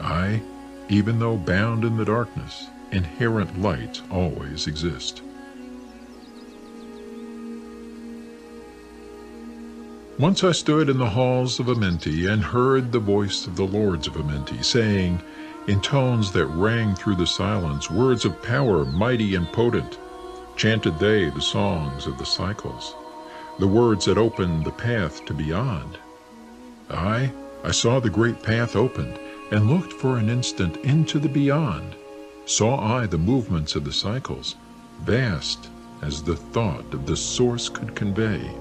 Aye, even though bound in the darkness, inherent light always exists. Once I stood in the halls of Amenti and heard the voice of the lords of Amenti, saying, in tones that rang through the silence, words of power mighty and potent, chanted they the songs of the cycles, the words that opened the path to beyond. I saw the great path opened, and looked for an instant into the beyond. Saw I the movements of the cycles, vast as the thought of the source could convey.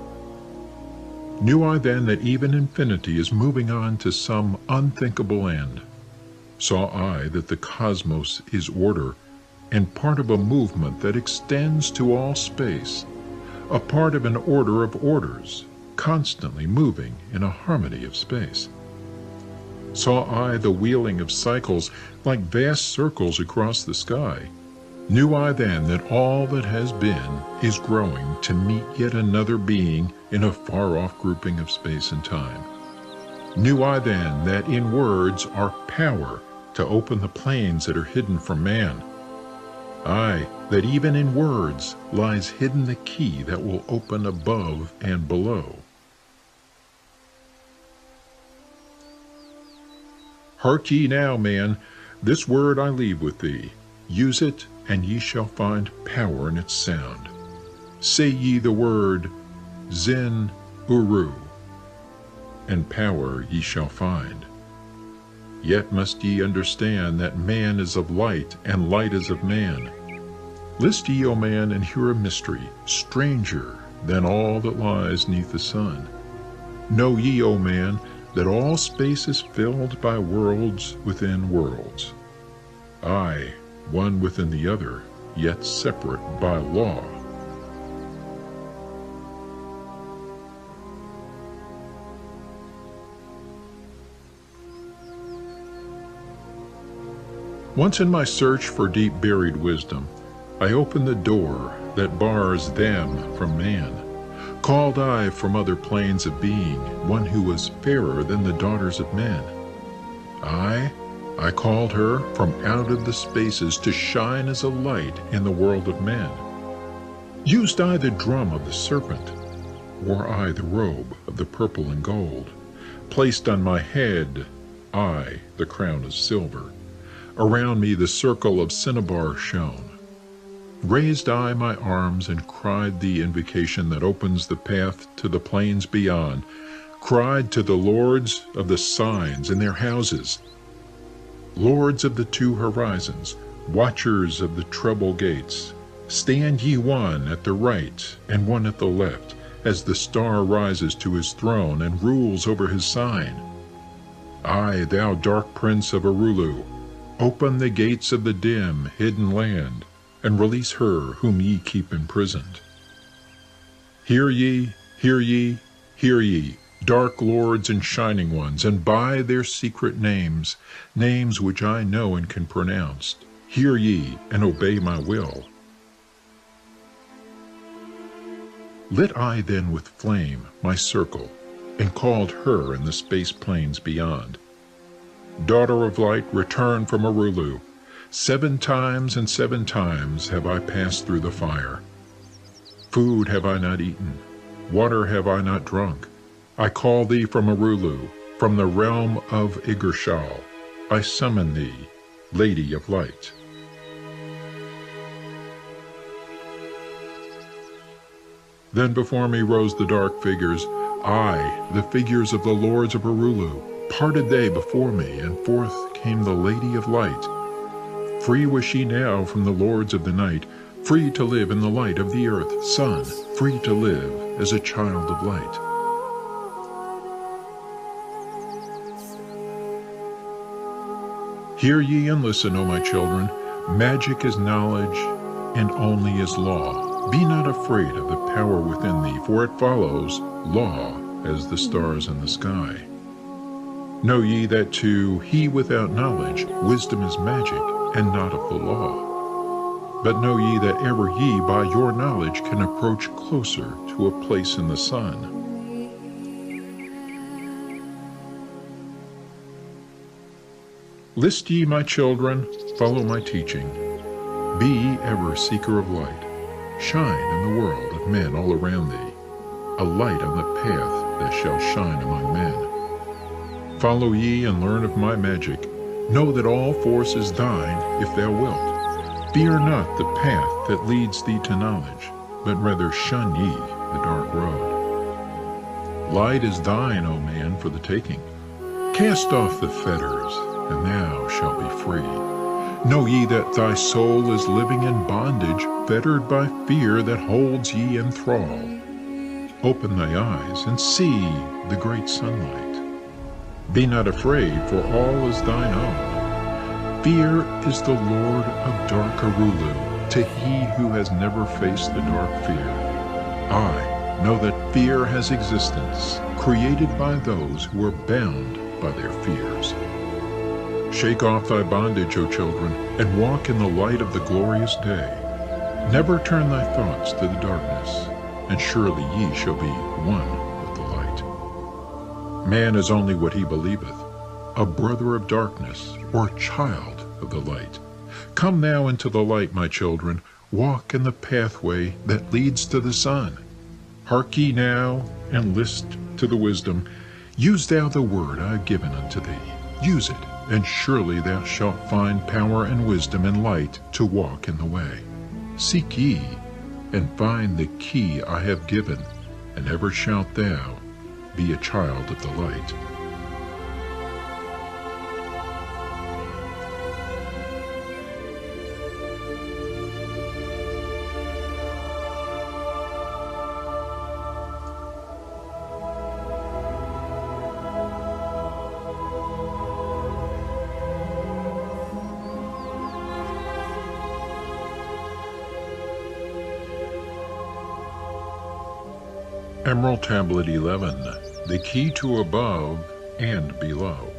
Knew I then that even infinity is moving on to some unthinkable end. Saw I that the cosmos is order, and part of a movement that extends to all space, a part of an order of orders, constantly moving in a harmony of space. Saw I the wheeling of cycles like vast circles across the sky. Knew I then that all that has been is growing to meet yet another being in a far-off grouping of space and time. Knew I then that in words are power to open the planes that are hidden from man. Aye, that even in words lies hidden the key that will open above and below. Hark ye now, man, this word I leave with thee. Use it, and ye shall find power in its sound. Say ye the word Zin Uru, and power ye shall find. Yet must ye understand that man is of light, and light is of man. List ye, O man, and hear a mystery, stranger than all that lies neath the sun. Know ye, O man, that all space is filled by worlds within worlds. Aye, one within the other, yet separate by law. Once in my search for deep-buried wisdom, I opened the door that bars them from man. Called I from other planes of being one who was fairer than the daughters of men. I called her from out of the spaces to shine as a light in the world of men. Used I the drum of the serpent, wore I the robe of the purple and gold, placed on my head I the crown of silver, around me the circle of cinnabar shone. Raised I my arms and cried the invocation that opens the path to the plains beyond, cried to the lords of the signs in their houses, lords of the two horizons, watchers of the treble gates, stand ye one at the right and one at the left, as the star rises to his throne and rules over his sign. Aye, thou dark prince of Arulu, open the gates of the dim, hidden land, and release her whom ye keep imprisoned. Hear ye, hear ye, hear ye, dark lords and shining ones, and by their secret names, names which I know and can pronounce, hear ye and obey my will. Lit I then with flame my circle, and called her in the space plains beyond. Daughter of light, return from Arulu. 7 times and 7 times have I passed through the fire. Food have I not eaten, water have I not drunk. I call thee from Arulu, from the realm of Igirshal. I summon thee, Lady of Light. Then before me rose the dark figures, aye, the figures of the lords of Arulu. Parted they before me, and forth came the Lady of Light. Free was she now from the lords of the night, free to live in the light of the earth, sun, free to live as a child of light. Hear ye and listen, O my children. Magic is knowledge, and only is law. Be not afraid of the power within thee, for it follows law as the stars in the sky. Know ye that to he without knowledge wisdom is magic, and not of the law. But know ye that ever ye by your knowledge can approach closer to a place in the sun. List ye, my children, follow my teaching. Be ye ever seeker of light. Shine in the world of men all around thee, a light on the path that shall shine among men. Follow ye and learn of my magic. Know that all force is thine if thou wilt. Fear not the path that leads thee to knowledge, but rather shun ye the dark road. Light is thine, O man, for the taking. Cast off the fetters, and thou shalt be free. Know ye that thy soul is living in bondage, fettered by fear that holds ye in thrall. Open thy eyes and see the great sunlight. Be not afraid, for all is thine own. Fear is the lord of dark Arulu, to he who has never faced the dark fear. I know that fear has existence, created by those who are bound by their fears. Shake off thy bondage, O children, and walk in the light of the glorious day. Never turn thy thoughts to the darkness, and surely ye shall be one with the light. Man is only what he believeth, a brother of darkness, or child of the light. Come now into the light, my children, walk in the pathway that leads to the sun. Hark ye now, and list to the wisdom. Use thou the word I have given unto thee. Use it, and surely thou shalt find power and wisdom and light to walk in the way. Seek ye, and find the key I have given, and ever shalt thou be a child of the light. Emerald Tablet 11, the key to above and below.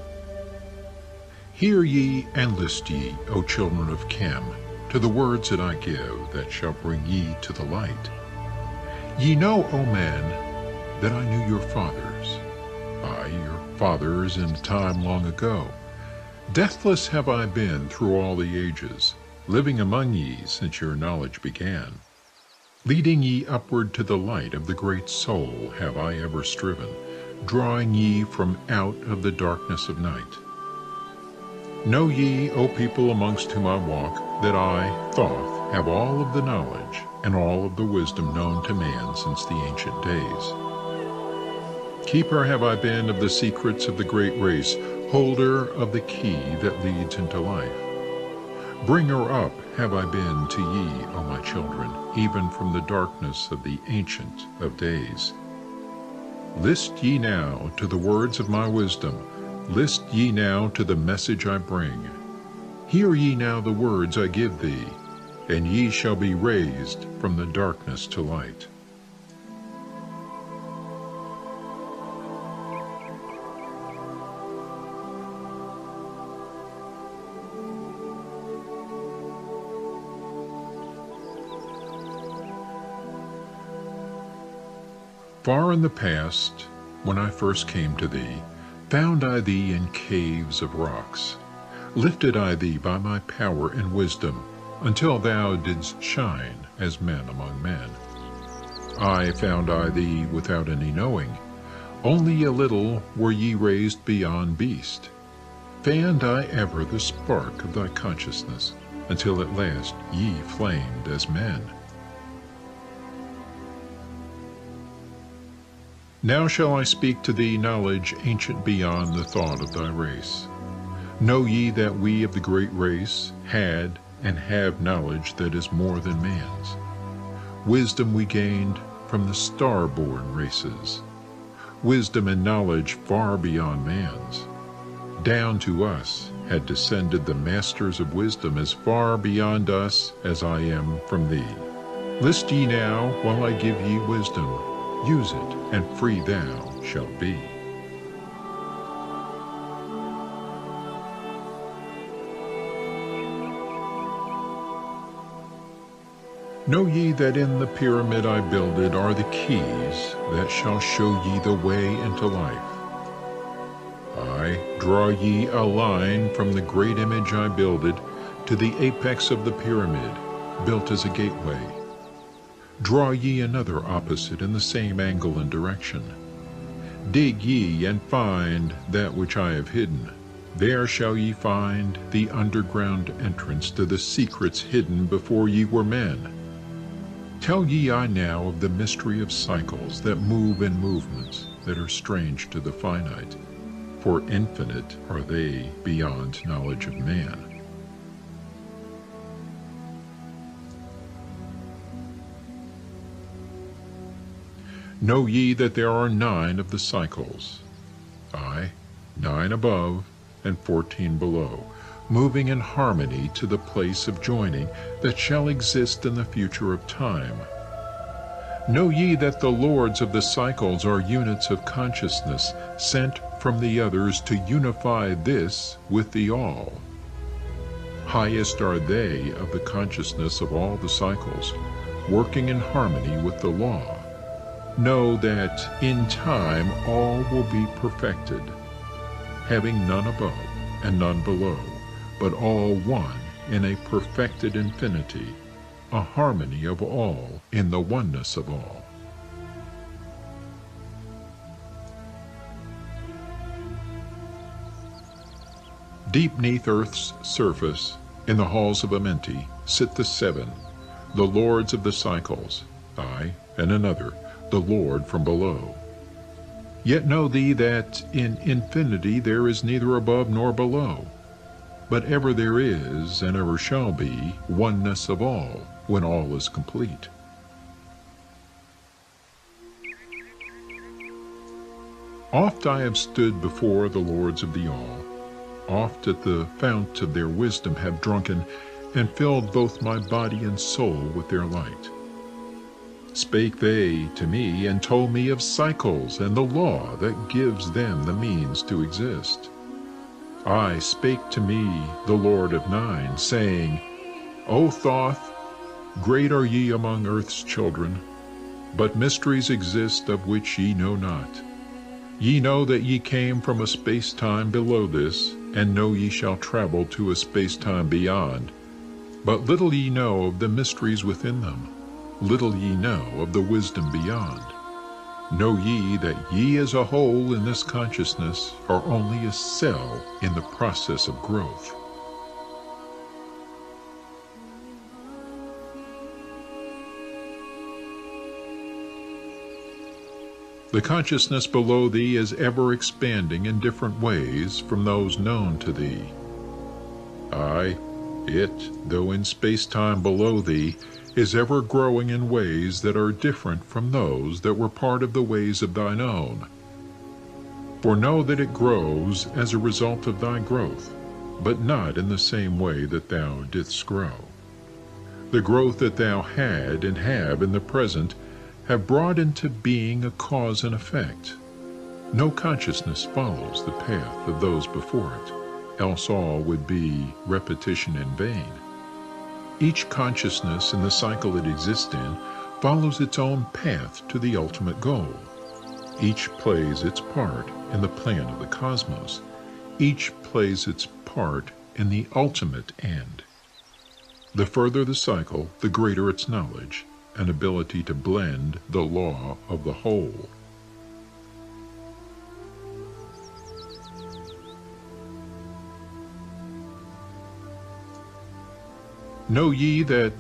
Hear ye and list ye, O children of Chem, to the words that I give, that shall bring ye to the light. Ye know, O man, that I knew your fathers, aye, your fathers in time long ago. Deathless have I been through all the ages, living among ye since your knowledge began. Leading ye upward to the light of the great soul have I ever striven, drawing ye from out of the darkness of night. Know ye, O people amongst whom I walk, that I, Thoth, have all of the knowledge and all of the wisdom known to man since the ancient days. Keeper have I been of the secrets of the great race, holder of the key that leads into life. Bringer up have I been to ye, O my children, even from the darkness of the Ancient of Days. List ye now to the words of my wisdom, list ye now to the message I bring. Hear ye now the words I give thee, and ye shall be raised from the darkness to light. Far in the past, when I first came to thee, found I thee in caves of rocks. Lifted I thee by my power and wisdom, until thou didst shine as men among men. I found I thee without any knowing, only a little were ye raised beyond beast. Fanned I ever the spark of thy consciousness, until at last ye flamed as men. Now shall I speak to thee knowledge ancient beyond the thought of thy race. Know ye that we of the great race had and have knowledge that is more than man's. Wisdom we gained from the star-born races, wisdom and knowledge far beyond man's. Down to us had descended the masters of wisdom as far beyond us as I am from thee. List ye now while I give ye wisdom, use it, and free thou shalt be. Know ye that in the pyramid I builded are the keys that shall show ye the way into life. Aye, draw ye a line from the great image I builded to the apex of the pyramid, built as a gateway. Draw ye another opposite in the same angle and direction. Dig ye and find that which I have hidden. There shall ye find the underground entrance to the secrets hidden before ye were men. Tell ye I now of the mystery of cycles that move in movements that are strange to the finite, for infinite are they beyond knowledge of man. Know ye that there are 9 of the cycles, aye, 9 above and 14 below, moving in harmony to the place of joining that shall exist in the future of time. Know ye that the lords of the cycles are units of consciousness sent from the others to unify this with the all. Highest are they of the consciousness of all the cycles, working in harmony with the law. Know that in time all will be perfected, having none above and none below, but all one in a perfected infinity, a harmony of all in the oneness of all. Deep neath earth's surface, in the halls of Amenti, sit the 7, the lords of the cycles, aye, and another, the Lord from below. Yet know thee that in infinity there is neither above nor below, but ever there is, and ever shall be, oneness of all, when all is complete. Oft I have stood before the lords of the all, oft at the fount of their wisdom have drunken, and filled both my body and soul with their light. Spake they to me, and told me of cycles and the law that gives them the means to exist. I spake to me the Lord of 9, saying, O Thoth, great are ye among earth's children, but mysteries exist of which ye know not. Ye know that ye came from a space-time below this, and know ye shall travel to a space-time beyond. But little ye know of the mysteries within them, little ye know of the wisdom beyond. Know ye that ye as a whole in this consciousness are only a cell in the process of growth. The consciousness below thee is ever expanding in different ways from those known to thee. Aye, it, though in space-time below thee, is ever growing in ways that are different from those that were part of the ways of thine own. For know that it grows as a result of thy growth, but not in the same way that thou didst grow. The growth that thou had and have in the present have brought into being a cause and effect. No consciousness follows the path of those before it, else all would be repetition in vain. Each consciousness in the cycle it exists in follows its own path to the ultimate goal. Each plays its part in the plan of the cosmos. Each plays its part in the ultimate end. The further the cycle, the greater its knowledge and ability to blend the law of the whole. Know ye that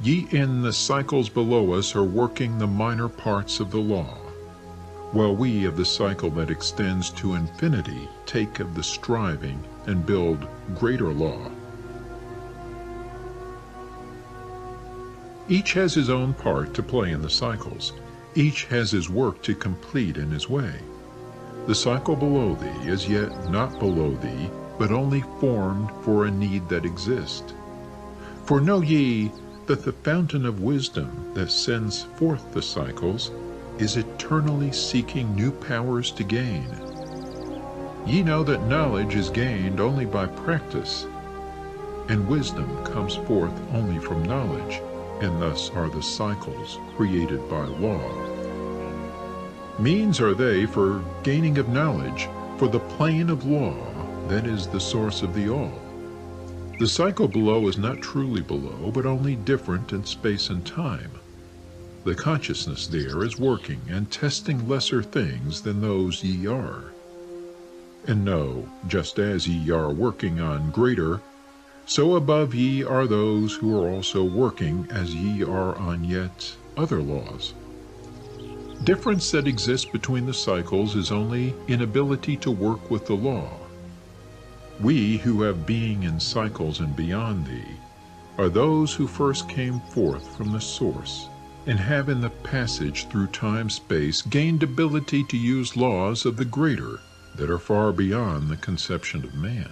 ye in the cycles below us are working the minor parts of the law. while we of the cycle that extends to infinity take of the striving and build greater law. Each has his own part to play in the cycles. Each has his work to complete in his way. The cycle below thee is yet not below thee, but only formed for a need that exists. For know ye that the fountain of wisdom that sends forth the cycles is eternally seeking new powers to gain. Ye know that knowledge is gained only by practice, and wisdom comes forth only from knowledge, and thus are the cycles created by law. Means are they for gaining of knowledge, for the plane of law that is the source of the all. The cycle below is not truly below, but only different in space and time. The consciousness there is working and testing lesser things than those ye are. And know, just as ye are working on greater, so above ye are those who are also working as ye are on yet other laws. Difference that exists between the cycles is only inability to work with the law. We who have being in cycles and beyond thee are those who first came forth from the source and have in the passage through time-space gained ability to use laws of the greater that are far beyond the conception of man.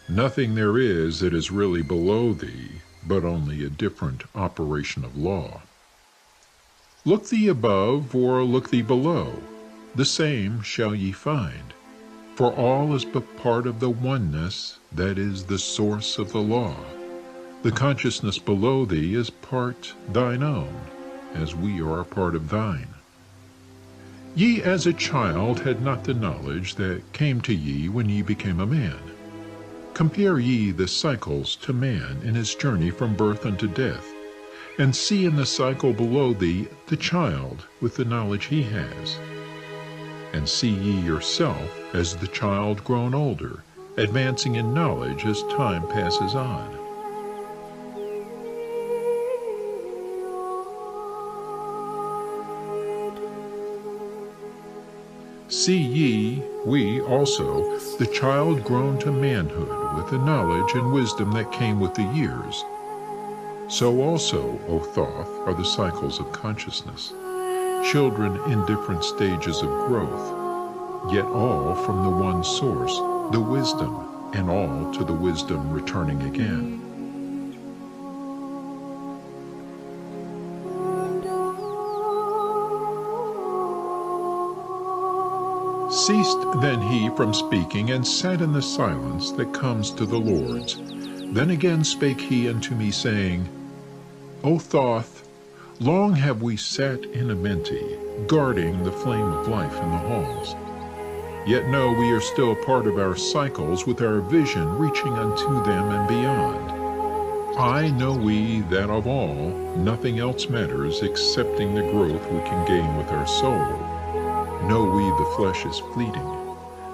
Nothing there is that is really below thee, but only a different operation of law. Look thee above, or look thee below, the same shall ye find, for all is but part of the oneness that is the source of the law. The consciousness below thee is part thine own, as we are a part of thine. Ye as a child had not the knowledge that came to ye when ye became a man. Compare ye the cycles to man in his journey from birth unto death, and see in the cycle below thee the child with the knowledge he has. And see ye yourself as the child grown older, advancing in knowledge as time passes on. See ye, we also, the child grown to manhood with the knowledge and wisdom that came with the years. So also, O Thoth, are the cycles of consciousness, children in different stages of growth, yet all from the one source, the wisdom, and all to the wisdom returning again. Ceased then he from speaking, and sat in the silence that comes to the Lord's. Then again spake he unto me, saying, O Thoth, long have we sat in amity, guarding the flame of life in the halls. Yet know we are still part of our cycles, with our vision reaching unto them and beyond. I know we that of all, nothing else matters excepting the growth we can gain with our soul. Know we the flesh is fleeting.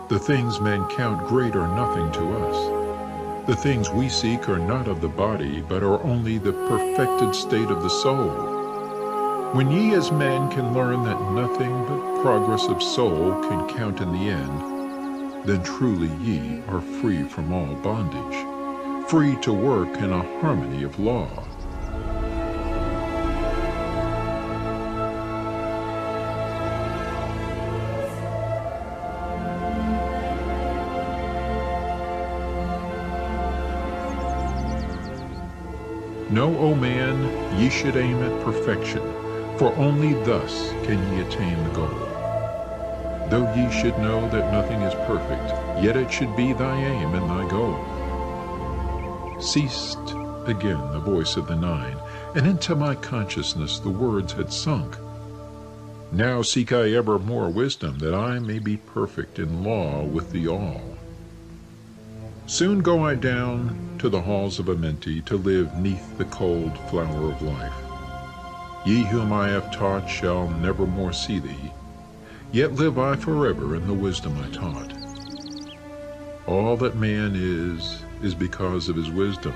The things men count great are nothing to us. The things we seek are not of the body, but are only the perfected state of the soul. When ye as men can learn that nothing but progress of soul can count in the end, then truly ye are free from all bondage, free to work in a harmony of law. Know, O man, ye should aim at perfection, for only thus can ye attain the goal. Though ye should know that nothing is perfect, yet it should be thy aim and thy goal. Ceased again the voice of the nine, and into my consciousness the words had sunk. Now seek I ever more wisdom, that I may be perfect in law with the all. Soon go I down to the halls of Amenti to live neath the cold flower of life. Ye whom I have taught shall never more see thee, yet live I forever in the wisdom I taught. All that man is because of his wisdom.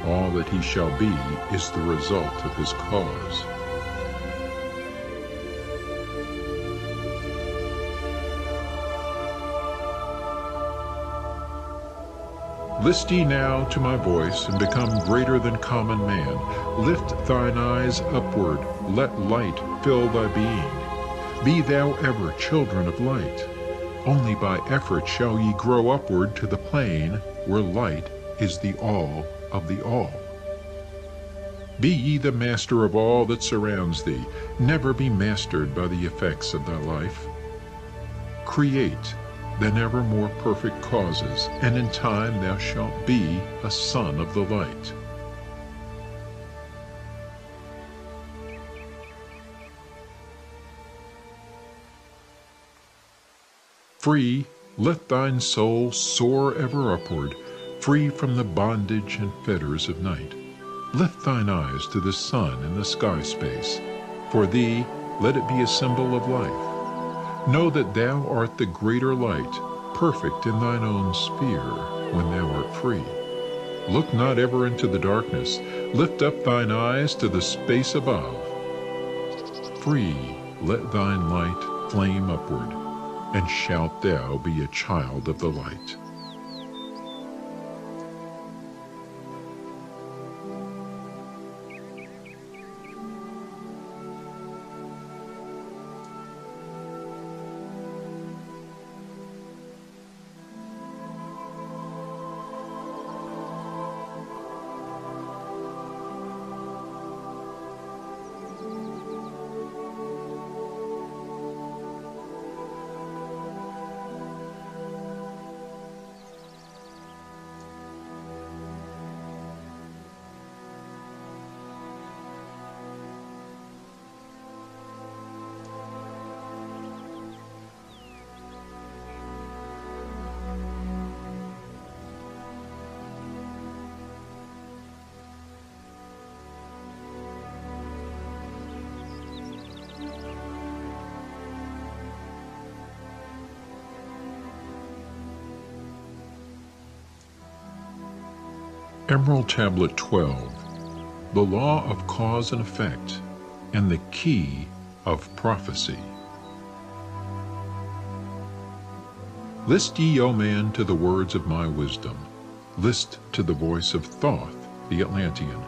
All that he shall be is the result of his cause. List ye now to my voice, and become greater than common man. Lift thine eyes upward, let light fill thy being. Be thou ever children of light. Only by effort shall ye grow upward to the plane where light is the all of the all. Be ye the master of all that surrounds thee. Never be mastered by the effects of thy life. Create then ever more perfect causes, and in time thou shalt be a son of the light. Free, let thine soul soar ever upward, free from the bondage and fetters of night. Lift thine eyes to the sun and the sky space. For thee, let it be a symbol of life. Know that thou art the greater light, perfect in thine own sphere, when thou art free. Look not ever into the darkness. Lift up thine eyes to the space above. Free, let thine light flame upward, and shalt thou be a child of the light. Emerald Tablet 12, the law of cause and effect, and the key of prophecy. List ye, O man, to the words of my wisdom. List to the voice of Thoth, the Atlantean.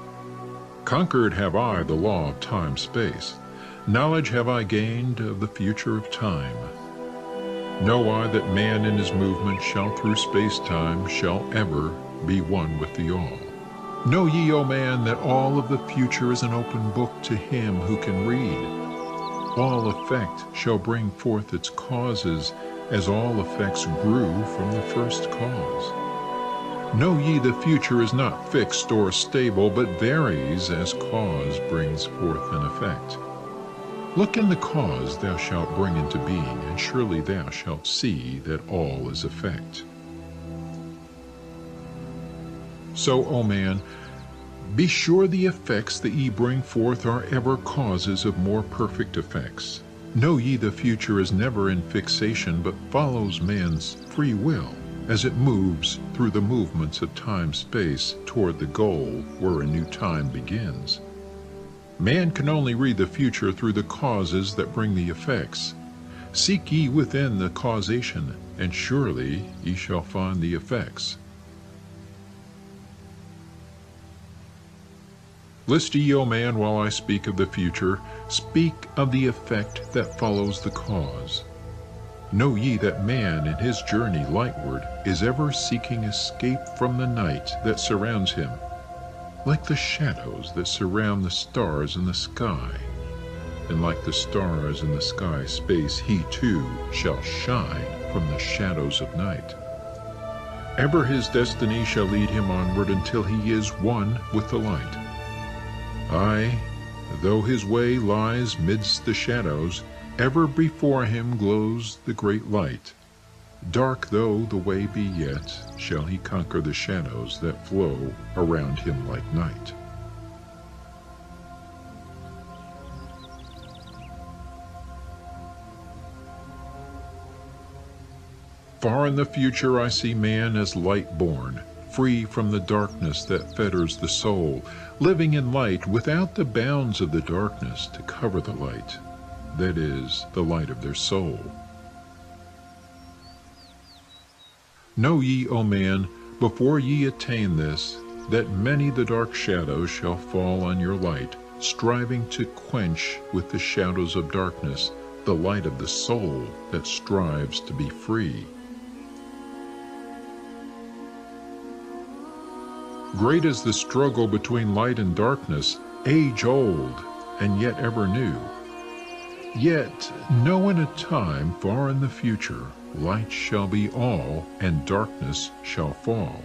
Conquered have I the law of time-space. Knowledge have I gained of the future of time. Know I that man in his movement shall through space-time shall ever be one with the all. Know ye, O man, that all of the future is an open book to him who can read. All effect shall bring forth its causes, as all effects grew from the first cause. Know ye the future is not fixed or stable, but varies as cause brings forth an effect. Look in the cause thou shalt bring into being, and surely thou shalt see that all is effect. So, O man, be sure the effects that ye bring forth are ever causes of more perfect effects. Know ye the future is never in fixation, but follows man's free will, as it moves through the movements of time-space toward the goal where a new time begins. Man can only read the future through the causes that bring the effects. Seek ye within the causation, and surely ye shall find the effects. List ye, O man, while I speak of the future, speak of the effect that follows the cause. Know ye that man in his journey lightward is ever seeking escape from the night that surrounds him, like the shadows that surround the stars in the sky. And like the stars in the sky space, he too shall shine from the shadows of night. Ever his destiny shall lead him onward until he is one with the light. Aye, though his way lies midst the shadows, ever before him glows the great light. Dark though the way be yet, shall he conquer the shadows that flow around him like night. Far in the future I see man as light-born, free from the darkness that fetters the soul, living in light without the bounds of the darkness to cover the light, that is, the light of their soul. Know ye, O man, before ye attain this, that many the dark shadows shall fall on your light, striving to quench with the shadows of darkness the light of the soul that strives to be free. Great is the struggle between light and darkness, age-old and yet ever new. Yet know in a time far in the future, light shall be all, and darkness shall fall.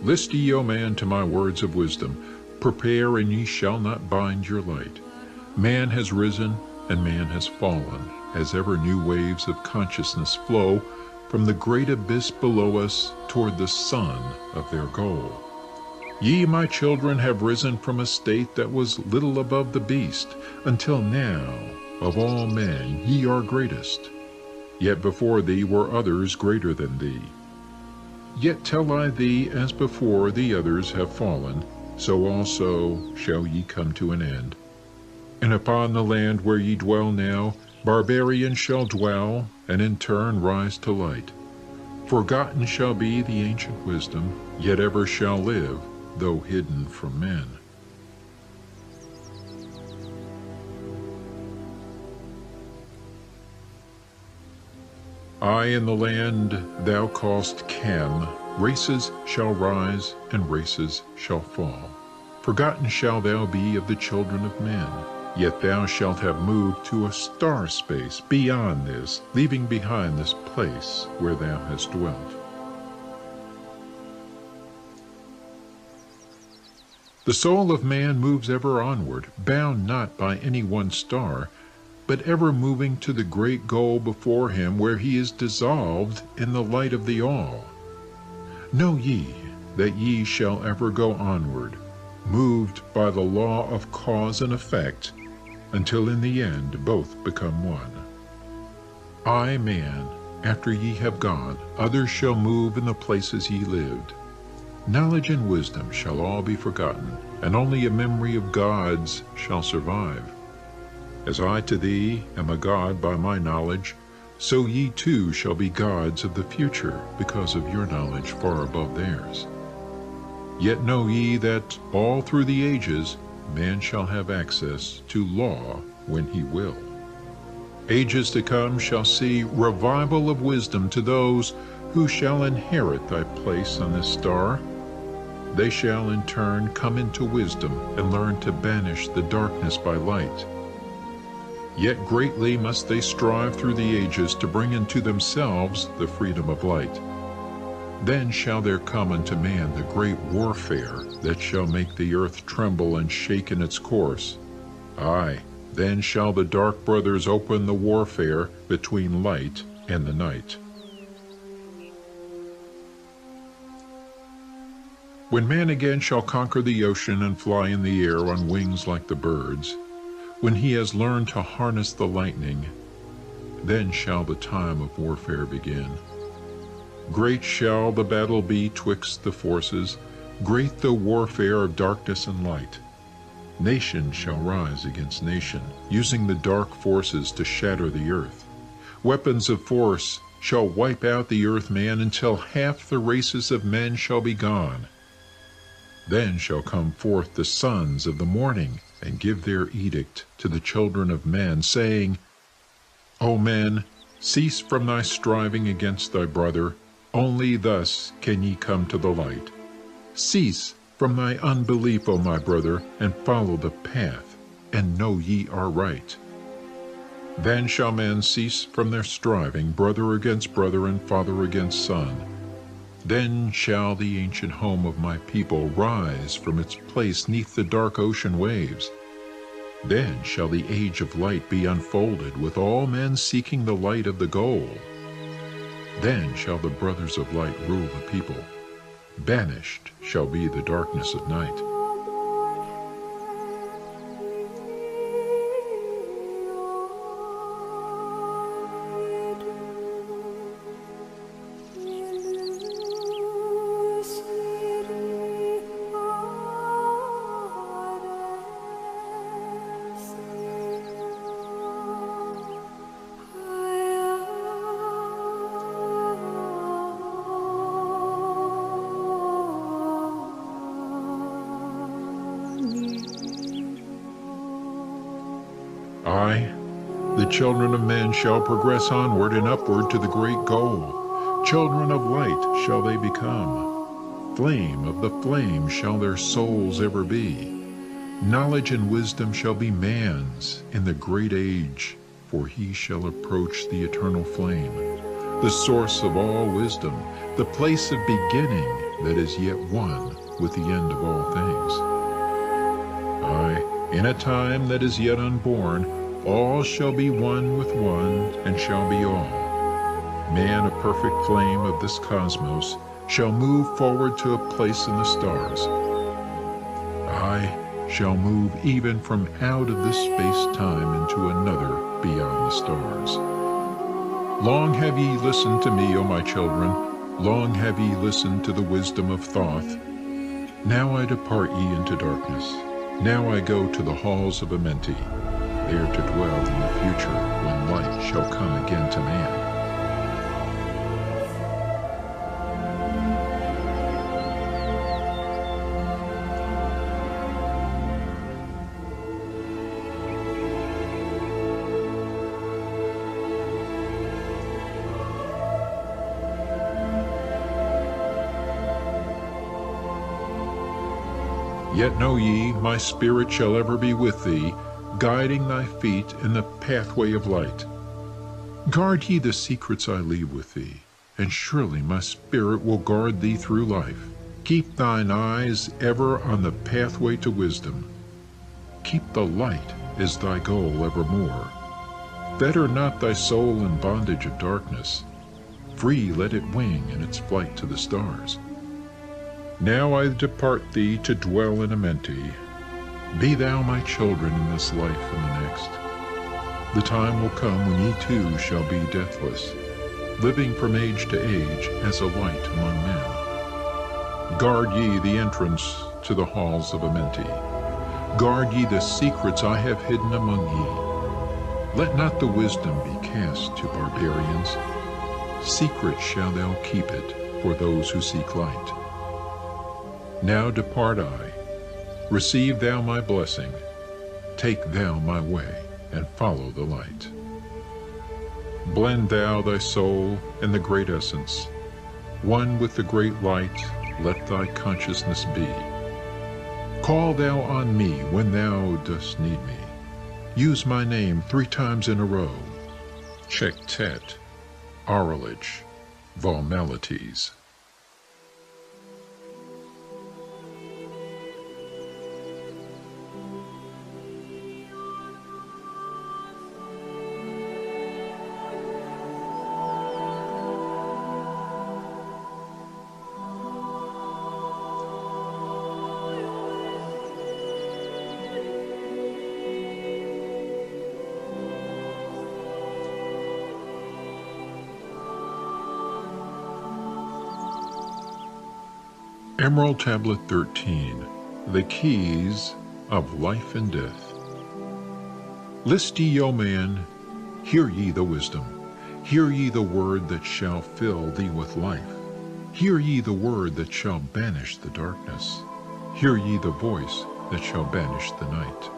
List ye, O man, to my words of wisdom. Prepare, and ye shall not bind your light. Man has risen, and man has fallen, as ever new waves of consciousness flow from the great abyss below us toward the sun of their goal. Ye, my children, have risen from a state that was little above the beast, until now, of all men, ye are greatest. Yet before thee were others greater than thee. Yet tell I thee, as before the others have fallen, so also shall ye come to an end. And upon the land where ye dwell now, barbarians shall dwell, and in turn rise to light. Forgotten shall be the ancient wisdom, yet ever shall live, though hidden from men. I in the land thou call'st Cam, races shall rise and races shall fall. Forgotten shall thou be of the children of men, yet thou shalt have moved to a star space beyond this, leaving behind this place where thou hast dwelt. The soul of man moves ever onward, bound not by any one star, but ever moving to the great goal before him, where he is dissolved in the light of the all. Know ye that ye shall ever go onward, moved by the law of cause and effect, until in the end both become one. I, man, after ye have gone, others shall move in the places ye lived. Knowledge and wisdom shall all be forgotten, and only a memory of gods shall survive. As I to thee am a god by my knowledge, so ye too shall be gods of the future, because of your knowledge far above theirs. Yet know ye that all through the ages man shall have access to law when he will. Ages to come shall see revival of wisdom to those who shall inherit thy place on this star. They shall in turn come into wisdom and learn to banish the darkness by light. Yet greatly must they strive through the ages to bring into themselves the freedom of light. Then shall there come unto man the great warfare that shall make the earth tremble and shake in its course. Aye, then shall the dark brothers open the warfare between light and the night. When man again shall conquer the ocean and fly in the air on wings like the birds, when he has learned to harness the lightning, then shall the time of warfare begin. Great shall the battle be twixt the forces, great the warfare of darkness and light. Nation shall rise against nation, using the dark forces to shatter the earth. Weapons of force shall wipe out the earth man until half the races of men shall be gone. Then shall come forth the sons of the morning, and give their edict to the children of men, saying, O men, cease from thy striving against thy brother, only thus can ye come to the light. Cease from thy unbelief, O my brother, and follow the path, and know ye are right. Then shall men cease from their striving, brother against brother, and father against son. Then shall the ancient home of my people rise from its place neath the dark ocean waves. Then shall the age of light be unfolded, with all men seeking the light of the goal. Then shall the brothers of light rule the people. Banished shall be the darkness of night. Aye, the children of men shall progress onward and upward to the great goal. Children of light shall they become. Flame of the flame shall their souls ever be. Knowledge and wisdom shall be man's in the great age, for he shall approach the eternal flame, the source of all wisdom, the place of beginning that is yet one with the end of all things. Aye, in a time that is yet unborn, all shall be one with one and shall be all. Man, a perfect flame of this cosmos, shall move forward to a place in the stars. I shall move even from out of this space-time into another beyond the stars. Long have ye listened to me, O my children, long have ye listened to the wisdom of Thoth. Now I depart ye into darkness. Now I go to the halls of Amenti, there to dwell in the future when light shall come again to man. Yet know ye, my spirit shall ever be with thee, guiding thy feet in the pathway of light. Guard ye the secrets I leave with thee, and surely my spirit will guard thee through life. Keep thine eyes ever on the pathway to wisdom. Keep the light as thy goal evermore. Fetter not thy soul in bondage of darkness. Free let it wing in its flight to the stars. Now I depart thee to dwell in Amenti. Be thou my children in this life and the next. The time will come when ye too shall be deathless, living from age to age as a light among men. Guard ye the entrance to the halls of Amenti. Guard ye the secrets I have hidden among ye. Let not the wisdom be cast to barbarians. Secret shall thou keep it for those who seek light. Now depart I. Receive thou my blessing. Take thou my way, and follow the light. Blend thou thy soul in the great essence. One with the great light, let thy consciousness be. Call thou on me when thou dost need me. Use my name 3 times in a row. Chektet, Aralich, Valmelites. Emerald Tablet 13, The Keys of Life and Death. List ye, O man, hear ye the wisdom. Hear ye the word that shall fill thee with life. Hear ye the word that shall banish the darkness. Hear ye the voice that shall banish the night.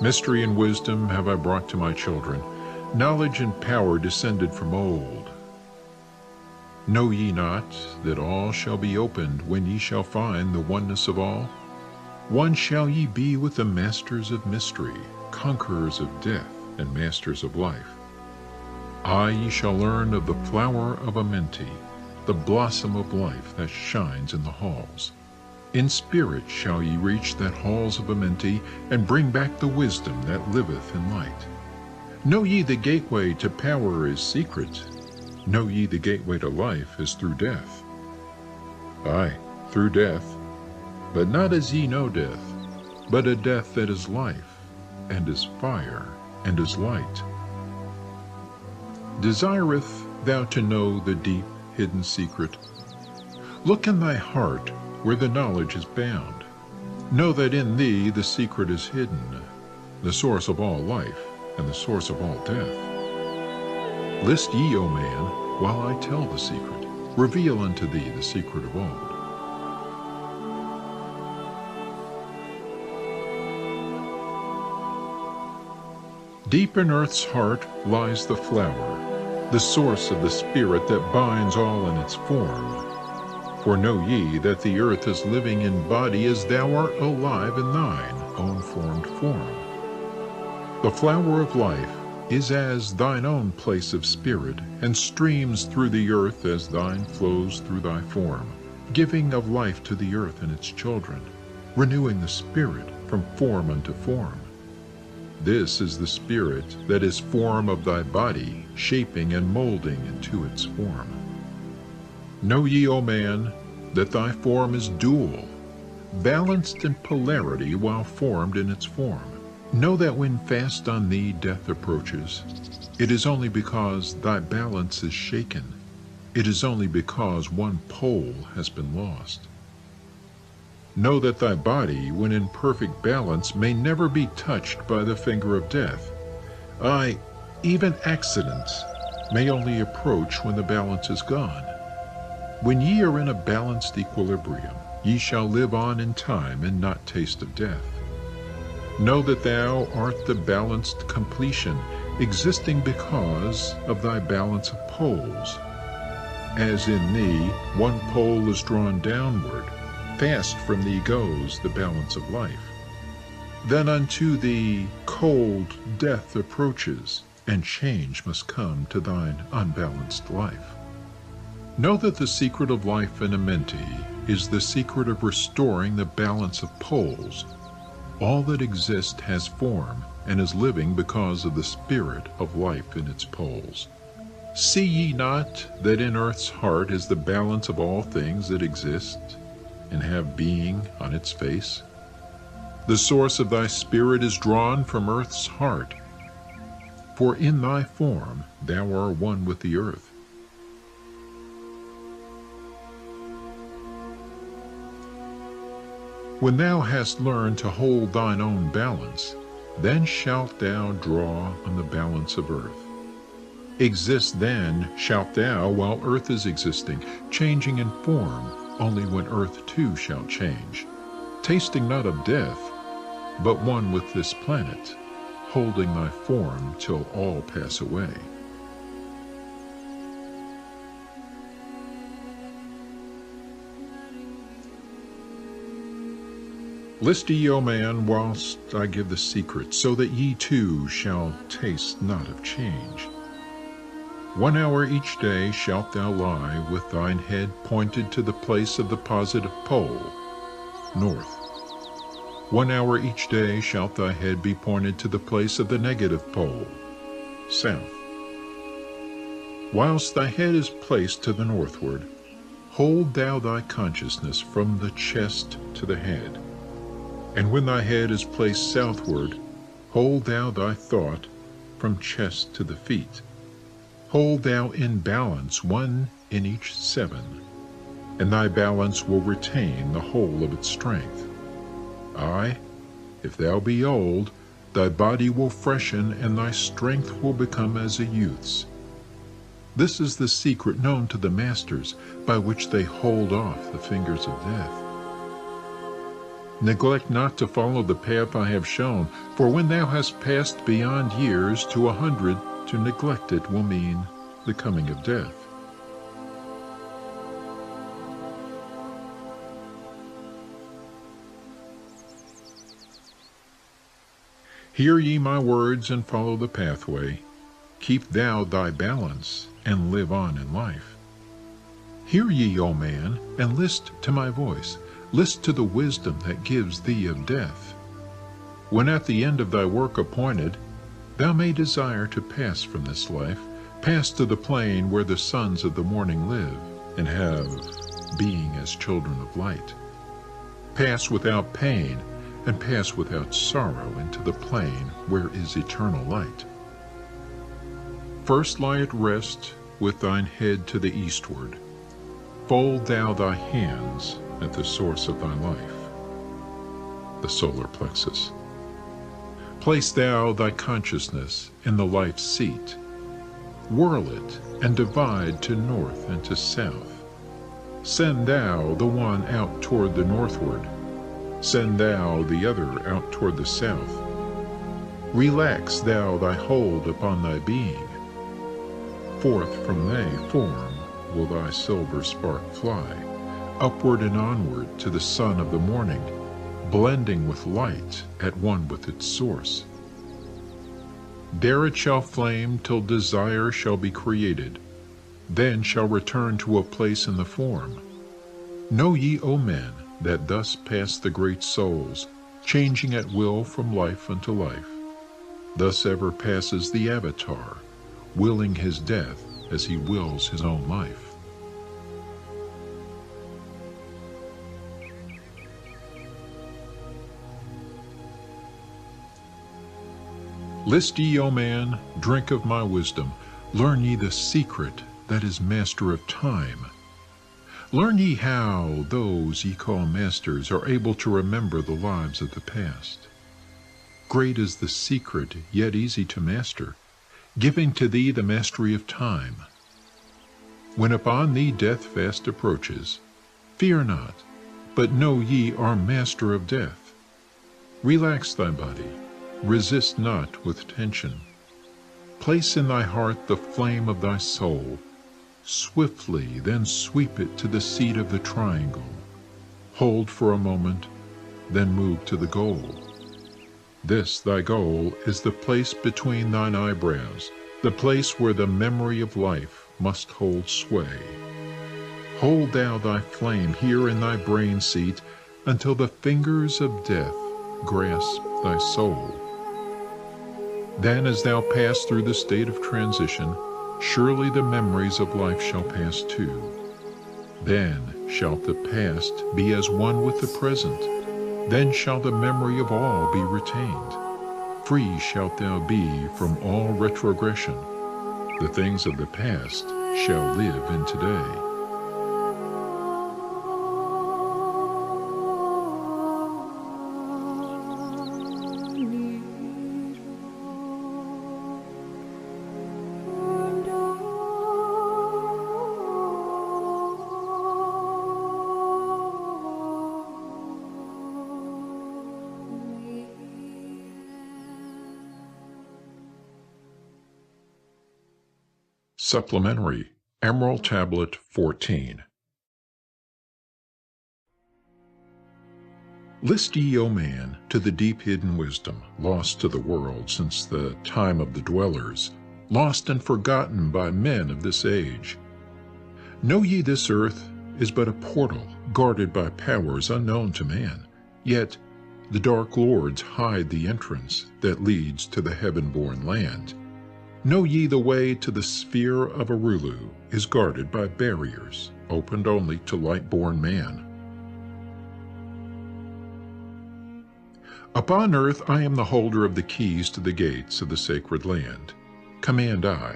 Mystery and wisdom have I brought to my children. Knowledge and power descended from old. Know ye not that all shall be opened when ye shall find the oneness of all? One shall ye be with the masters of mystery, conquerors of death, and masters of life. Aye, ye shall learn of the flower of Amenti, the blossom of life that shines in the halls. In spirit shall ye reach that halls of Amenti, and bring back the wisdom that liveth in light. Know ye the gateway to power is secret. Know ye the gateway to life is through death. Aye, through death, but not as ye know death, but a death that is life, and is fire, and is light. Desireth thou to know the deep hidden secret? Look in thy heart where the knowledge is bound. Know that in thee the secret is hidden, the source of all life, and the source of all death. List ye, O man, while I tell the secret, reveal unto thee the secret of old. Deep in earth's heart lies the flower, the source of the spirit that binds all in its form. For know ye that the earth is living in body as thou art alive in thine own formed form. The flower of life is as thine own place of spirit, and streams through the earth as thine flows through thy form, giving of life to the earth and its children, renewing the spirit from form unto form. This is the spirit that is form of thy body, shaping and molding into its form. Know ye, O man, that thy form is dual, balanced in polarity while formed in its form. Know that when fast on thee death approaches, it is only because thy balance is shaken. It is only because one pole has been lost. Know that thy body, when in perfect balance, may never be touched by the finger of death. Aye, even accidents may only approach when the balance is gone. When ye are in a balanced equilibrium, ye shall live on in time and not taste of death. Know that thou art the balanced completion, existing because of thy balance of poles. As in thee one pole is drawn downward, fast from thee goes the balance of life. Then unto thee cold death approaches, and change must come to thine unbalanced life. Know that the secret of life in Amenti is the secret of restoring the balance of poles. All that exists has form and is living because of the spirit of life in its poles. See ye not that in earth's heart is the balance of all things that exist and have being on its face? The source of thy spirit is drawn from earth's heart, for in thy form thou art one with the earth. When thou hast learned to hold thine own balance, then shalt thou draw on the balance of earth. Exist then shalt thou while earth is existing, changing in form only when earth too shall change, tasting not of death, but one with this planet, holding thy form till all pass away. List ye, O man, whilst I give the secret, so that ye too shall taste not of change. 1 hour each day shalt thou lie with thine head pointed to the place of the positive pole, north. 1 hour each day shalt thy head be pointed to the place of the negative pole, south. Whilst thy head is placed to the northward, hold thou thy consciousness from the chest to the head. And when thy head is placed southward, hold thou thy thought from chest to the feet. Hold thou in balance 1 in each 7, and thy balance will retain the whole of its strength. Aye, if thou be old, thy body will freshen, and thy strength will become as a youth's. This is the secret known to the masters, by which they hold off the fingers of death. Neglect not to follow the path I have shown, for when thou hast passed beyond years to 100, to neglect it will mean the coming of death. Hear ye my words and follow the pathway. Keep thou thy balance and live on in life. Hear ye, O man, and list to my voice. List to the wisdom that gives thee of death. When at the end of thy work appointed, thou may desire to pass from this life, pass to the plane where the sons of the morning live, and have being as children of light. Pass without pain, and pass without sorrow into the plane where is eternal light. First lie at rest with thine head to the eastward. Fold thou thy hands at the source of thy life, the solar plexus. Place thou thy consciousness in the life seat. Whirl it and divide to north and to south. Send thou the one out toward the northward. Send thou the other out toward the south. Relax thou thy hold upon thy being. Forth from thy form will thy silver spark fly, upward and onward to the sun of the morning, blending with light at one with its source. There it shall flame till desire shall be created, then shall return to a place in the form. Know ye, O men, that thus pass the great souls, changing at will from life unto life. Thus ever passes the Avatar, willing his death as he wills his own life. List ye, O man, drink of my wisdom, learn ye the secret that is master of time. Learn ye how those ye call masters are able to remember the lives of the past. Great is the secret, yet easy to master, giving to thee the mastery of time. When upon thee death fast approaches, fear not, but know ye are master of death. Relax thy body, resist not with tension. Place in thy heart the flame of thy soul. Swiftly then sweep it to the seat of the triangle. Hold for a moment, then move to the goal. This thy goal is the place between thine eyebrows, the place where the memory of life must hold sway. Hold thou thy flame here in thy brain seat until the fingers of death grasp thy soul. Then as thou pass through the state of transition, surely the memories of life shall pass too. Then shalt the past be as one with the present. Then shall the memory of all be retained. Free shalt thou be from all retrogression. The things of the past shall live in today. Supplementary, Emerald Tablet 14. List ye, O man, to the deep hidden wisdom, lost to the world since the time of the dwellers, lost and forgotten by men of this age. Know ye this earth is but a portal, guarded by powers unknown to man, yet the dark lords hide the entrance that leads to the heaven-born land. Know ye the way to the sphere of Arulu is guarded by barriers, opened only to light-born man. Upon earth I am the holder of the keys to the gates of the sacred land. Command I,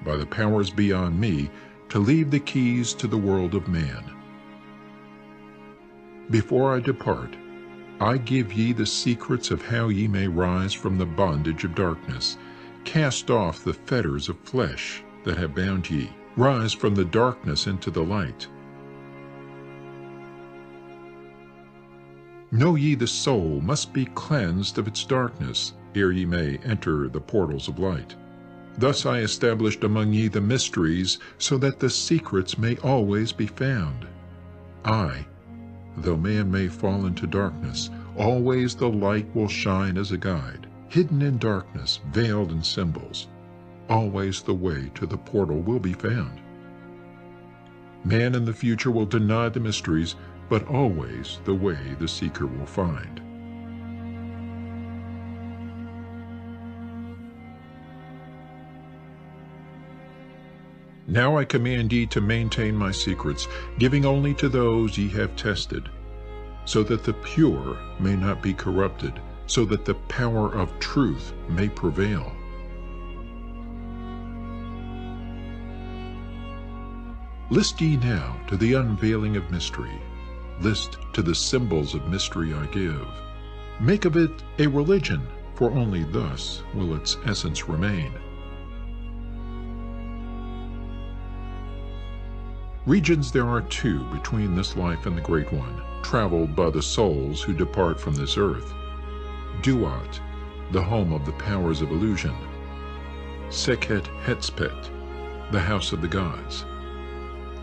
by the powers beyond me, to leave the keys to the world of man. Before I depart, I give ye the secrets of how ye may rise from the bondage of darkness. Cast off the fetters of flesh that have bound ye. Rise from the darkness into the light. Know ye the soul must be cleansed of its darkness, ere ye may enter the portals of light. Thus I established among ye the mysteries, so that the secrets may always be found. I, though man may fall into darkness, always the light will shine as a guide. Hidden in darkness, veiled in symbols, always the way to the portal will be found. Man in the future will deny the mysteries, but always the way the seeker will find. Now I command ye to maintain my secrets, giving only to those ye have tested, so that the pure may not be corrupted, so that the power of truth may prevail. List ye now to the unveiling of mystery. List to the symbols of mystery I give. Make of it a religion, for only thus will its essence remain. Regions there are two between this life and the great one, traveled by the souls who depart from this earth. Duat, the home of the powers of illusion. Sekhet Hetspet, the house of the gods.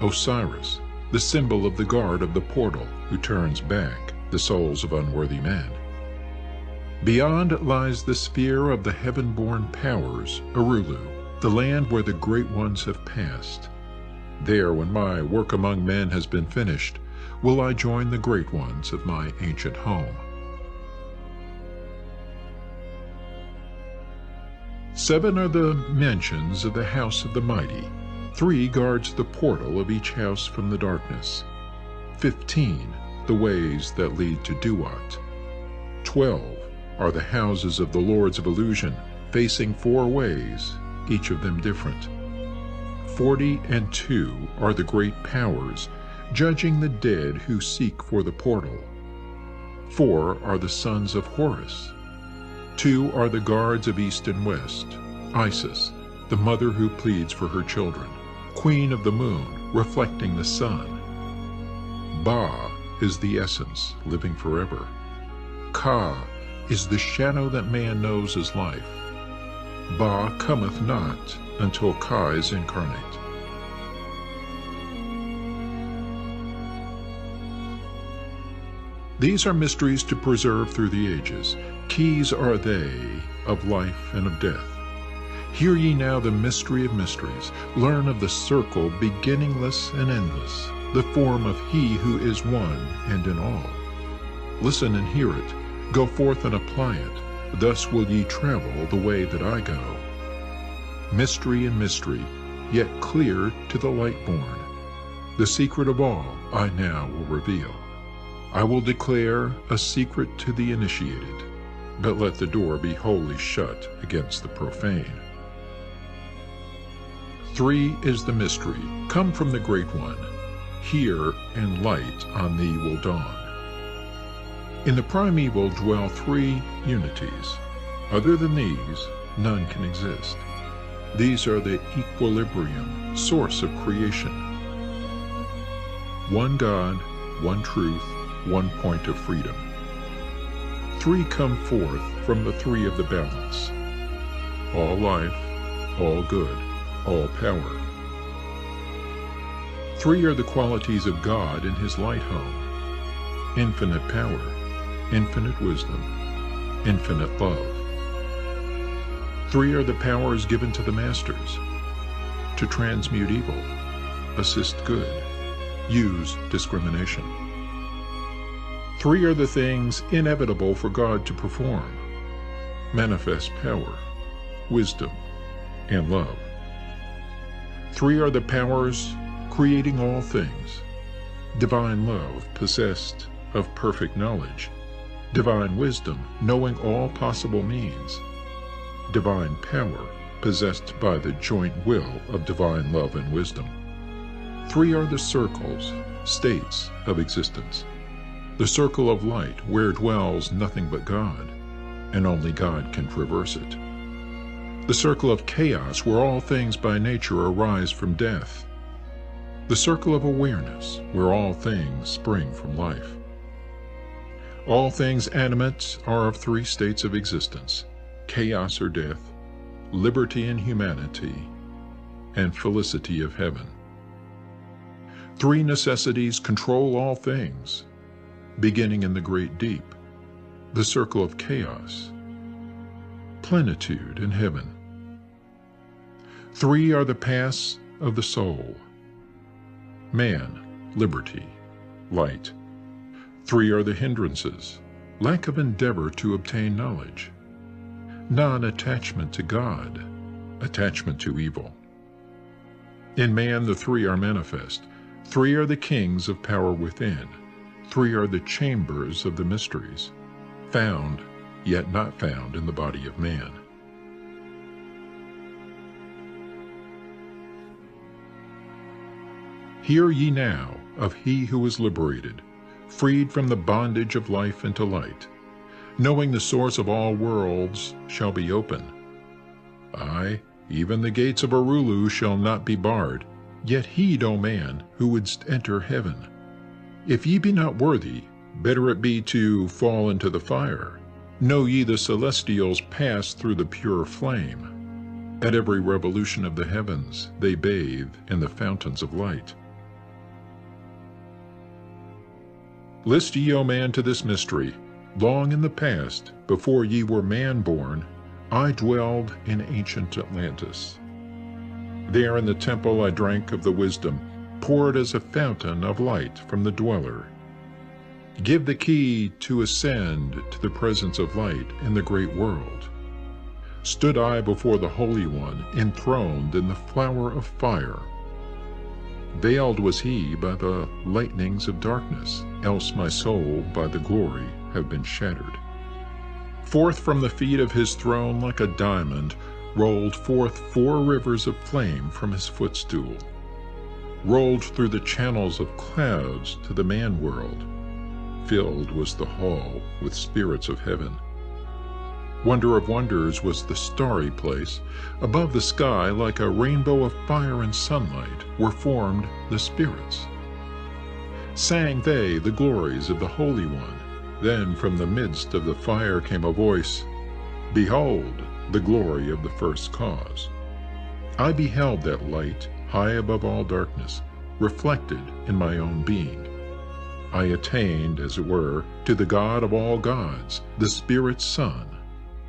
Osiris, the symbol of the guard of the portal who turns back the souls of unworthy men. Beyond lies the sphere of the heaven-born powers, Arulu, the land where the great ones have passed. There, when my work among men has been finished, will I join the great ones of my ancient home. 7 are the mansions of the house of the mighty. 3 guards the portal of each house from the darkness. 15 the ways that lead to Duat. 12 are the houses of the lords of illusion, facing 4 ways, each of them different. 42 are the great powers, judging the dead who seek for the portal. 4 are the sons of Horus. 2 are the guards of east and west. Isis, the mother who pleads for her children, queen of the moon, reflecting the sun. Ba is the essence, living forever. Ka is the shadow that man knows as life. Ba cometh not until Ka is incarnate. These are mysteries to preserve through the ages. Keys are they of life and of death. Hear ye now the mystery of mysteries. Learn of the circle beginningless and endless, the form of He who is one and in all. Listen and hear it. Go forth and apply it. Thus will ye travel the way that I go. Mystery and mystery, yet clear to the light-born. The secret of all I now will reveal. I will declare a secret to the initiated, but let the door be wholly shut against the profane. 3 is the mystery, come from the Great One. Hear, and light on thee will dawn. In the primeval dwell 3 unities. Other than these, none can exist. These are the equilibrium, source of creation. One God, one truth, one point of freedom. 3 come forth from the 3 of the balance. All life, all good, all power. 3 are the qualities of God in His light home. Infinite power, infinite wisdom, infinite love. 3 are the powers given to the masters: to transmute evil, assist good, use discrimination. 3 are the things inevitable for God to perform: manifest power, wisdom, and love. 3 are the powers creating all things: divine love possessed of perfect knowledge, divine wisdom knowing all possible means, divine power possessed by the joint will of divine love and wisdom. 3 are the circles, states of existence: the circle of light where dwells nothing but God, and only God can traverse it. The circle of chaos where all things by nature arise from death. The circle of awareness where all things spring from life. All things animate are of 3 states of existence: chaos or death, liberty and humanity, and felicity of heaven. 3 necessities control all things, beginning in the great deep, the circle of chaos, plenitude in heaven. 3 are the paths of the soul: man, liberty, light. 3 are the hindrances: lack of endeavor to obtain knowledge, non-attachment to God, attachment to evil. In man the 3 are manifest. 3 are the kings of power within. 3 are the chambers of the mysteries, found yet not found in the body of man. Hear ye now of He who is liberated, freed from the bondage of life into light, knowing the source of all worlds shall be open. Aye, even the gates of Arulu shall not be barred, yet heed, O man, who wouldst enter heaven. If ye be not worthy, better it be to fall into the fire Know ye the celestials pass through the pure flame. At every revolution of the heavens they bathe in the fountains of light. List ye, O man, to this mystery. Long in the past, before ye were man-born, I dwelled in ancient Atlantis. There in the temple I drank of the wisdom, poured as a fountain of light from the dweller. Give the key to ascend to the presence of light in the great world. Stood I before the Holy One, enthroned in the flower of fire. Veiled was he by the lightnings of darkness, else my soul by the glory have been shattered. Forth from the feet of his throne like a diamond rolled forth 4 rivers of flame from his footstool. Rolled through the channels of clouds to the man-world. Filled was the hall with spirits of heaven. Wonder of wonders was the starry place. Above the sky, like a rainbow of fire and sunlight, were formed the spirits. Sang they the glories of the Holy One. Then from the midst of the fire came a voice, Behold, the glory of the first cause. I beheld that light, high above all darkness, reflected in my own being. I attained, as it were, to the God of all gods, the Spirit's Son,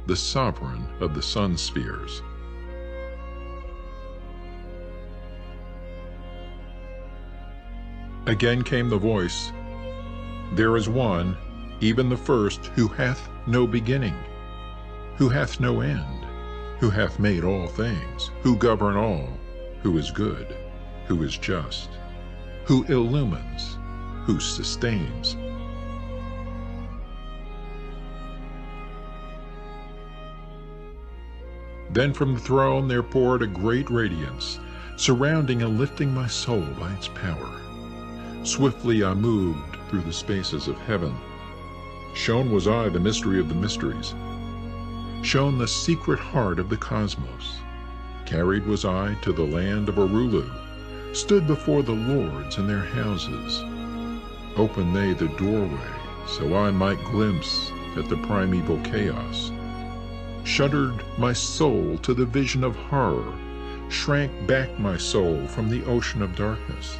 the sovereign of the sun spheres. Again came the voice, There is one, even the first, who hath no beginning, who hath no end, who hath made all things, who govern all, who is good, who is just, who illumines, who sustains. Then from the throne there poured a great radiance, surrounding and lifting my soul by its power. Swiftly I moved through the spaces of heaven. Shown was I the mystery of the mysteries, shown the secret heart of the cosmos. Carried was I to the land of Arulu, stood before the lords in their houses. Opened they the doorway, so I might glimpse at the primeval chaos. Shuddered my soul to the vision of horror, shrank back my soul from the ocean of darkness.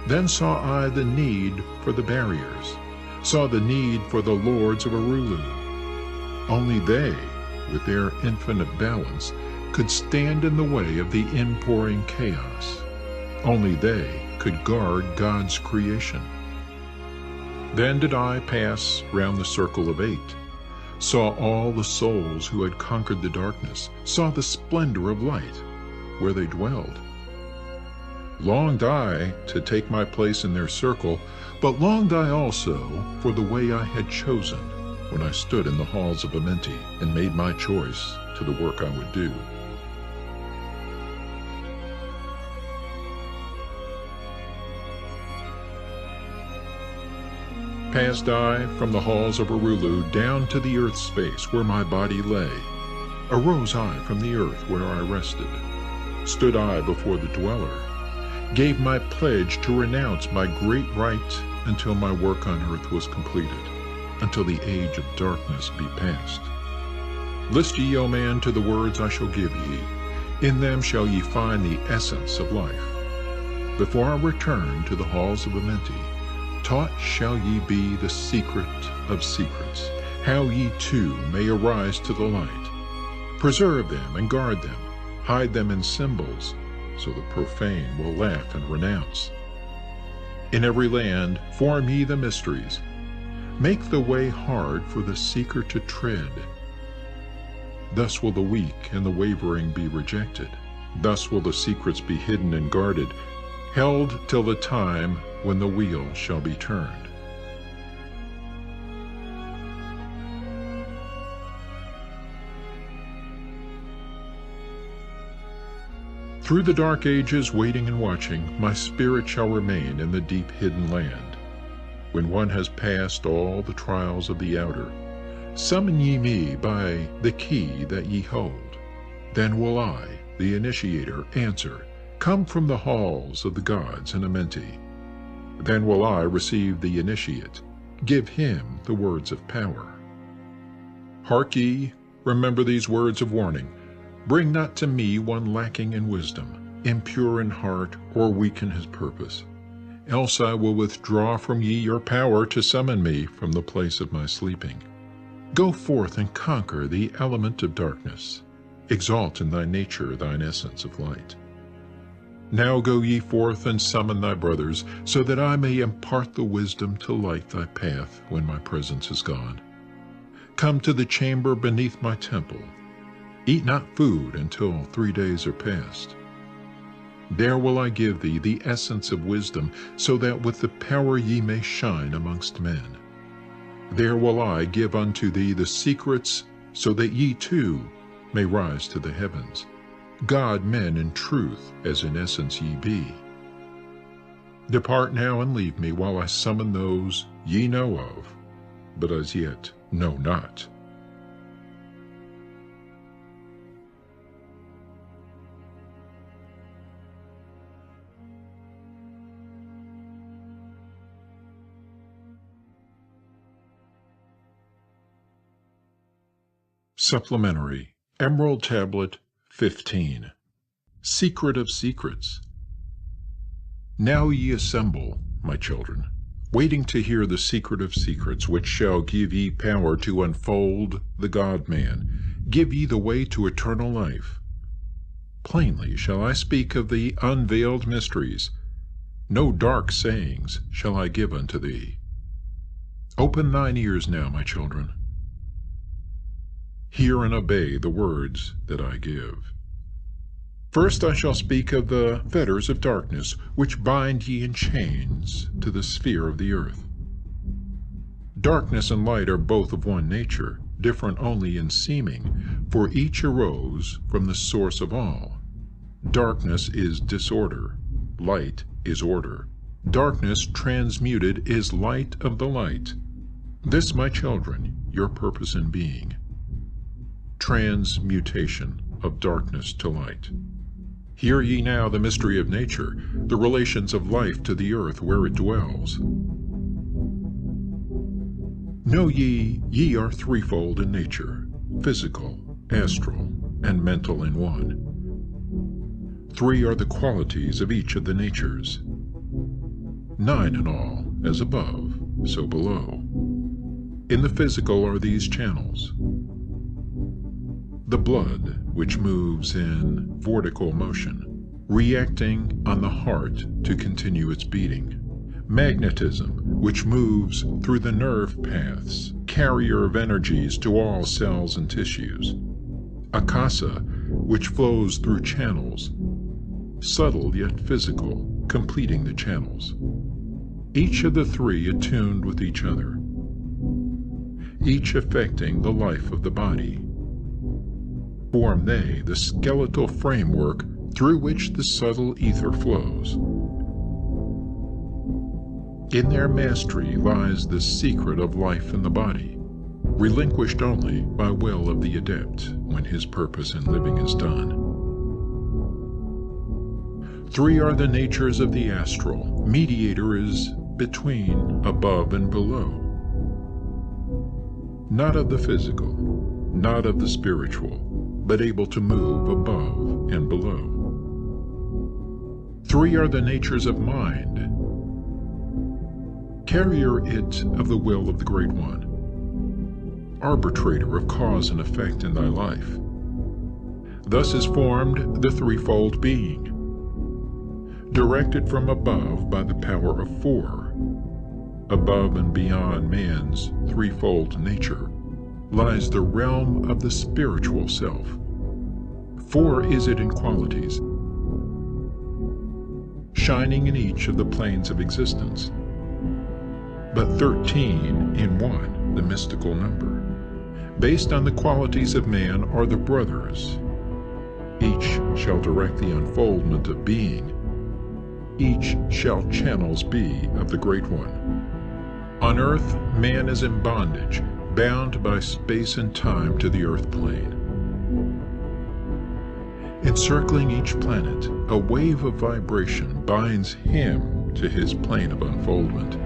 Then saw I the need for the barriers, saw the need for the lords of Arulu. Only they, with their infinite balance, could stand in the way of the inpouring chaos. Only they could guard God's creation. Then did I pass round the circle of 8, saw all the souls who had conquered the darkness, saw the splendor of light where they dwelled. Longed I to take my place in their circle, but longed I also for the way I had chosen when I stood in the halls of Amenti and made my choice to the work I would do. Passed I from the halls of Arulu down to the earth space where my body lay. Arose I from the earth where I rested. Stood I before the dweller. Gave my pledge to renounce my great right until my work on earth was completed, until the age of darkness be past. List ye, O man, to the words I shall give ye. In them shall ye find the essence of life. Before I return to the halls of Amenti, taught shall ye be the secret of secrets, how ye too may arise to the light. Preserve them and guard them, hide them in symbols, so the profane will laugh and renounce. In every land form ye the mysteries. Make the way hard for the seeker to tread. Thus will the weak and the wavering be rejected. Thus will the secrets be hidden and guarded, held till the time when the wheel shall be turned. Through the dark ages, waiting and watching, my spirit shall remain in the deep hidden land. When one has passed all the trials of the outer, summon ye me by the key that ye hold. Then will I, the initiator, answer, Come from the halls of the gods in Amenti. Then will I receive the initiate, give him the words of power. Hark ye, remember these words of warning. Bring not to me one lacking in wisdom, impure in heart, or weak in his purpose. Else I will withdraw from ye your power to summon me from the place of my sleeping. Go forth and conquer the element of darkness. Exalt in thy nature thine essence of light. Now go ye forth and summon thy brothers, so that I may impart the wisdom to light thy path when my presence is gone. Come to the chamber beneath my temple. Eat not food until 3 days are past. There will I give thee the essence of wisdom, so that with the power ye may shine amongst men. There will I give unto thee the secrets, so that ye too may rise to the heavens. God, men in truth, as in essence ye be. Depart now and leave me while I summon those ye know of, but as yet know not. Supplementary Emerald Tablet 15. Secret of Secrets. Now ye assemble, my children, waiting to hear the secret of secrets, which shall give ye power to unfold the God-man, give ye the way to eternal life. Plainly shall I speak of the unveiled mysteries. No dark sayings shall I give unto thee. Open thine ears now, my children. Hear and obey the words that I give. First I shall speak of the fetters of darkness, which bind ye in chains to the sphere of the earth. Darkness and light are both of one nature, different only in seeming, for each arose from the source of all. Darkness is disorder, light is order. Darkness transmuted is light of the light. This, my children, your purpose in being. Transmutation of darkness to light. Hear ye now the mystery of nature, the relations of life to the earth where it dwells. Know ye are threefold in nature, physical, astral, and mental in one. 3 are the qualities of each of the natures. 9 in all, as above, so below. In the physical are these channels. The blood, which moves in vortical motion, reacting on the heart to continue its beating. Magnetism, which moves through the nerve paths, carrier of energies to all cells and tissues. Akasa, which flows through channels, subtle yet physical, completing the channels. Each of the 3 attuned with each other, each affecting the life of the body. Form they the skeletal framework through which the subtle ether flows. In their mastery lies the secret of life in the body, relinquished only by will of the adept when his purpose in living is done. 3 are the natures of the astral. Mediator is between, above, and below. Not of the physical, not of the spiritual, but able to move above and below. 3 are the natures of mind. Carrier it of the will of the Great One, arbitrator of cause and effect in thy life. Thus is formed the threefold being, directed from above by the power of 4. Above and beyond man's threefold nature lies the realm of the spiritual self. 4 is it in qualities, shining in each of the planes of existence, but 13 in 1, the mystical number. Based on the qualities of man are the brothers. Each shall direct the unfoldment of being. Each shall channels be of the Great One. On earth, man is in bondage, bound by space and time to the earth plane. Encircling each planet, a wave of vibration binds him to his plane of unfoldment.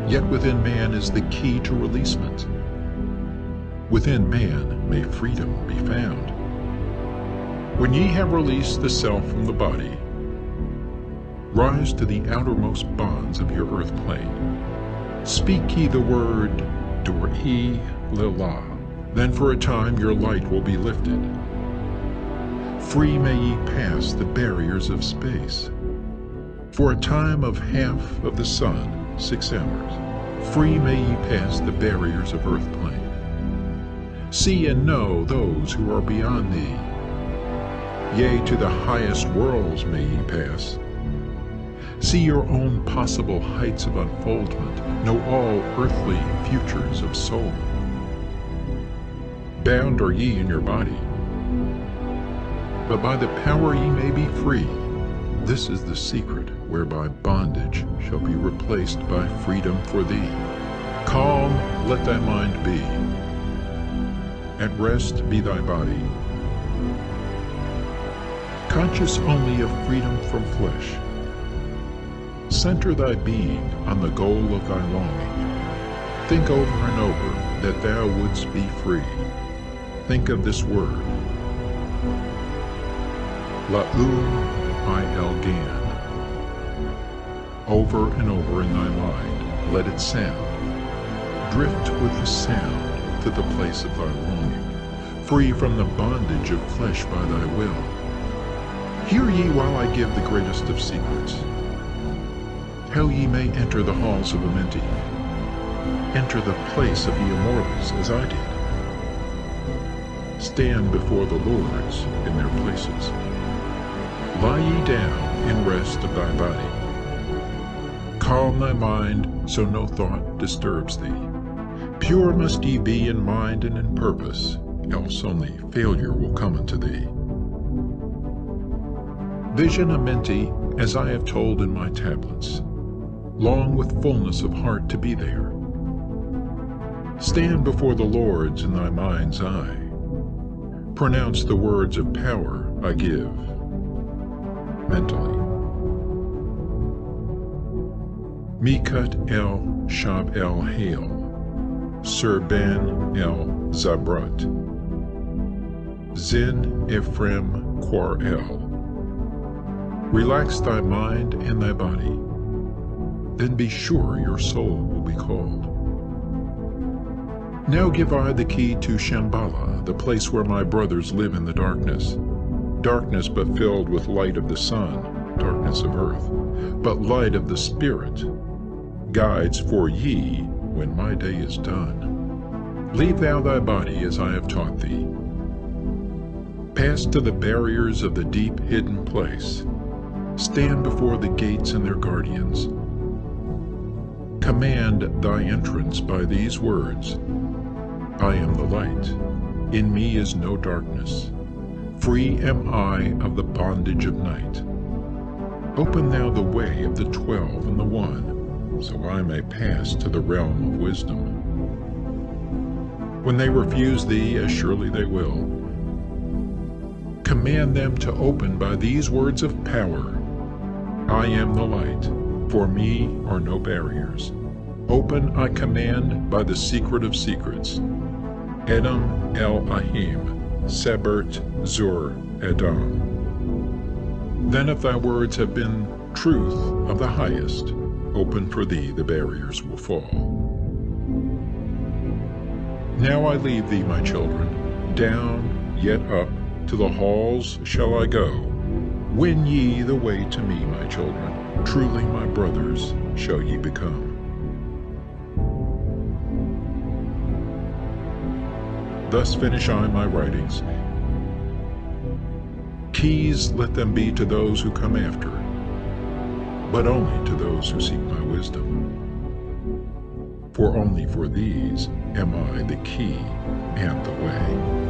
Yet within man is the key to releasement. within man may freedom be found. When ye have released the self from the body, rise to the outermost bonds of your earth plane. Speak ye the word Dor-E Lila, then for a time your light will be lifted. Free may ye pass the barriers of space. For a time of half of the sun, 6 hours, free may ye pass the barriers of earth plane. See and know those who are beyond thee. Yea, to the highest worlds may ye pass. See your own possible heights of unfoldment, know all earthly futures of soul. Bound are ye in your body, but by the power ye may be free. This is the secret whereby bondage shall be replaced by freedom for thee. Calm let thy mind be, at rest be thy body. Conscious only of freedom from flesh, center thy being on the goal of thy longing. Think over and over that thou wouldst be free. Think of this word, La-U-I-El-Gan. Over and over in thy mind, let it sound. Drift with the sound to the place of thy longing, free from the bondage of flesh by thy will. Hear ye while I give the greatest of secrets, how ye may enter the halls of Amenti, enter the place of the immortals as I did. Stand before the lords in their places. Lie ye down in rest of thy body. Calm thy mind so no thought disturbs thee. Pure must ye be in mind and in purpose, else only failure will come unto thee. Vision Amenti as I have told in my tablets. Long with fullness of heart to be there. Stand before the lords in thy mind's eye. Pronounce the words of power I give, mentally. Mikut el Shab el Hail, Sir Ben el Zabrat, Zin Ephraim Quar el. Relax thy mind and thy body, then be sure your soul will be called. Now give I the key to Shambhala, the place where my brothers live in the darkness. Darkness but filled with light of the sun, darkness of earth, but light of the Spirit, guides for ye when my day is done. Leave thou thy body as I have taught thee. Pass to the barriers of the deep hidden place. Stand before the gates and their guardians. Command thy entrance by these words, I am the light, in me is no darkness. Free am I of the bondage of night. Open thou the way of the 12 and the 1, so I may pass to the realm of wisdom. When they refuse thee, as surely they will, command them to open by these words of power, I am the light, for me are no barriers. Open I command by the secret of secrets. Edom el Ahim, Sebert Zur Edom. Then if thy words have been truth of the highest, open for thee the barriers will fall. Now I leave thee, my children, down, yet up, to the halls shall I go. Win ye the way to me, my children, truly my brothers shall ye become. Thus finish I my writings. Keys let them be to those who come after, but only to those who seek my wisdom. For only for these am I the key and the way.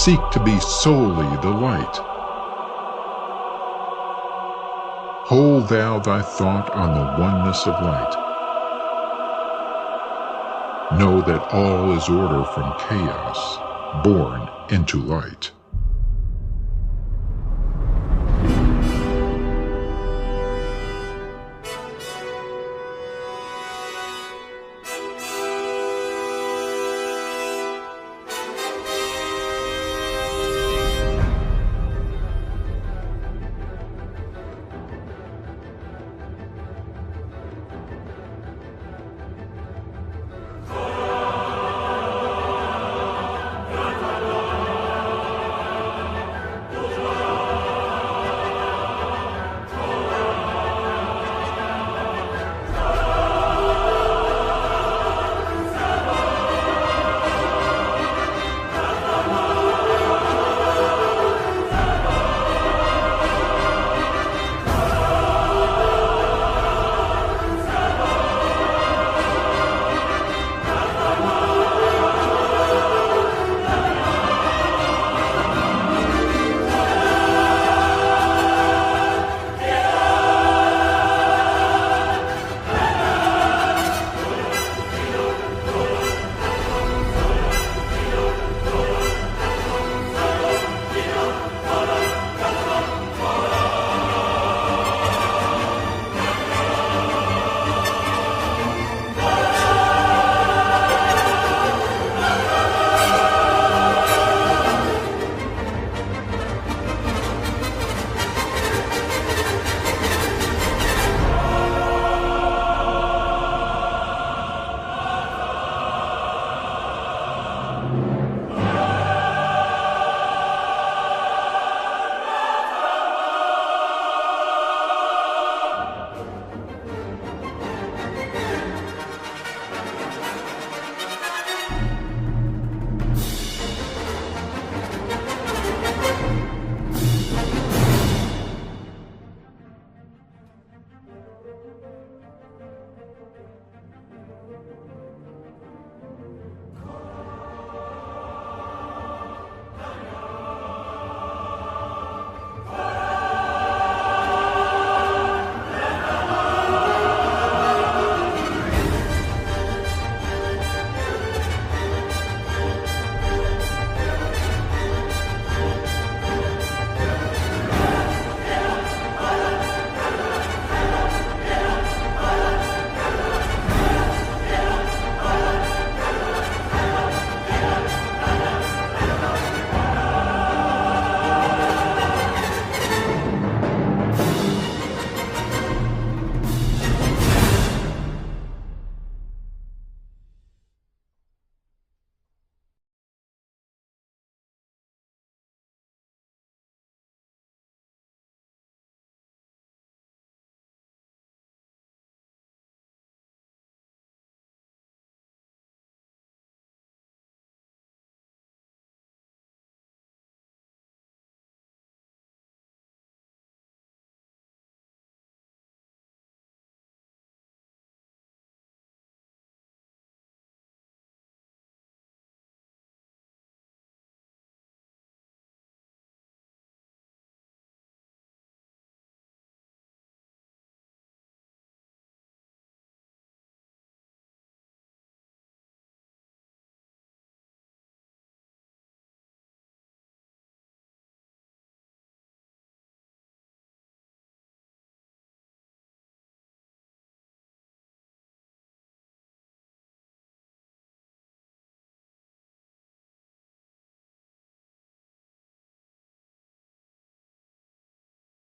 seek to be solely the light. Hold thou thy thought on the oneness of light. Know that all is order from chaos, born into light.